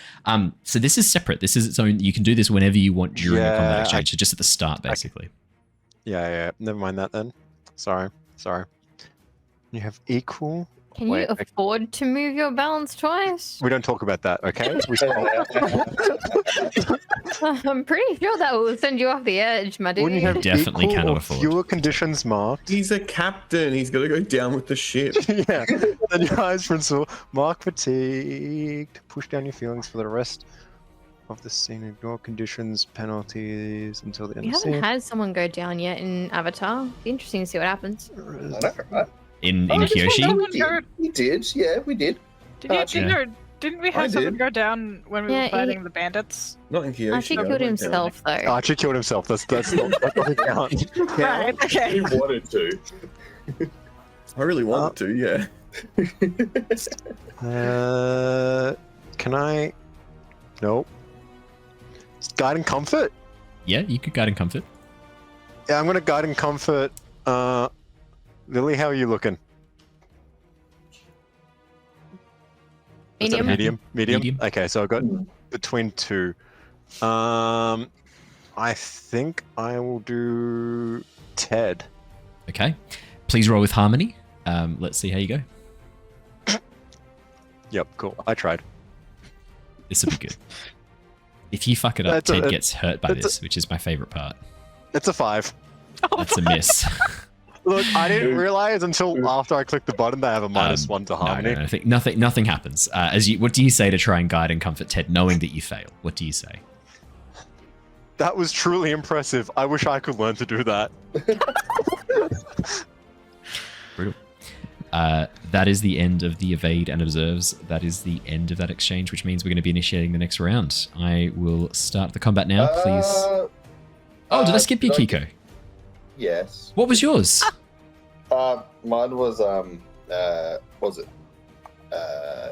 So this is separate. This is its own. You can do this whenever you want during a combat exchange. So just at the start, basically. Yeah. Never mind that then. Sorry. You have equal. Can Wait, you afford to move your balance twice? We don't talk about that, okay? I'm pretty sure that will send you off the edge, my dude. When you have Definitely equal cannot or afford. fewer conditions marked. He's a captain. He's got to go down with the ship. Yeah. Then your highest principle. Mark fatigued. Push down your feelings for the rest of the scene. Ignore conditions, penalties until the end You of the haven't scene. had someone go down yet in Avatar. Be interesting to see what happens. I know, right? In Oh, did Kyoshi? someone go- We did, yeah, we did. Didn't we have someone did. go down when we Yeah, were he- fighting the bandits? Not in Kyoshi. Archie I killed went down. himself though. Archie killed himself. That's not, that doesn't count. Right. Okay. You wanted to. I really wanted to, yeah. Can I? Nope. Guide and comfort. Yeah, you could guide and comfort. Yeah, I'm gonna guide and comfort. Lily, how are you looking? Is that a Medium. Medium. Medium. Okay, so I got between two. I think I will do Ted. Okay. Please roll with harmony. Let's see how you go. Yep, cool. I tried. This will be good. If you fuck it up, That's a- Ted gets hurt by it's a- this, which is my favorite part. It's a 5. That's a miss. Look, I didn't realize until after I clicked the button that I have a -1 to harmony. No, I think nothing happens. What do you say to try and guide and comfort Ted, knowing that you fail? What do you say? That was truly impressive. I wish I could learn to do that. Brutal. That is the end of the evade and observes. That is the end of that exchange, which means we're going to be initiating the next round. I will start the combat now, please. Oh, did I skip you, Keeko? Yes. What was yours? Mine was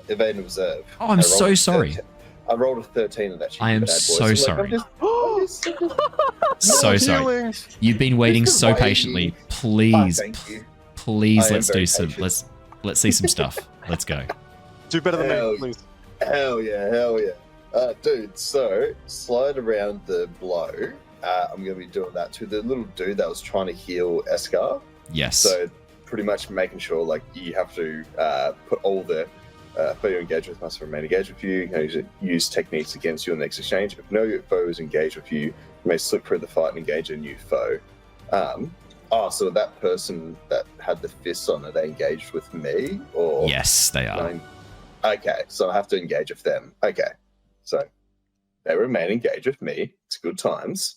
evade and observe. Oh, I'm I so rolled a sorry. 13 I rolled a 13 and that shit. I am bad boy. so like, sorry. I'm just So sorry. Healing. You've been waiting Just so waiting. patiently. Please, thank you. please, I am let's very do some. patient. Let's see some stuff. Let's go. Do better than Hell me, please. Hell yeah. Dude, so slide around the blow. I'm going to be doing that to the little dude that was trying to heal Eskar. Yes. So pretty much making sure like you have to put all the foe you engage with must remain engaged with you. You know, use techniques against you in the next exchange. If no foe is engaged with you, you may slip through the fight and engage a new foe. So that person that had the fists on, are they engaged with me or? Yes, they are. Okay, so I have to engage with them. Okay, so they remain engaged with me. It's good times.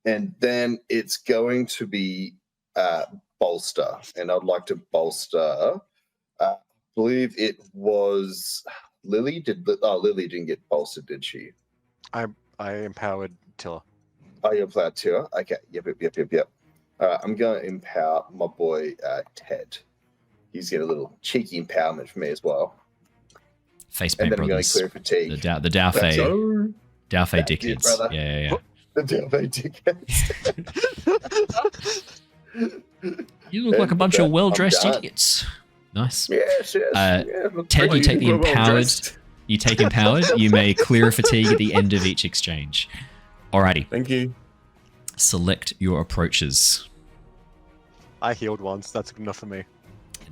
And then it's going to be bolster, and I'd like to bolster. I believe it was Lilly. Lilly didn't get bolstered, did she? I empowered Tilla. Oh, you empowered Tilla. Okay. Yep. I'm going to empower my boy Ted. He's getting a little cheeky empowerment for me as well. Facepaint And then I'm going brothers. to clear fatigue. The Daofei So- Daofei That's it, dickheads. brother. Yeah. The Daofei dickheads. You look like a bunch of I'm well-dressed done. idiots. Nice. Yes. Look Ted, you pretty take the well empowered. dressed. You take empowered. You may clear a fatigue at the end of each exchange. Alrighty. Thank you. Select your approaches. I healed once. That's good enough for me.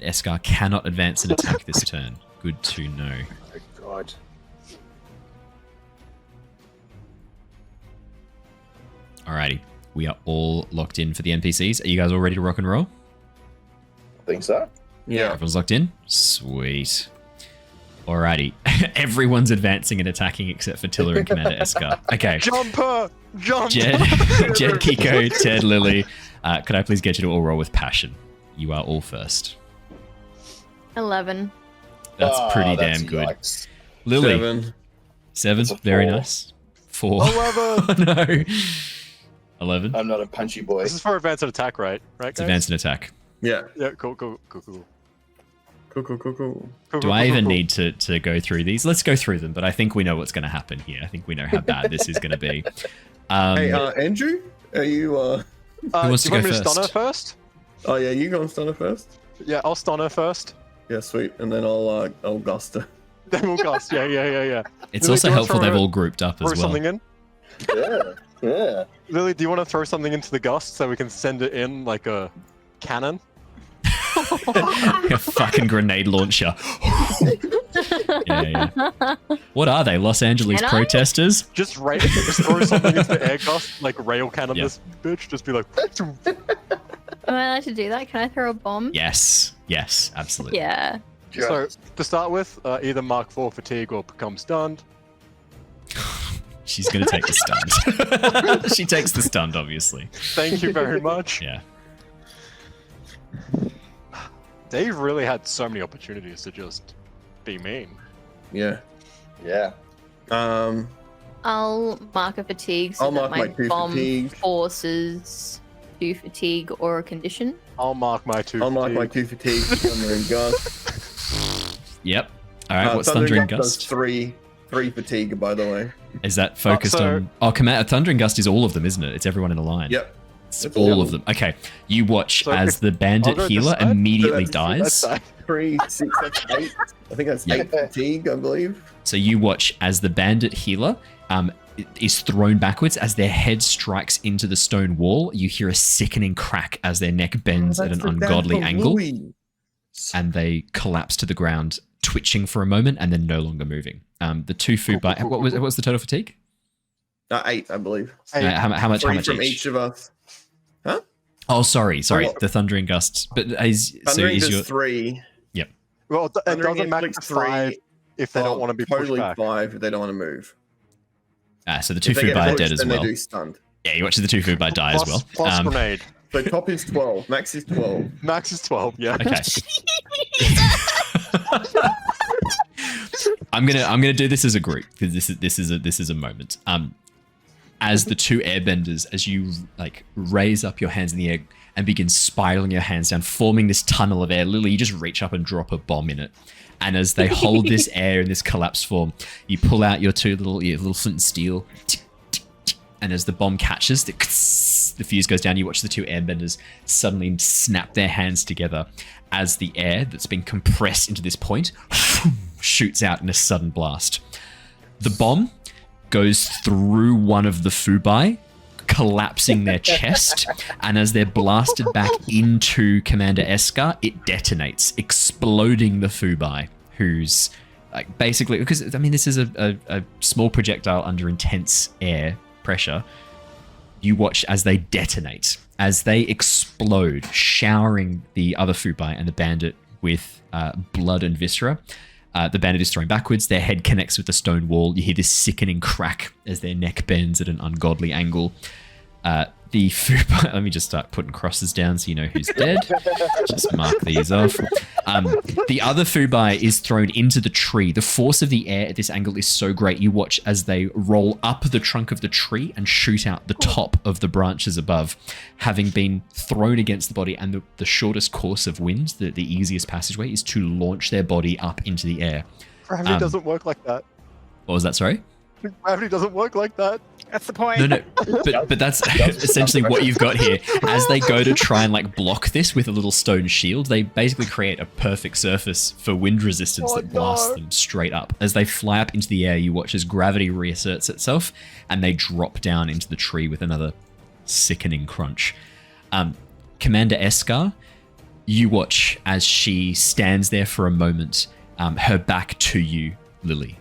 Eskar cannot advance and attack this turn. Good to know. Oh, God. Alrighty. We are all locked in for the NPCs. Are you guys all ready to rock and roll? I think so. Yeah. Everyone's locked in? Sweet. Alrighty. Everyone's advancing and attacking except for Tilla and Commander Eskar. Okay. Jumper! Jump! Jedd, Keeko, Ted, Lily. Could I please get you to all roll with passion? You are all first. 11. That's pretty That's damn good. yikes. Lily. 7. 7. That's a Very 4. nice. 4. 11! Oh, no. 11. I'm not a punchy boy. This is for advanced attack, right? Right, It's guys? advance and attack. Yeah. Yeah, cool. Cool. Do I even need to go through these? Let's go through them, but I think we know what's going to happen here. I think we know how bad this is going to be. Hey, Andrew, are you? Who wants do to you go want me to stun her first? first? Oh yeah, you go and stun her first. Yeah, I'll stun her first. Yeah, sweet. And then I'll gust her. Then we'll cast. Yeah. It's Lily, also do you wanna helpful throw they've a- all grouped up Throw as well. something in. Yeah. Lily, do you want to throw something into the gust so we can send it in like a cannon? A fucking grenade launcher. yeah. What are they? Los Angeles Can I? protesters? Just throw something into the air gust, like rail cannon Yeah. this bitch. Just be like, Am I allowed to do that? Can I throw a bomb? Yes, absolutely. Yeah. So to start with, either Mark 4 fatigue or become stunned. She's going to take the stunt. She takes the stunt, obviously. Thank you very much. Yeah. Dave really had so many opportunities to just be mean. Yeah. Yeah. I'll mark a fatigue so I'll that mark my 2 bomb fatigue. forces 2 fatigue or a condition. I'll mark my 2 I'll mark my fatigue. 2 fatigue. Thundering Gust. Yep. All right, what's Thundering does Gust? 3 fatigue, by the way. Is that focused so- on... Thundering Gust is all of them, isn't it? It's everyone in the line. Yep. It's That's all all. of them. Okay. You watch So as the I'll bandit go healer this side. immediately So dies. That's 3, 6, that's 8. I think that's Yeah. 8 fatigue, I believe. So you watch as the bandit healer is thrown backwards as their head strikes into the stone wall. You hear a sickening crack as their neck bends at an ungodly angle, and they collapse to the ground, twitching for a moment and then no longer moving. The 2 food by what was the total fatigue? 8, I believe. How much? 3 How much from each? each of us. Huh? Oh, sorry. Oh. The Thundering Gust. But Thundering is does your 3. Well, it Thundering doesn't max inflicts 5 if they don't want to be pushed totally back. 5 if they don't want to move. so the 2 If they food get by are pushed, dead as then well. they do stunned. Yeah, you watch the 2 food by die as well. Plus grenade. So top is 12. Max is 12. Max is 12, yeah. Okay. I'm gonna do this as a group because this is a moment. As the 2 airbenders, as you like raise up your hands in the air and begin spiraling your hands down, forming this tunnel of air. Lilly, you just reach up and drop a bomb in it. And as they hold this air in this collapse form, you pull out your little flint and steel. And as the bomb catches, the fuse goes down. You watch the 2 airbenders suddenly snap their hands together as the air that's been compressed into this point shoots out in a sudden blast. The bomb goes through one of the Fubai, collapsing their chest, and as they're blasted back into Commander Eskar, it detonates, exploding the Fubai, who's like basically, because I mean this is a small projectile under intense air pressure. You watch as they detonate, as they explode, showering the other Fubai and the bandit with blood and viscera. The bandit is thrown backwards. Their head connects with the stone wall. You hear this sickening crack as their neck bends at an ungodly angle. The Fubai, let me just start putting crosses down so you know who's dead. Just mark these off. The other Fubai is thrown into the tree. The force of the air at this angle is so great. You watch as they roll up the trunk of the tree and shoot out the top of the branches above, having been thrown against the body. And the shortest course of wind, the easiest passageway, is to launch their body up into the air. Gravity doesn't work like that. What was that, sorry? Gravity doesn't work like that. That's the point. No, but that's essentially what you've got here. As they go to try and like block this with a little stone shield, they basically create a perfect surface for wind resistance that blasts them straight up. As they fly up into the air, you watch as gravity reasserts itself, and they drop down into the tree with another sickening crunch. Commander Eskar, you watch as she stands there for a moment, her back to you, Lilly.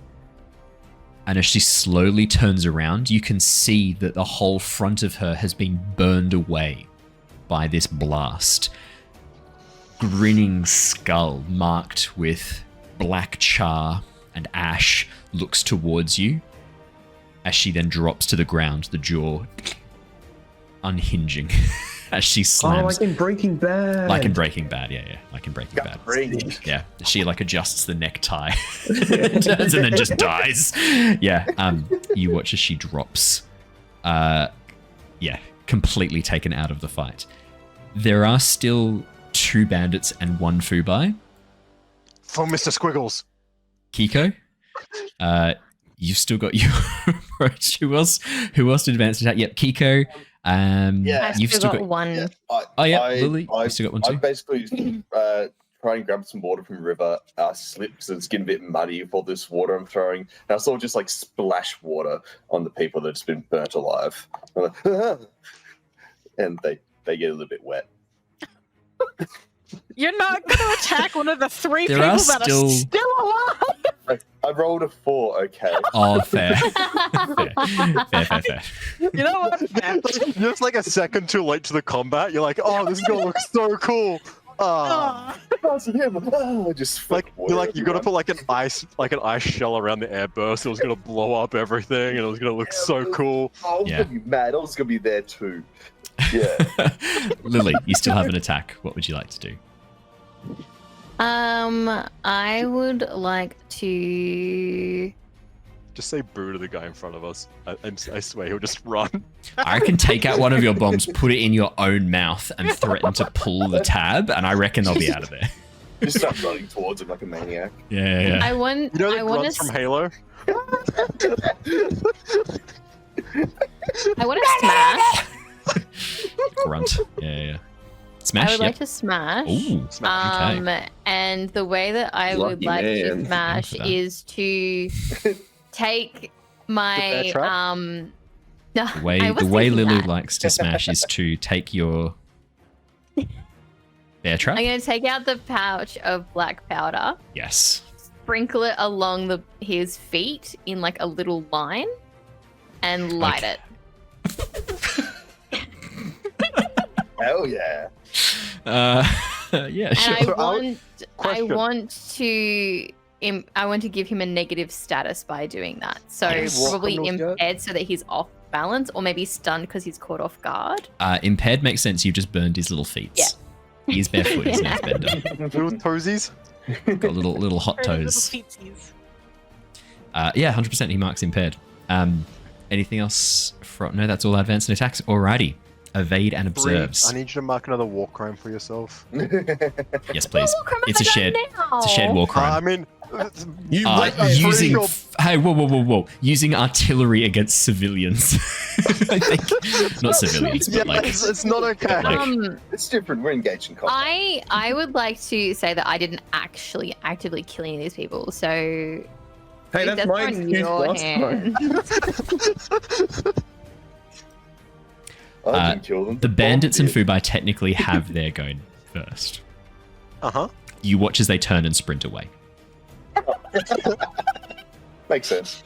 And as she slowly turns around, you can see that the whole front of her has been burned away by this blast. Grinning skull marked with black char and ash looks towards you as she then drops to the ground, the jaw unhinging as she slams. Like in Breaking Bad. Like in Breaking Bad, yeah. Like in Breaking Bad. Yeah, she like adjusts the necktie and then just dies. Yeah, you watch as she drops. Completely taken out of the fight. There are still 2 bandits and 1 Fubai. For Mr. Squiggles. Keeko, you've still got your approach. Who else did advance attack? Yep, Keeko. I've You've still got 1. Lilly, you've still got 1 too. I basically try and grab some water from the river, slip because it's getting a bit muddy for this water I'm throwing. And I sort of just like splash water on the people that's been burnt alive. I'm like, and they get a little bit wet. You're not going to attack one of the 3 There people are that are still alive. I rolled a 4, okay. Oh, fair. Fair. You know what? You're just like a second too late to the combat. You're like, oh, this is going to look so cool. Aw. passing him. Oh, just Like you got to put like an ice shell around the airburst. It was gonna blow up everything, and it was gonna look so cool. I was gonna be mad. I was gonna be there too. Yeah. Lily, you still have an attack. What would you like to do? I would like to. Just say boo to the guy in front of us. I swear he'll just run. I reckon take out one of your bombs, put it in your own mouth, and threaten to pull the tab, and I reckon they'll be out of there. Just start running towards him like a maniac. Yeah. I want. You know the I want grunts from Halo? I want to smash. Grunt. Yeah. Smash. I would like to smash. Ooh. Okay. And the way that I would Lucky like to man. smash Thanks for that. is to take my The bear trap? no. The way I was Lily thinking that. likes to smash is to take your bear trap. I'm gonna take out the pouch of black powder, Yes. sprinkle it along his feet in like a little line, and light Okay. it. Hell yeah. Yeah, And sure. I Question. want to give him a negative status by doing that. So Yes. probably Walk on those impaired so that he's off balance, or maybe stunned because he's caught off guard. Impaired makes sense. You've just burned his little feet. Yeah. He's barefoot, isn't he, Bender? Little toesies. Got little hot Little toes. feetsies. Yeah, 100% he marks impaired. Anything else? No, that's all advanced and attacks. Alrighty. Evade and Bree, observes. I need you to mark another war crime for yourself. Yes, please. What crime It's a have I shared. done now? It's a shared war I crime. mean, You Using. sure- Hey, whoa. Using artillery against civilians. I think. Not civilians, yeah, but like. it's not okay. like- It's different. We're engaged in combat. I would like to say that I didn't actually actively kill any of these people, so Hey, that's that's my on excuse your last time. hands. I didn't kill them. The bandits and Bomb Fubai technically have their go first. Uh-huh. You watch as they turn and sprint away. did. Makes sense.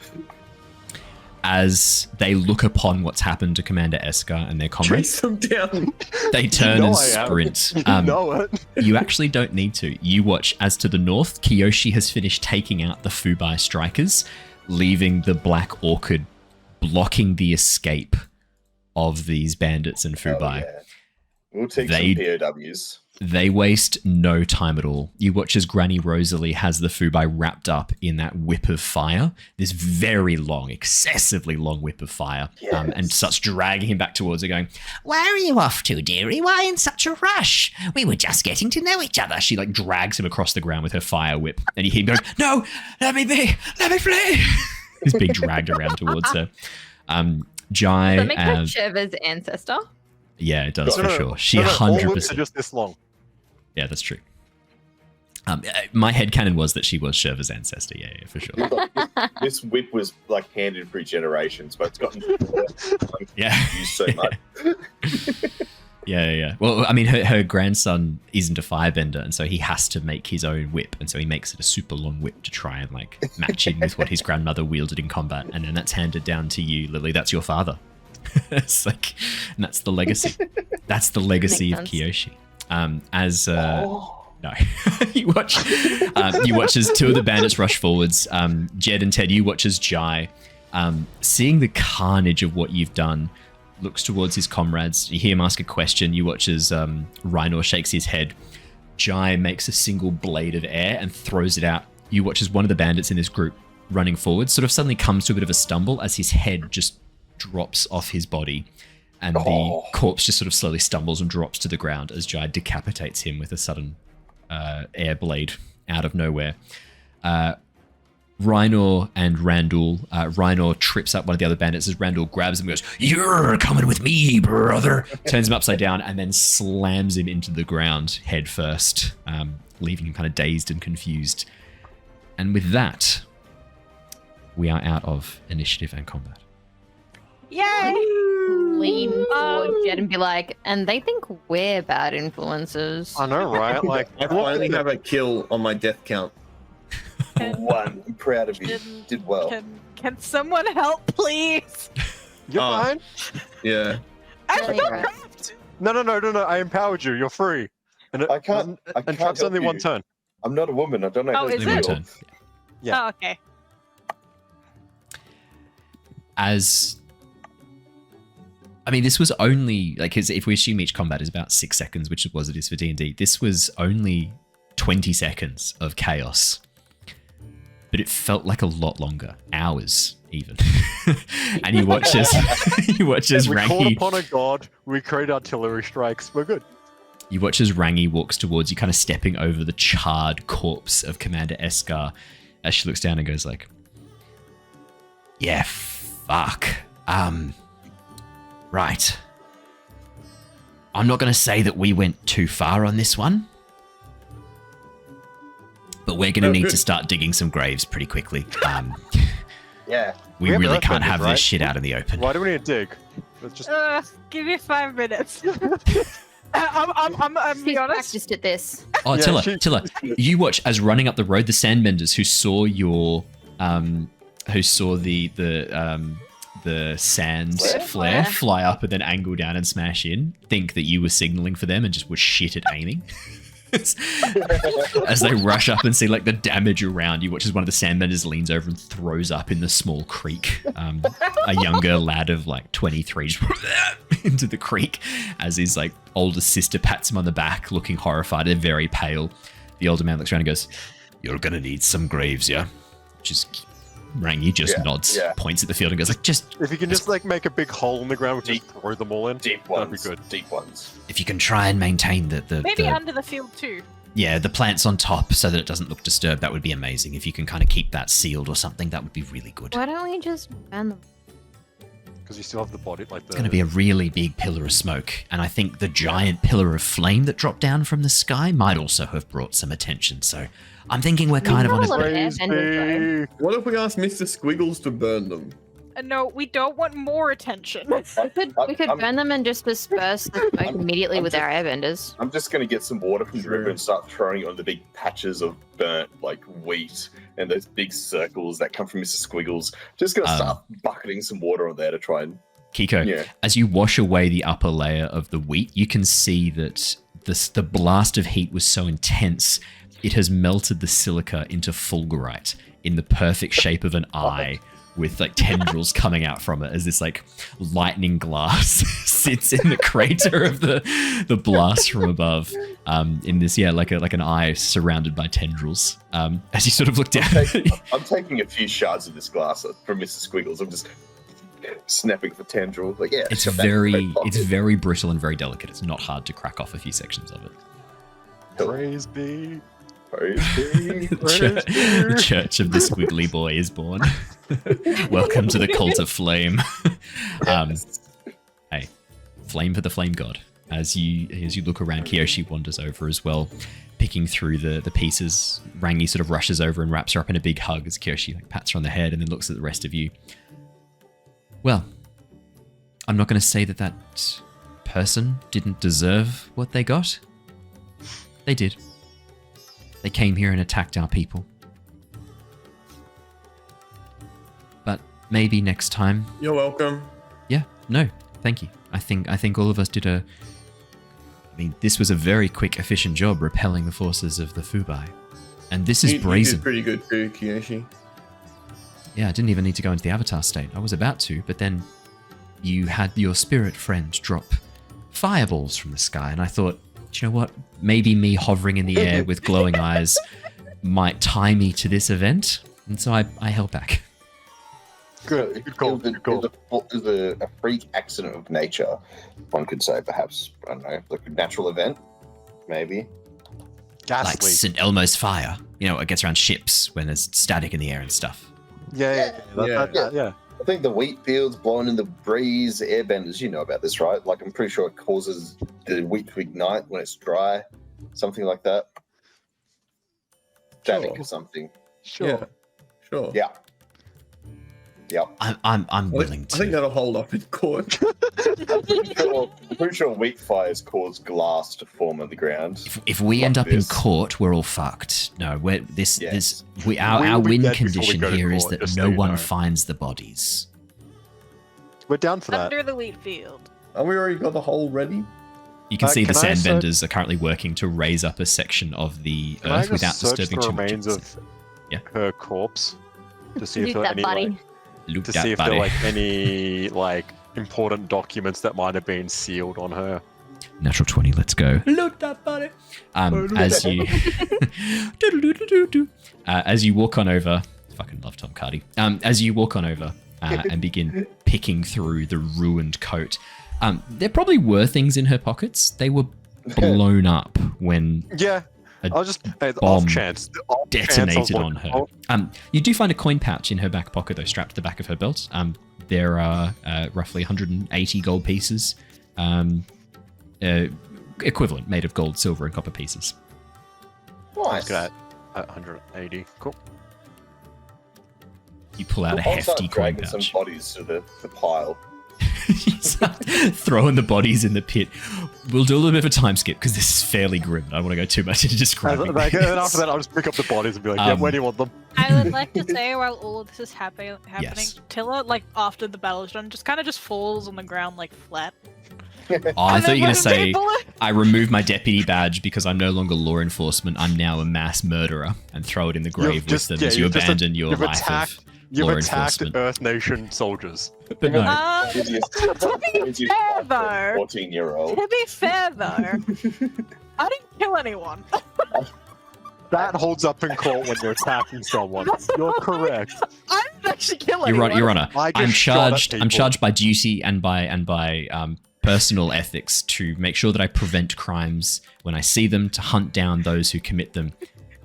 As they look upon what's happened to Commander Eskar and their comrades, Chase them down. they turn know and I am. sprint. You know it. You actually don't need to. You watch as to the north, Kyoshi has finished taking out the Fubai strikers, leaving the Black Orchid blocking the escape of these bandits and Hell Fubai. yeah. We'll take They- some POWs. They waste no time at all. You watch as Granny Rosalie has the Fubai wrapped up in that whip of fire, this very long, excessively long whip of fire, and Yes. starts dragging him back towards her, going, "Where are you off to, dearie? Why in such a rush? We were just getting to know each other." She like drags him across the ground with her fire whip, and you hear him go, "No, let me be, let me flee." He's being dragged around towards her. Jai, Does that make her Trevor's ancestor? yeah, it does No, for no, sure. She no, all 100%. whips are just this long. Yeah, that's true. My headcanon was that she was Sherva's ancestor. Yeah, for sure. This whip was like handed through generations, but it's gotten Yeah. used so much. Yeah. Well, I mean, her grandson isn't a firebender, and so he has to make his own whip, and so he makes it a super long whip to try and like match in with what his grandmother wielded in combat, and then that's handed down to you, Lily. That's your father. It's like, and that's the legacy. That's the legacy of Makes Kyoshi. No, you watch as two of the bandits rush forwards. Jedd and Ted, you watch as Jai, seeing the carnage of what you've done, looks towards his comrades. You hear him ask a question. You watch as Rhinor shakes his head. Jai makes a single blade of air and throws it out. You watch as one of the bandits in this group running forward sort of suddenly comes to a bit of a stumble as his head just drops off his body. And the corpse just sort of slowly stumbles and drops to the ground as Jai decapitates him with a sudden air blade out of nowhere. Rhinor and Randall. Rhinor trips up one of the other bandits as Randall grabs him and goes, "You're coming with me, brother." Turns him upside down and then slams him into the ground head first, leaving him kind of dazed and confused. And with that, we are out of initiative and combat. Yay! Lean forward, Jedd, and be like, and they think we're bad influences. I know, right? Like, I finally have a kill on my death count. One. I'm proud of you. Did well. Can someone help, please? you're Oh. fine. Yeah. I'm Really not right. trapped. No. I empowered you. You're free. I can't. And trap's help only one you. turn. I'm not a woman. I don't know. Oh, how to is do Only one it? it. turn. Yeah. Oh, okay. This was only like, 'cause if we assume each combat is about 6 seconds, which was it is for D&D, this was only 20 seconds of chaos, but it felt like a lot longer, hours even. And you watch as We called Rangi, upon a god. We create artillery strikes. We're good. you watch as Rangi walks towards you, kind of stepping over the charred corpse of Commander Eskar, as she looks down and goes like, "Yeah, fuck. Right. I'm not going to say that we went too far on this one, but we're going to need to start digging some graves pretty quickly. Yeah. We have really Earthbender, can't have right? this shit out in the open." Why do we need to dig? Let's just. Give me 5 minutes. I'm She's be honest. practiced at this. Oh, Yeah, Tilla, you watch as running up the road, the Sandbenders who saw your, who saw the sand flare fly up and then angle down and smash in, think that you were signaling for them and just were shit at aiming. As they rush up and see like the damage around you, watch as one of the Sandbenders leans over and throws up in the small creek. A younger lad of like 23 just into the creek as his like older sister pats him on the back, looking horrified. They're very pale. The older man looks around and goes, "You're gonna need some graves, yeah?" Just Rangi just nods, points at the field and goes like, "Just If you can just like make a big hole in the ground, we just throw them all in. Deep That'd ones. be good. Deep ones. if you can try and maintain the Maybe under the field too. yeah, the plants on top so that it doesn't look disturbed, that would be amazing. If you can kind of keep that sealed or something, that would be really good. Why don't we just burn them? Because you still have the body, like the. It's going to be a really big pillar of smoke, and I think the giant pillar of flame that dropped down from the sky might also have brought some attention. So I'm thinking we're kind of on Not a lot a... of airbenders, What if we ask Mr. Squiggles to burn them? No, we don't want more attention. though. We could burn them and just disperse the smoke immediately with our airbenders. I'm just going to get some water from the river and start throwing it on the big patches of burnt, like wheat and those big circles that come from Mr. Squiggles. Just going to start bucketing some water on there to try and. Keeko, as you wash away the upper layer of the wheat, you can see that the blast of heat was so intense, it has melted the silica into fulgurite in the perfect shape of an eye, with like tendrils coming out from it as this like lightning glass sits in the crater of the blast from above. In this, like an eye surrounded by tendrils. As you sort of look down, I'm taking a few shards of this glass from Mr. Squiggles. I'm just snapping the tendril. Like, yeah, it's shove that in my very pocket. brittle and very delicate. It's not hard to crack off a few sections of it. Praise be. Praise be. The Church of the Squiggly Boy is born. Welcome to the cult of flame. Hey, flame for the flame god. As you look around, Kyoshi wanders over as well, picking through the pieces. Rangi sort of rushes over and wraps her up in a big hug as Kyoshi like pats her on the head and then looks at the rest of you. Well, I'm not going to say that person didn't deserve what they got. They did. They came here and attacked our people. But maybe next time. You're welcome. Yeah, no, thank you. I think all of us did this was a very quick, efficient job repelling the forces of the Fubai. And this is brazen. You did pretty good too, Kyoshi. Yeah, I didn't even need to go into the avatar state. I was about to, but then you had your spirit friend drop fireballs from the sky, and I thought, you know what? Maybe me hovering in the air with glowing eyes might tie me to this event, and so I held back. Good call. It was a freak accident of nature, one could say, perhaps. I don't know, like a natural event, maybe. Gas Like leak. St. Elmo's fire. You know, it gets around ships when there's static in the air and stuff. Yeah. I think the wheat fields blowing in the breeze, airbenders, you know about this, right? Like, I'm pretty sure it causes the wheat to ignite when it's dry, something like that. Static or something. Sure. Yeah, sure. Yeah. Yep. I'm willing to. I think that'll hold up in court. I'm pretty sure wheat fires cause glass to form on the ground. If we end up in court, we're all fucked. No, our We'll be win dead before we condition go to here is court, that just no so you one know. finds the bodies. We're down for that. Under the wheat field. Have we already got the hole ready? You can see the can I Sandbenders are currently working to raise up a section of the Can I earth just without search disturbing the too much. remains of Yeah. her corpse to see if Loot there are that any body. like, Look to that see if buddy. there are like any like important documents that might have been sealed on her. Natural 20, let's go. Look that buddy. As you as you walk on over, fucking love Tom Cardy. As you walk on over and begin picking through the ruined coat, there probably were things in her pockets. They were blown up when Yeah, a I'll just the bomb off chance the off chance I was detonated like, on her. oh, You do find a coin pouch in her back pocket, though, strapped to the back of her belt. There are roughly 180 gold pieces, equivalent, made of gold, silver, and copper pieces. Nice. Look at that, 180. Cool. You pull out a I'll start hefty coin dragging some pouch. bodies to the pile. You start throwing the bodies in the pit. We'll do a little bit of a time skip because this is fairly grim. I don't want to go too much into describing And then this. after that, I'll just pick up the bodies and be like, yeah, where do you want them? I would like to say while all of this is happening, Yes. Tilla, like after the battle's done, just kind of just falls on the ground like flat. Oh, I thought you were going to say, people- I removed my deputy badge because I'm no longer law enforcement. I'm now a mass murderer, and throw it in the grave with them as you abandon your you've life attacked, of You've law attacked enforcement. Earth Nation soldiers. But no, To be fair though, 14-year-old. to be fair though, I didn't kill anyone. That holds up in court when you're attacking someone. You're correct. I didn't actually kill anyone. Your Honor, I just I'm shot at charged. I'm people. charged by duty and by personal ethics to make sure that I prevent crimes when I see them, to hunt down those who commit them.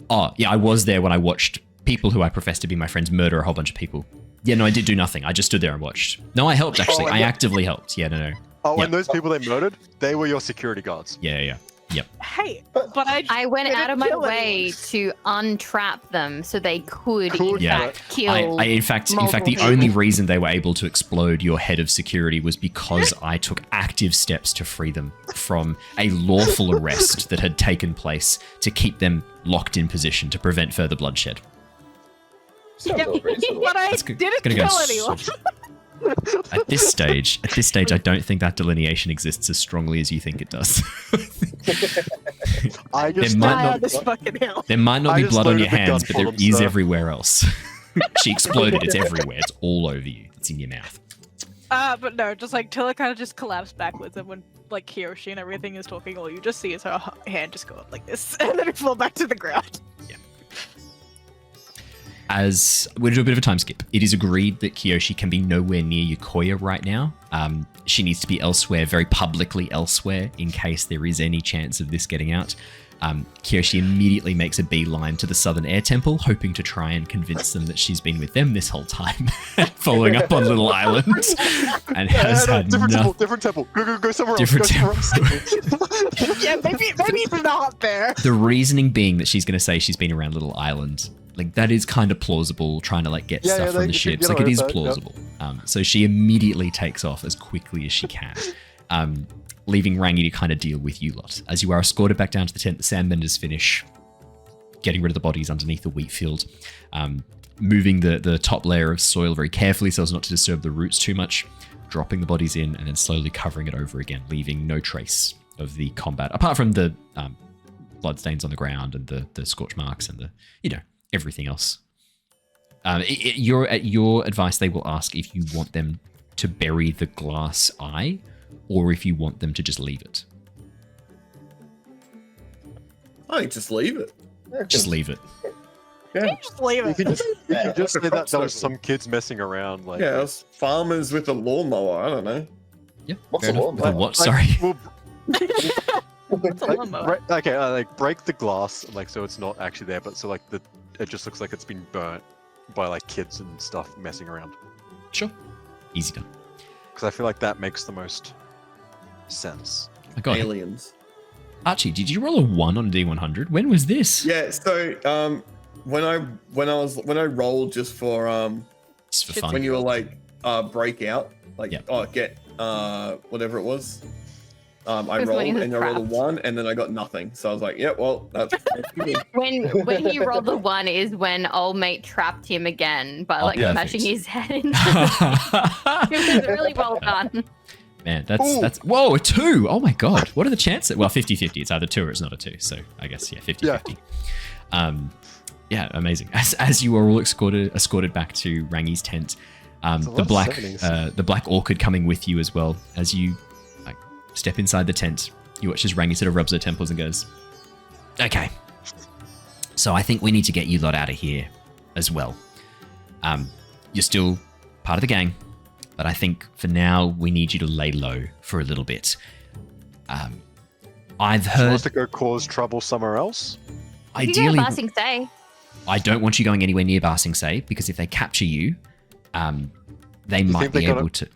Oh, yeah, I was there when I watched people who I profess to be my friends murder a whole bunch of people. Yeah, no, I did do nothing. I just stood there and watched. No, I helped, actually. I actively helped. Yeah, no. Oh, Yep. and those people they murdered, they were your security guards. Yeah. Yep. Hey, but I went didn't out of my kill way anyone. to untrap them so they could in Could, yeah. fact kill. In fact, the multiple only people. reason they were able to explode your head of security was because I took active steps to free them from a lawful arrest that had taken place to keep them locked in position to prevent further bloodshed. Sounds all reasonable. but I That's go- didn't gonna go kill so- anyone. At this stage, I don't think that delineation exists as strongly as you think it does. I just There might Die not- on this fucking hill. There might not I be just blood on your loaded the gun hands, but for there them, is sir. everywhere else. She exploded. It's everywhere. It's all over you. It's in your mouth. But no, just like Tilla kind of just collapsed backwards, and when like Kyoshi and everything is talking, all you just see is her hand just go up like this, and then it fall back to the ground. As we'll do a bit of a time skip. It is agreed that Kyoshi can be nowhere near Yokoya right now. She needs to be elsewhere, very publicly elsewhere, in case there is any chance of this getting out. Kyoshi immediately makes a beeline to the Southern Air Temple, hoping to try and convince them that she's been with them this whole time, following up on Little Island, and has had different temple. Go somewhere Different else. Go somewhere else. Yeah, maybe not there. The reasoning being that she's going to say she's been around Little Island. Like, that is kind of plausible, trying to like get Yeah, stuff yeah, from they- the you ships. know, Like, it is that, yeah. plausible. So she immediately takes off as quickly as she can, leaving Rangi to kind of deal with you lot. As you are escorted back down to the tent, the Sandbenders finish getting rid of the bodies underneath the wheat field, moving the top layer of soil very carefully so as not to disturb the roots too much, dropping the bodies in, and then slowly covering it over again, leaving no trace of the combat, apart from the bloodstains on the ground and the scorch marks and everything else. At your advice, they will ask if you want them to bury the glass eye or if you want them to just leave it. I think just leave it. Just leave it. Yeah. Just leave You it. can just say that there was some kids messing around. Like, Yeah, us farmers with a lawnmower. I don't know. Yeah. What's fair a enough. lawnmower? With a what? like, Sorry. well, It's a lawnmower. like break the glass, like so it's not actually there, but so like it just looks like it's been burnt by like kids and stuff messing around. Sure. Easy done. Because I feel like that makes the most sense. I got it. Aliens. Archie, did you roll a 1 on a D100? When was this? Yeah. So when I rolled just for Just for fun. when you were like break out, like Yeah. get whatever it was. I was when rolled he was and I rolled a trapped. 1 and then I got nothing. So I was like, yeah, well, that's good. When he rolled the 1 is when old mate trapped him again by like perfect. smashing his head into it was really well done. Man, that's whoa, a 2. Oh my god. What are the chances? Well, 50-50. It's either 2 or it's not a 2. So I guess 50-50. Yeah, amazing. As you are all escorted back to Rangi's tent, the black orchid coming with you as well. As you step inside the tent, you watch as Rangi sort of rubs her temples and goes, "Okay, so I think we need to get you lot out of here as well. You're still part of the gang, but I think for now we need you to lay low for a little bit. I've heard." She wants to go cause trouble somewhere else. Ideally, Ba Sing Se. I don't want you going anywhere near Ba Sing Se because if they capture you, they might be able to.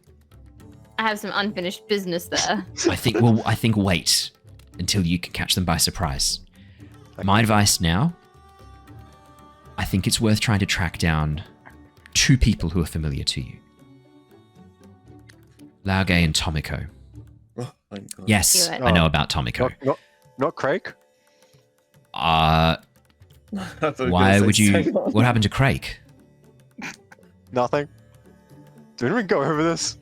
I have some unfinished business there. I think wait until you can catch them by surprise. My advice now, I think it's worth trying to track down 2 people who are familiar to you. Lauge and Tomiko. Oh, my God. Yes, I know about Tomiko. Not Craig. Why would you? What happened to Craig? Nothing. Didn't we go over this?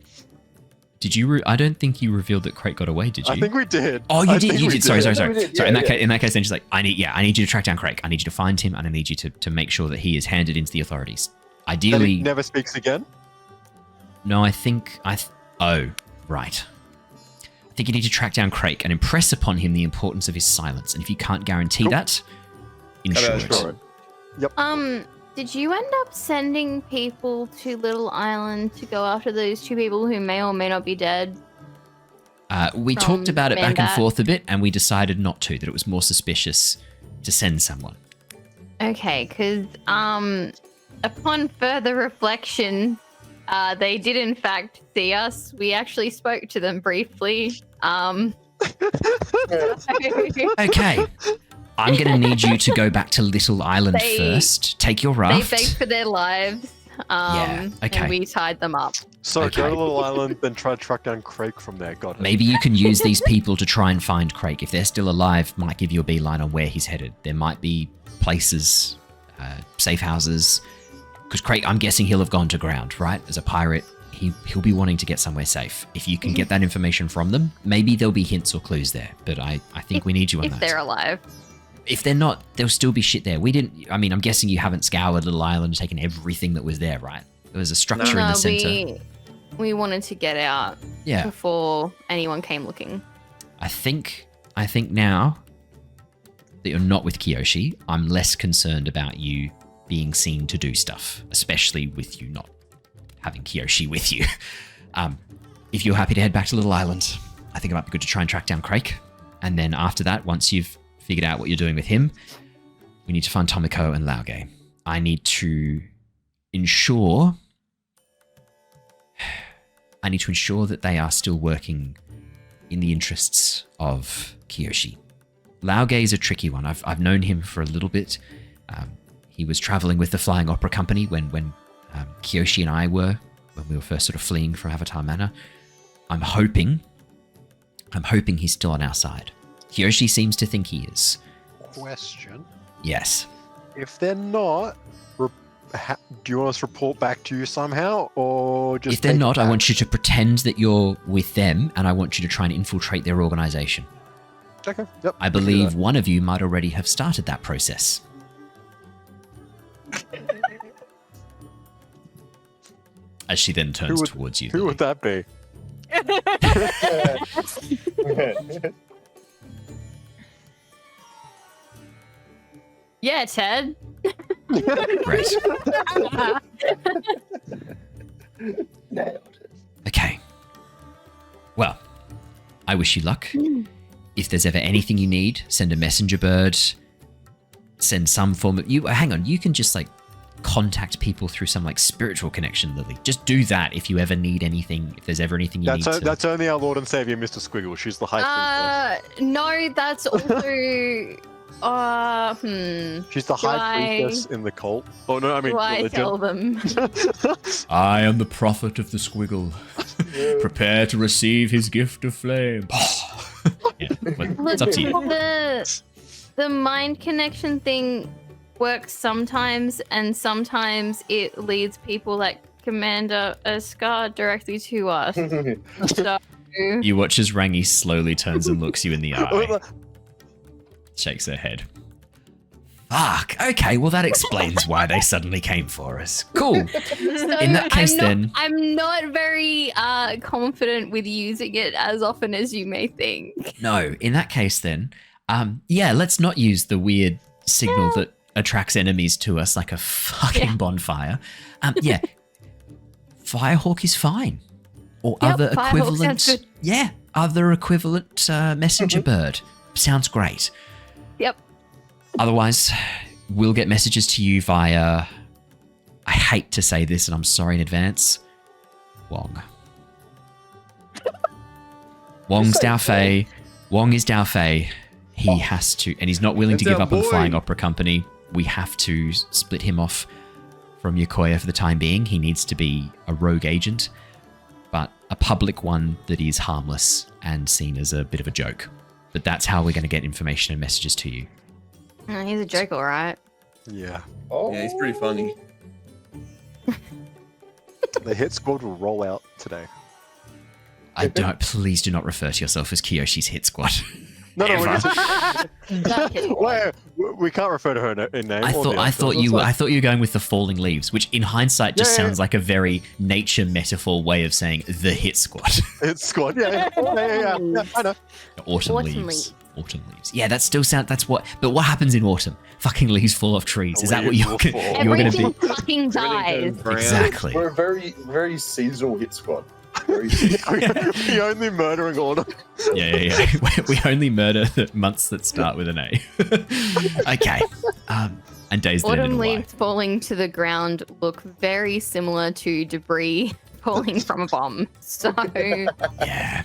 Did you? I don't think you revealed that Craig got away. Did you? I think we did. Oh, you did. You did. Sorry. Sorry. Yeah, in that case, then she's like, I need you to track down Craig. I need you to find him, and I need you to make sure that he is handed into the authorities. That Ideally, he never speaks again. no. Oh, right. I think you need to track down Craig and impress upon him the importance of his silence. And if you can't guarantee that, ensure it. Yep. Did you end up sending people to Little Island to go after those 2 people who may or may not be dead? We talked about it back and Manbat? forth a bit, and we decided not to. That it was more suspicious to send someone. Okay, because upon further reflection, they did in fact see us. We actually spoke to them briefly. Okay. I'm going to need you to go back to Little Island They- first. Take your raft. They begged for their lives. okay. And we tied them up. So Okay. go to Little Island, then try to track down Craig from there. Got it. Maybe you can use these people to try and find Craig. If they're still alive, might give you a beeline on where he's headed. There might be places, safe houses. Because Craig, I'm guessing he'll have gone to ground, right? As a pirate, he'll be wanting to get somewhere safe. If you can get that information from them, maybe there'll be hints or clues there. But I think we need you on If that. they're alive. If they're not, there'll still be shit there. I'm guessing you haven't scoured Little Island and taken everything that was there, right? There was a structure in the center. We wanted to get out before anyone came looking. I think now that you're not with Kyoshi, I'm less concerned about you being seen to do stuff, especially with you not having Kyoshi with you. If you're happy to head back to Little Island, I think it might be good to try and track down Craig. And then after that, once you've figured out what you're doing with him, we need to find Tomiko and Lauge. I need to ensure that they are still working in the interests of Kyoshi. Lauge is a tricky one. I've known him for a little bit. He was traveling with the Flying Opera Company when Kyoshi and I when we were first sort of fleeing from Avatar Manor. I'm hoping he's still on our side. Kyoshi seems to think he is. Question. Yes. If they're not, do you want us to report back to you somehow, or just? If they're take not, it I back? want you to pretend that you're with them, and I want you to try and infiltrate their organization. Okay. Yep. I believe one of you might already have started that process. As she then turns towards you. Who would that be? Yeah, Ted. Great. Okay. Well, I wish you luck. If there's ever anything you need, send a messenger bird. Send some form of hang on, you can just contact people through some spiritual connection, Lilly. Just do that if you ever need anything, if there's ever anything you need to. That's only our Lord and Savior, Mr. Squiggle. She's the high priestess. No, that's also She's the high priestess in the cult. Oh no, I mean do I religion. tell them? I am the prophet of the squiggle. Prepare to receive his gift of flame. It's up to you. The mind connection thing works sometimes, and sometimes it leads people like Commander Eskar directly to us. So You watch as Rangi slowly turns and looks you in the eye. Shakes her head. Fuck. Okay, well that explains why they suddenly came for us. Cool. So In that case, then. I'm not very confident with using it as often as you may think. No, in that case, then. Let's not use the weird signal that attracts enemies to us like a fucking bonfire. Firehawk is fine. Or other Firehawk equivalent. sounds good. Yeah, other equivalent messenger bird. Sounds great. Yep. Otherwise, we'll get messages to you via. I hate to say this, and I'm sorry in advance. Wong. Wong's Dao Fei. Wong is Dao Fei. He has to, and he's not willing to That's give our up on the boy. Flying Opera Company. We have to split him off from Yokoya for the time being. He needs to be a rogue agent, but a public one that is harmless and seen as a bit of a joke. But that's how we're going to get information and messages to you. He's a joke, all right. Yeah. Oh, Yeah, he's pretty funny. The hit squad will roll out today. Please do not refer to yourself as Kyoshi's hit squad. No, Ever. we can't refer to her in name. I thought you were going with the falling leaves, which in hindsight just sounds like a very nature metaphor way of saying the hit squad. Hit squad, yeah, I know. Autumn leaves. Autumn leaves. Yeah, that still sounds. That's what. But what happens in autumn? Fucking leaves fall off trees. Is that what you're going to Everything be? fucking dies. Exactly. We're a very, very seasonal hit squad. Very We only murder in autumn. Yeah. We only murder the months that start with an A. Okay. And days that end in Autumn a Y. leaves falling to the ground look very similar to debris falling from a bomb. So Yeah.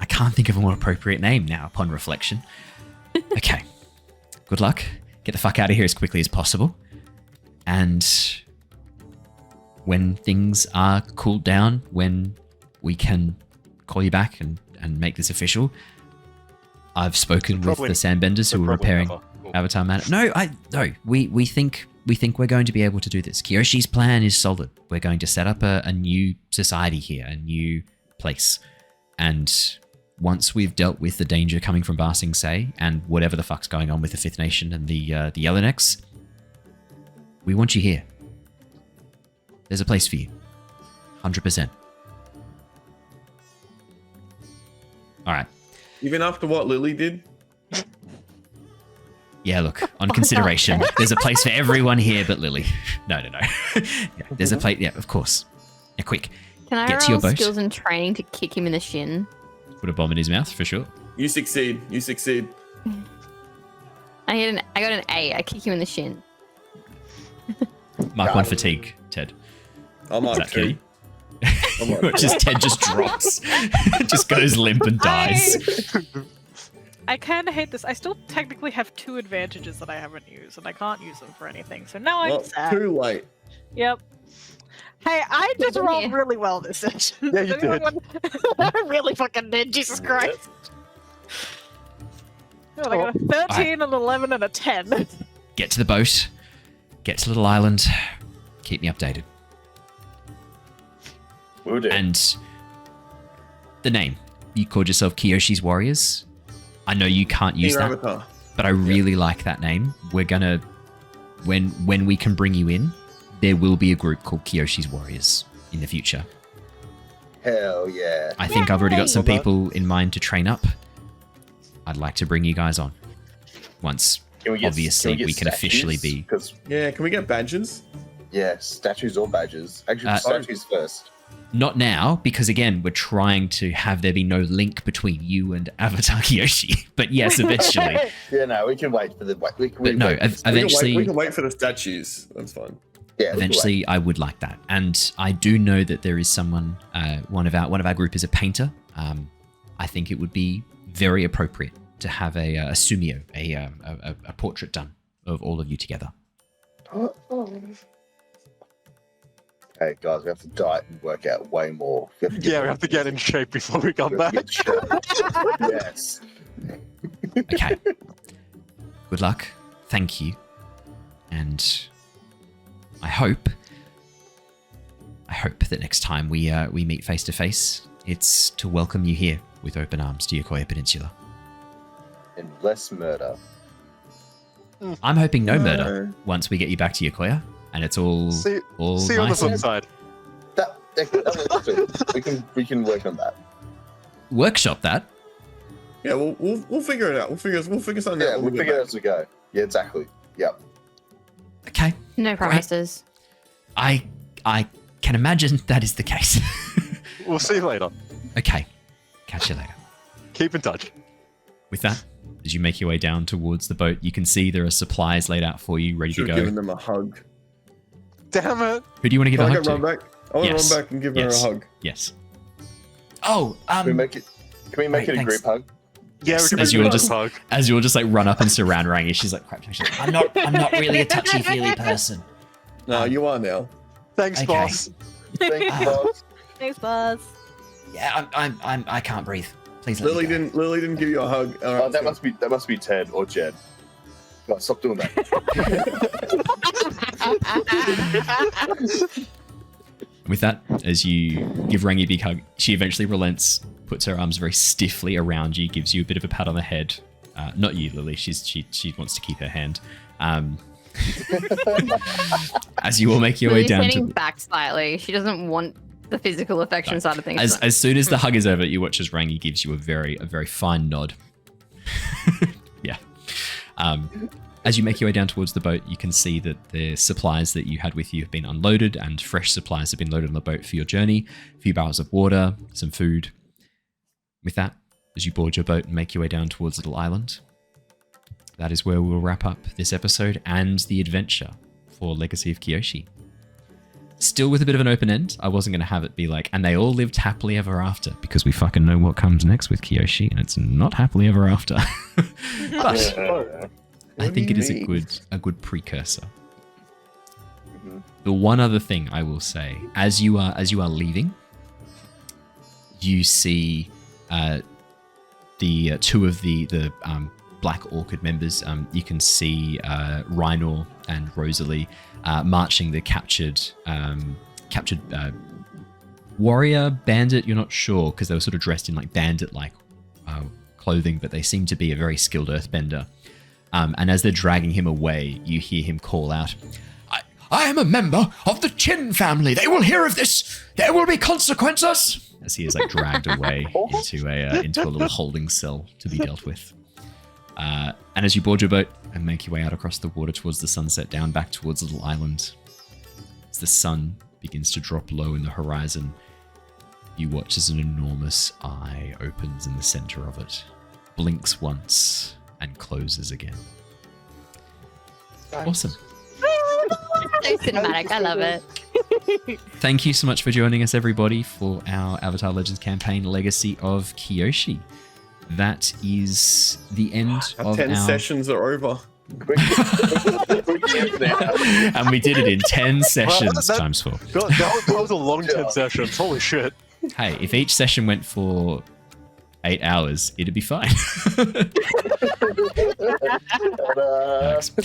I can't think of a more appropriate name now upon reflection. Okay. Good luck. Get the fuck out of here as quickly as possible. And when things are cooled down, when we can call you back and make this official, I've spoken with the Sandbenders who are repairing Avatar Manor. No, we think we're going to be able to do this. Kyoshi's plan is solid. We're going to set up a new society here, a new place. And once we've dealt with the danger coming from Ba Sing Se and whatever the fuck's going on with the Fifth Nation and the Yellownecks, we want you here. There's a place for you. 100%. All right. Even after what Lilly did? Yeah, look, on consideration, there's a place for everyone here but Lilly. No. Yeah, there's a place. Yeah, of course. Yeah, quick. can I Get to your roll boat. skills and training to kick him in the shin? Put a bomb in his mouth for sure. You succeed. I got an A. I kick him in the shin. Mark 1 fatigue, Ted. I'm Is like that kitty? two. Ted just drops. Just goes limp and dies. I kind of hate this. I still technically have 2 advantages that I haven't used, and I can't use them for anything. So now I'm Well, sad. too late. Yep. Hey, I just Yeah. rolled really well this session. Yeah, you did. I really fucking did. Jesus Christ. I got a 13, an 11, and a 10. Get to the boat. Get to Little Island. Keep me updated. Will do. And the name. You called yourself Kyoshi's Warriors. I know you can't use Your that, avatar. but I really like that name. We're gonna, when we can bring you in, there will be a group called Kyoshi's Warriors in the future. Hell yeah. I think I've already got some Yay! people in mind to train up. I'd like to bring you guys on. Once, obviously, we can officially be. Because, Yeah, can we get badges? yeah, statues or badges. Actually, statues first. Not now, because again, we're trying to have there be no link between you and Avatar Kyoshi. But yes, eventually. Yeah, no, we can wait for the. But no, eventually. We can wait for the statues. That's fine. Yeah, we can wait. Eventually, I would like that, and I do know that there is someone. One of our group is a painter. I think it would be very appropriate to have a sumio, a portrait done of all of you together. Hey guys, we have to diet and work out way more. We We have to get in shape before we come back. Yes. Okay. Good luck. Thank you, and I hope that next time we meet face to face it's to welcome you here with open arms to Yokoya Peninsula. And less murder. I'm hoping no murder once we get you back to Yokoya, and it's all See you on the nice flip and side. We can work on that. workshop that. Yeah, we'll figure it out. We'll figure something out. Yeah, we'll figure it out as we go. Yeah, exactly. Yep. Okay. No promises. I can imagine that is the case. We'll see you later. Okay. Catch you later. Keep in touch. With that, as you make your way down towards the boat, you can see there are supplies laid out for you, ready Should to have go. given them a hug. Damn it. Who do you want to give Can a I hug go run to? back? I want Yes. to run back and give her a hug. Yes. Oh, Can we make it Wait, a thanks. group hug? Yeah, we Yes, can as make you a all just hug. as you all just like run up and surround Rangi, she's like, crap. She's like, I'm not really a touchy feely person. No, you are now. Thanks, Okay. boss. Thank you, boss. Thanks, Buzz. Yeah, I can't breathe. Please let Lily me go. didn't give you a hug. All right, Oh, that must be Ted or Jedd. God, stop doing that. With that, as you give Rangi a big hug, she eventually relents, puts her arms very stiffly around you, gives you a bit of a pat on the head. Not you, Lily. She wants to keep her hand. As you all make your way Lily's down standing to back slightly. She doesn't want the physical affection side of things. as soon as the hug is over, you watch as Rangi gives you a very fine nod. Yeah. As you make your way down towards the boat, you can see that the supplies that you had with you have been unloaded, and fresh supplies have been loaded on the boat for your journey. A few barrels of water, some food. With that, as you board your boat and make your way down towards Little Island, that is where we'll wrap up this episode and the adventure for Legacy of Kyoshi. Still with a bit of an open end. I wasn't going to have it be like, and they all lived happily ever after, because we fucking know what comes next with Kyoshi, and it's not happily ever after. But I think it is a good precursor. The one other thing I will say, as you are leaving, you see the two of the Black Orchid members. You can see Rhinor and Rosalie marching the captured warrior, bandit. You're not sure because they were sort of dressed in like bandit-like clothing, but they seem to be a very skilled earthbender. And as they're dragging him away, you hear him call out, I am a member of the Chin family. They will hear of this. There will be consequences. As he is like dragged away into a little holding cell to be dealt with. And as you board your boat and make your way out across the water towards the sunset, down back towards Little Island, as the sun begins to drop low in the horizon, you watch as an enormous eye opens in the center of it, blinks once, and closes again. Awesome. So cinematic. I love it. Thank you so much for joining us, everybody, for our Avatar Legends campaign, Legacy of Kyoshi. That is the end of 10 our... sessions are over. And we did it in 10 sessions times 4. That was a long 10 sessions. Holy shit. Hey, if each session went for 8 hours, it'd be fine.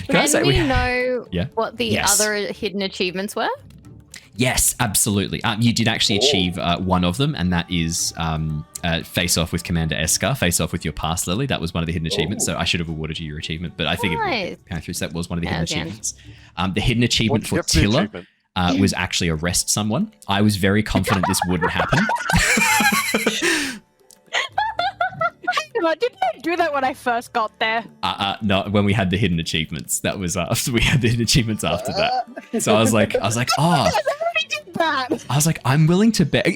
Can we know Yeah. what the Yes. other hidden achievements were? Yes, absolutely. You did actually achieve one of them, and that is face off with Commander Eskar, face off with your past, Lily. That was one of the hidden achievements, so I should have awarded you your achievement, but I think Nice. it came through, so that was one of the hidden Okay. achievements. The hidden achievement for What's the Tilla achievement? was actually arrest someone. I was very confident this wouldn't happen. Didn't I do that when I first got there? No, when we had the hidden achievements. That was after we had the hidden achievements after that. So I was like, oh. I already did that. I was like, I'm willing to bet.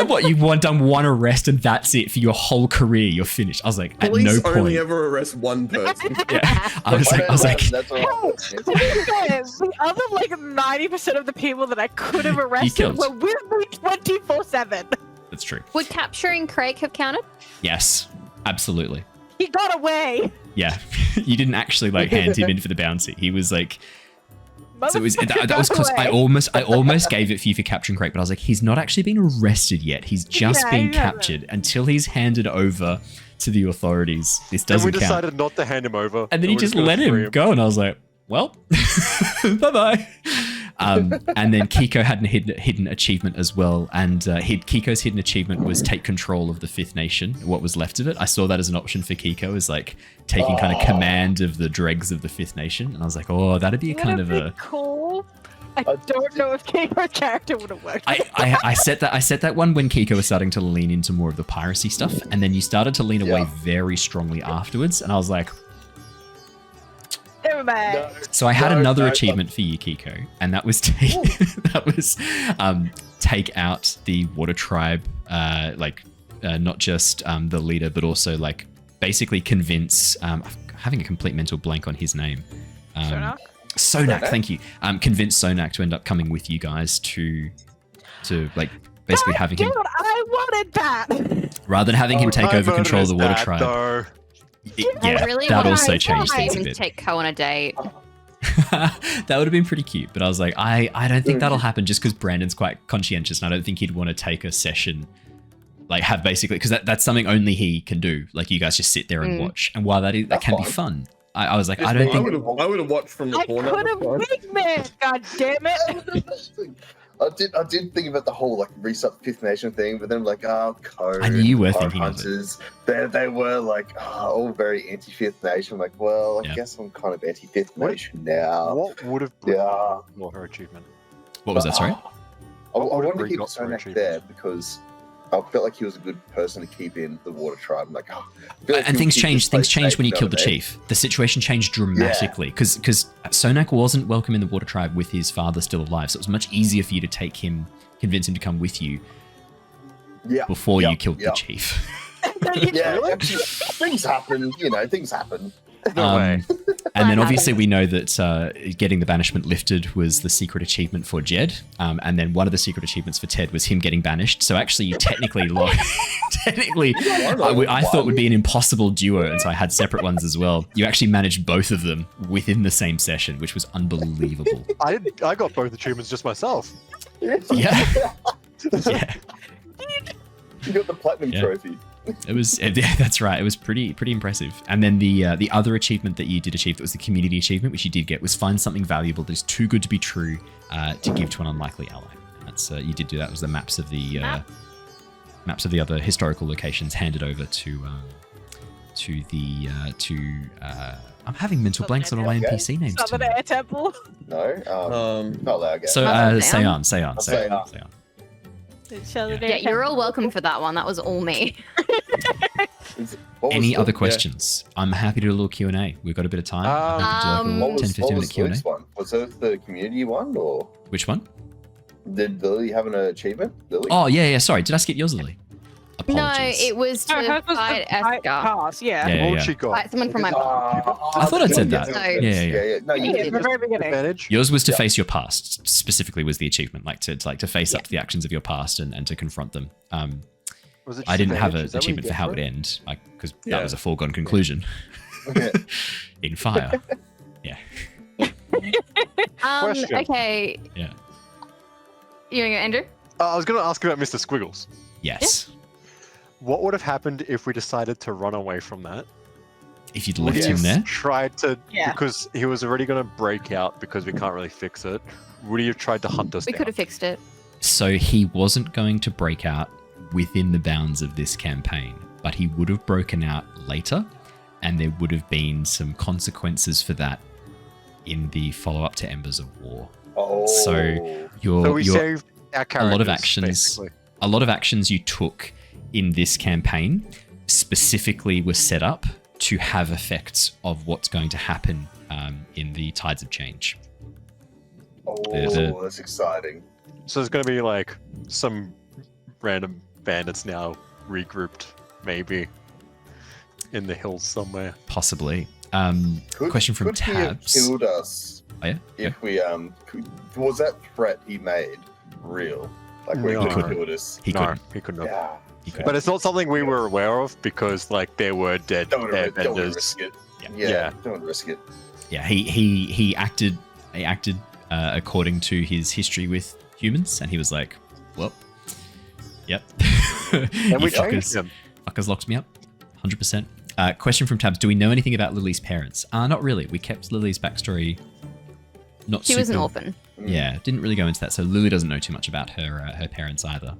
What you've done one arrest and that's it for your whole career. You're finished. I was like, at Police no point. only ever arrest one person. Yeah. I was like, That's all. The other like 90% of the people that I could have arrested killed. were with me 24/7. that's true. Would capturing Craig have counted? Yes, absolutely. He got away. Yeah, you didn't actually like hand him in for the bounty. He was like, so it was, that was close. I almost gave it for you for capturing Craig, but I was like, he's not actually been arrested yet. He's just been captured. Until he's handed over to the authorities, this doesn't And we count. decided not to hand him over. And then he we're just gonna let free him go, and I was like, well, bye-bye. And then Keeko had a hidden achievement as well. And Keeko's hidden achievement was take control of the Fifth Nation, what was left of it. I saw that as an option for Keeko, as like taking kind of command of the dregs of the Fifth Nation. And I was like, oh, that'd be a kind of a cool. I don't know if Keeko's character would have worked. I set that one when Keeko was starting to lean into more of the piracy stuff, and then you started to lean away very strongly afterwards, and I was like, never mind. so I had another achievement for you, Keeko, and that was take take out the Water Tribe, not just the leader, but also like basically convince. I'm having a complete mental blank on his name. Sonak, thank you. Convince Sonak to end up coming with you guys to like basically having him. I wanted that. Rather than having him take over control of the Water Tribe. I really that want also changed things a to bit. take Ko on a date. That would have been pretty cute, but I was like, I don't think that'll happen just because Brandon's quite conscientious, and I don't think he'd want to take a session, like have basically, because that's something only he can do. Like you guys just sit there and watch, and while that can be fun. I was like, I don't think I would have watched from the corner. I could have wingman. God damn it! I did think about the whole like restart the Fifth Nation thing, but then I'm like, Code. I knew you were thinking hunters, of it. They were like all very anti-Fifth Nation. I'm like, well, I guess I'm kind of anti-Fifth Nation now. What would have brought her achievement? What was that? Sorry. I wanted to keep Sonak there because I felt like he was a good person to keep in the Water Tribe. I'm like, and things changed. Things changed when you killed the chief. The situation changed dramatically because Sonak wasn't welcome in the Water Tribe with his father still alive. So it was much easier for you to take him, convince him to come with you. Before you killed the chief. Things happen. Things happen. No way. And then obviously we know that getting the banishment lifted was the secret achievement for Jedd. And then one of the secret achievements for Ted was him getting banished. So actually you technically I thought would be an impossible duo. And so I had separate ones as well. You actually managed both of them within the same session, which was unbelievable. I got both achievements just myself. Yeah. Yeah. You got the platinum trophy. It was, that's right. It was pretty impressive. And then the other achievement that you did achieve, that was the community achievement, which you did get, was find something valuable that is too good to be true to give to an unlikely ally. And that's you did do that. It was the maps of the other historical locations handed over to I'm having mental blanks on all my NPC names. Southern Air Temple. No, not allowed. So Seon. Yeah, you're all welcome for that one. That was all me. Any other questions? I'm happy to do a little Q&A. We've got a bit of time. What was 10-15 minute Q&A. Luke's one? Was it the community one or? Which one? Did Lilly have an achievement? Lilly? Oh yeah. Sorry, did I skip yours, Lilly? No, Apologies. it was to fight Eskar. Pass, Yeah. What would she got? Fight someone from my I thought I'd said that. So- Yeah. No, you at the very beginning. Yours was to face your past. Specifically, was the achievement like to face up to the actions of your past and to confront them. Was it I didn't have disadvantage? an Is that what you achievement for get how for it it? end because that was a foregone conclusion. In fire. Yeah. Question. Okay. Yeah. You want to go, Andrew? I was going to ask about Mr. Squiggles. Yes. What would have happened if we decided to run away from that? If you'd Would left he him have there. tried to, Yeah. because he was already going to break out because we can't really fix it. Would he have tried to hunt us We down? could have fixed it. So he wasn't going to break out within the bounds of this campaign, but he would have broken out later, and there would have been some consequences for that in the follow-up to Embers of War. Oh. So So we your saved our characters, a lot of actions. basically. A lot of actions you took in this campaign specifically were set up to have effects of what's going to happen in the Tides of Change. That's exciting. So there's going to be like some random bandits now regrouped, maybe in the hills somewhere. Possibly. Question from could he have Tabs. killed us Oh yeah. if we was that threat he made real? Like we No. could have killed us. He No, couldn't. he couldn't have. Yeah. He couldn't. But it's not something we were aware of because like there were dead Don't want to airbenders. risk it. Yeah. Yeah. Don't want to risk it. Yeah, he acted according to his history with humans, and he was like, "Well, yep." And we You changed him. Fuckers locked me up, 100%. Question from Tabs: do we know anything about Lily's parents? Not really. We kept Lily's backstory. Not She super. was an orphan. Yeah, didn't really go into that. So Lilly doesn't know too much about her parents either.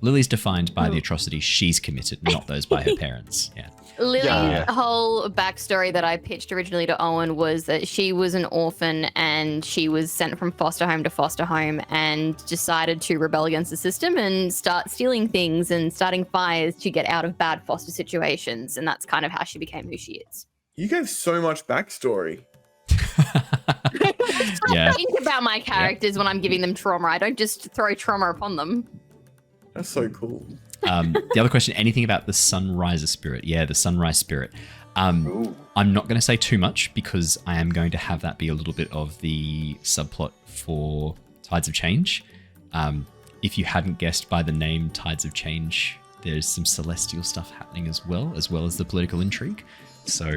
Lily's defined by the atrocities she's committed, not those by her parents. Yeah. Lily's whole backstory that I pitched originally to Owen was that she was an orphan and she was sent from foster home to foster home and decided to rebel against the system and start stealing things and starting fires to get out of bad foster situations. And that's kind of how she became who she is. You gave so much backstory. I think about my characters when I'm giving them trauma. I don't just throw trauma upon them. That's so cool. The other question, anything about the Sunriser spirit? Yeah, the Sunrise spirit. I'm not going to say too much because I am going to have that be a little bit of the subplot for Tides of Change. If you hadn't guessed by the name Tides of Change, there's some celestial stuff happening as well as the political intrigue. So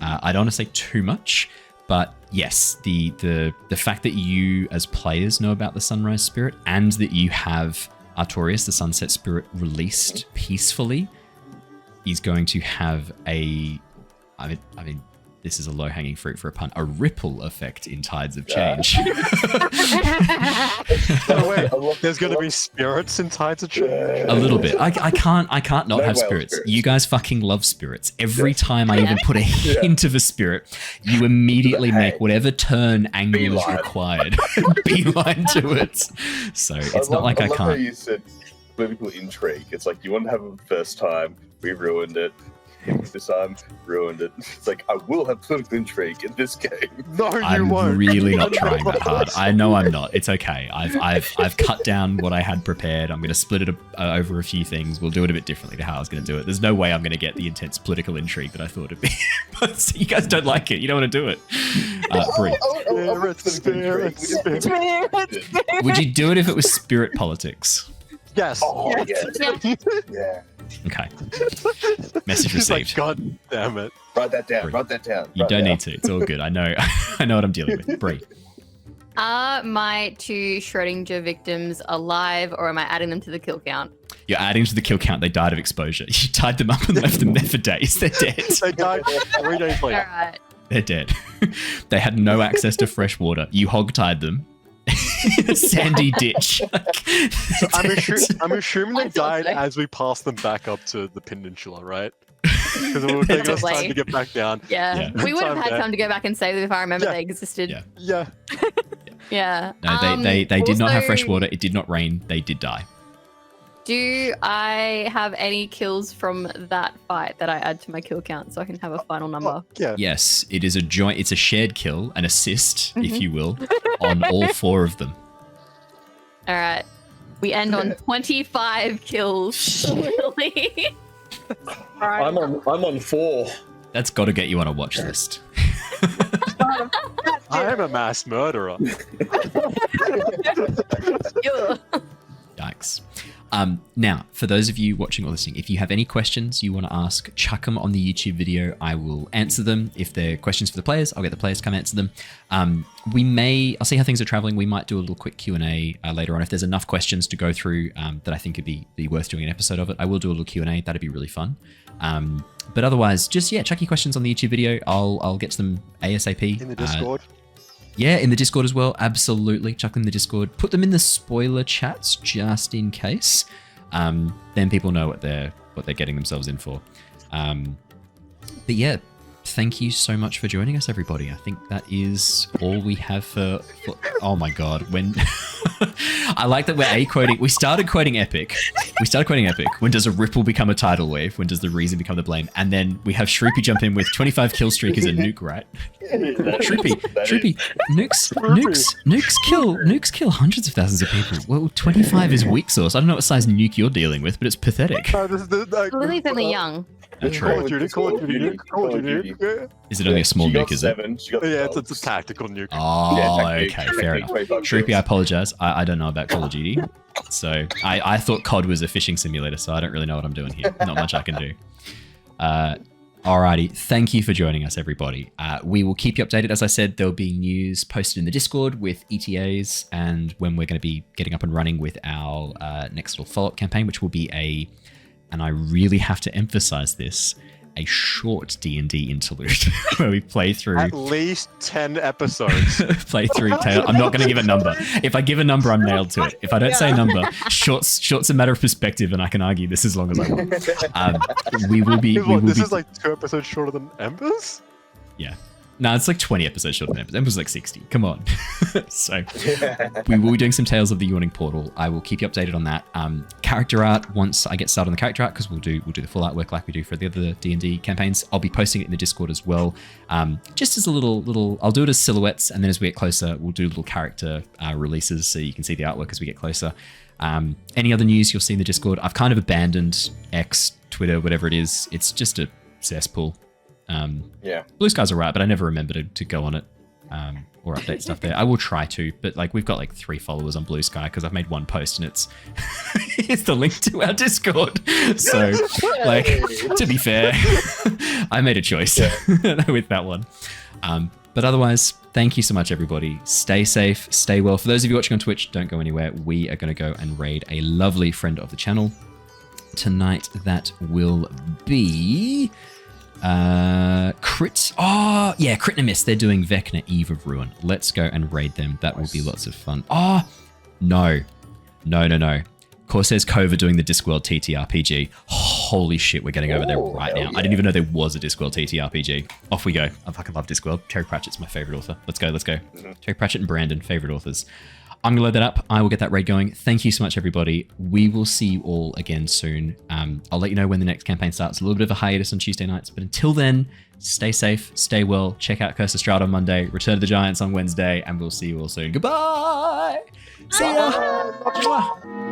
I don't want to say too much, but yes, the fact that you as players know about the Sunrise spirit and that you have Artorias, the Sunset Spirit, released peacefully is going to have I mean, this is a low-hanging fruit for a pun, a ripple effect in Tides of Change. There's going to be spirits in Tides of Change? A little bit. I can't not have spirits. You guys fucking love spirits. Every time I even put a hint of a spirit, you immediately make whatever turn angle is required. Beeline to it. So it's not like I can't. How you said political intrigue. It's like you want to have it the first time, we ruined it. This time, ruined it. It's like, I will have political intrigue in this game. No, you I'm won't. really not trying that hard. I know I'm not. It's okay. I've cut down what I had prepared. I'm going to split it over a few things. We'll do it a bit differently to how I was going to do it. There's no way I'm going to get the intense political intrigue that I thought it'd be. But you guys don't like it. You don't want to do it. Bree. Would you do it if it was spirit politics? Yes. Oh, yeah. Okay. Message He's like, received. God damn it. Write that down. Write that down. You don't need to. It's all good. I know. I know what I'm dealing with. Bree. Are my 2 Schrodinger victims alive, or am I adding them to the kill count? You're adding to the kill count. They died of exposure. You tied them up and left them there for days. They're dead. They died 3 days later. All right. They're dead. They had no access to fresh water. You hog-tied them. In a sandy ditch. So I'm assuming they died as we passed them back up to the peninsula, right? Because it would take us time to get back down. Yeah. We would have had time to go back and save them if I remember they existed. Yeah. Yeah. No, they did not have fresh water. It did not rain. They did die. Do I have any kills from that fight that I add to my kill count so I can have a final number? Yeah. Yes, it is it's a shared kill, an assist, if you will, on all 4 of them. All right. We end on 25 kills. Lily. I'm on 4. That's got to get you on a watch list. I am a mass murderer. Yikes. Now, for those of you watching or listening, if you have any questions you want to ask, chuck them on the YouTube video. I will answer them. If they're questions for the players, I'll get the players to come answer them. I'll see how things are traveling. We might do a little quick Q&A later on. If there's enough questions to go through that I think would be worth doing an episode of it, I will do a little Q&A. That'd be really fun. But otherwise, just, chuck your questions on the YouTube video. I'll get to them ASAP. In the Discord. Yeah, in the Discord as well. Absolutely. Chuck them in the Discord. Put them in the spoiler chats just in case. Then people know what they're getting themselves in for. But yeah, thank you so much for joining us, everybody. I think that is all we have for oh my god, when I like that we're quoting. We started quoting Epic. When does a ripple become a tidal wave? When does the reason become the blame? And then we have Shroopy jump in with 25 kill streak is a nuke, right? Shroopy, nukes kill hundreds of thousands of people. Well, 25 is weak sauce. I don't know what size nuke you're dealing with, but it's pathetic. Lily's only young. Call of Duty. Is it only a small nuke, is it? Yeah, it's a tactical nuke. Oh, okay, fair enough. Shroopy, I apologize. I don't know about Call of Duty. So I thought COD was a fishing simulator, so I don't really know what I'm doing here. Not much I can do. Alrighty, thank you for joining us, everybody. We will keep you updated. As I said, there'll be news posted in the Discord with ETAs and when we're going to be getting up and running with our next little follow-up campaign, which will be and I really have to emphasize this, a short D&D interlude where we play through At least 10 episodes. play through Tale. I'm not going to give a number. If I give a number, I'm nailed to it. If I don't say a number, short's a matter of perspective, and I can argue this as long as I want. We will be. This is like 2 episodes shorter than Embers? Yeah. No, it's like 20 episodes shorter than Embers. Embers like 60. Come on. So we will be doing some Tales of the Yawning Portal. I will keep you updated on that. Character art, once I get started on the character art, because we'll do the full artwork like we do for the other D&D campaigns. I'll be posting it in the Discord as well. Just as a little, I'll do it as silhouettes, and then as we get closer, we'll do little character releases so you can see the artwork as we get closer. Any other news you'll see in the Discord? I've kind of abandoned X, Twitter, whatever it is. It's just a cesspool. Blue Sky's alright, but I never remember to go on it or update stuff there. I will try to, but like we've got like 3 followers on Blue Sky because I've made one post and it's it's the link to our Discord. So like, to be fair, I made a choice with that one. But otherwise, thank you so much, everybody. Stay safe, stay well. For those of you watching on Twitch, don't go anywhere. We are going to go and raid a lovely friend of the channel tonight. That will be Crit. Oh yeah, Crit and Miss. They're doing Vecna Eve of Ruin. Let's go and raid them. That will be lots of fun. Oh no. Corsair's Cove are doing the Discworld TTRPG. Holy shit, we're getting over there right now. Yeah. I didn't even know there was a Discworld TTRPG. Off we go. I fucking love Discworld. Terry Pratchett's my favorite author. Let's go. Mm-hmm. Terry Pratchett and Brandon, favorite authors. I'm gonna load that up. I will get that raid going. Thank you so much, everybody. We will see you all again soon. I'll let you know when the next campaign starts. A little bit of a hiatus on Tuesday nights, but until then, stay safe, stay well. Check out Curse of Strahd on Monday. Return to the Giants on Wednesday, and we'll see you all soon. Goodbye. See ya.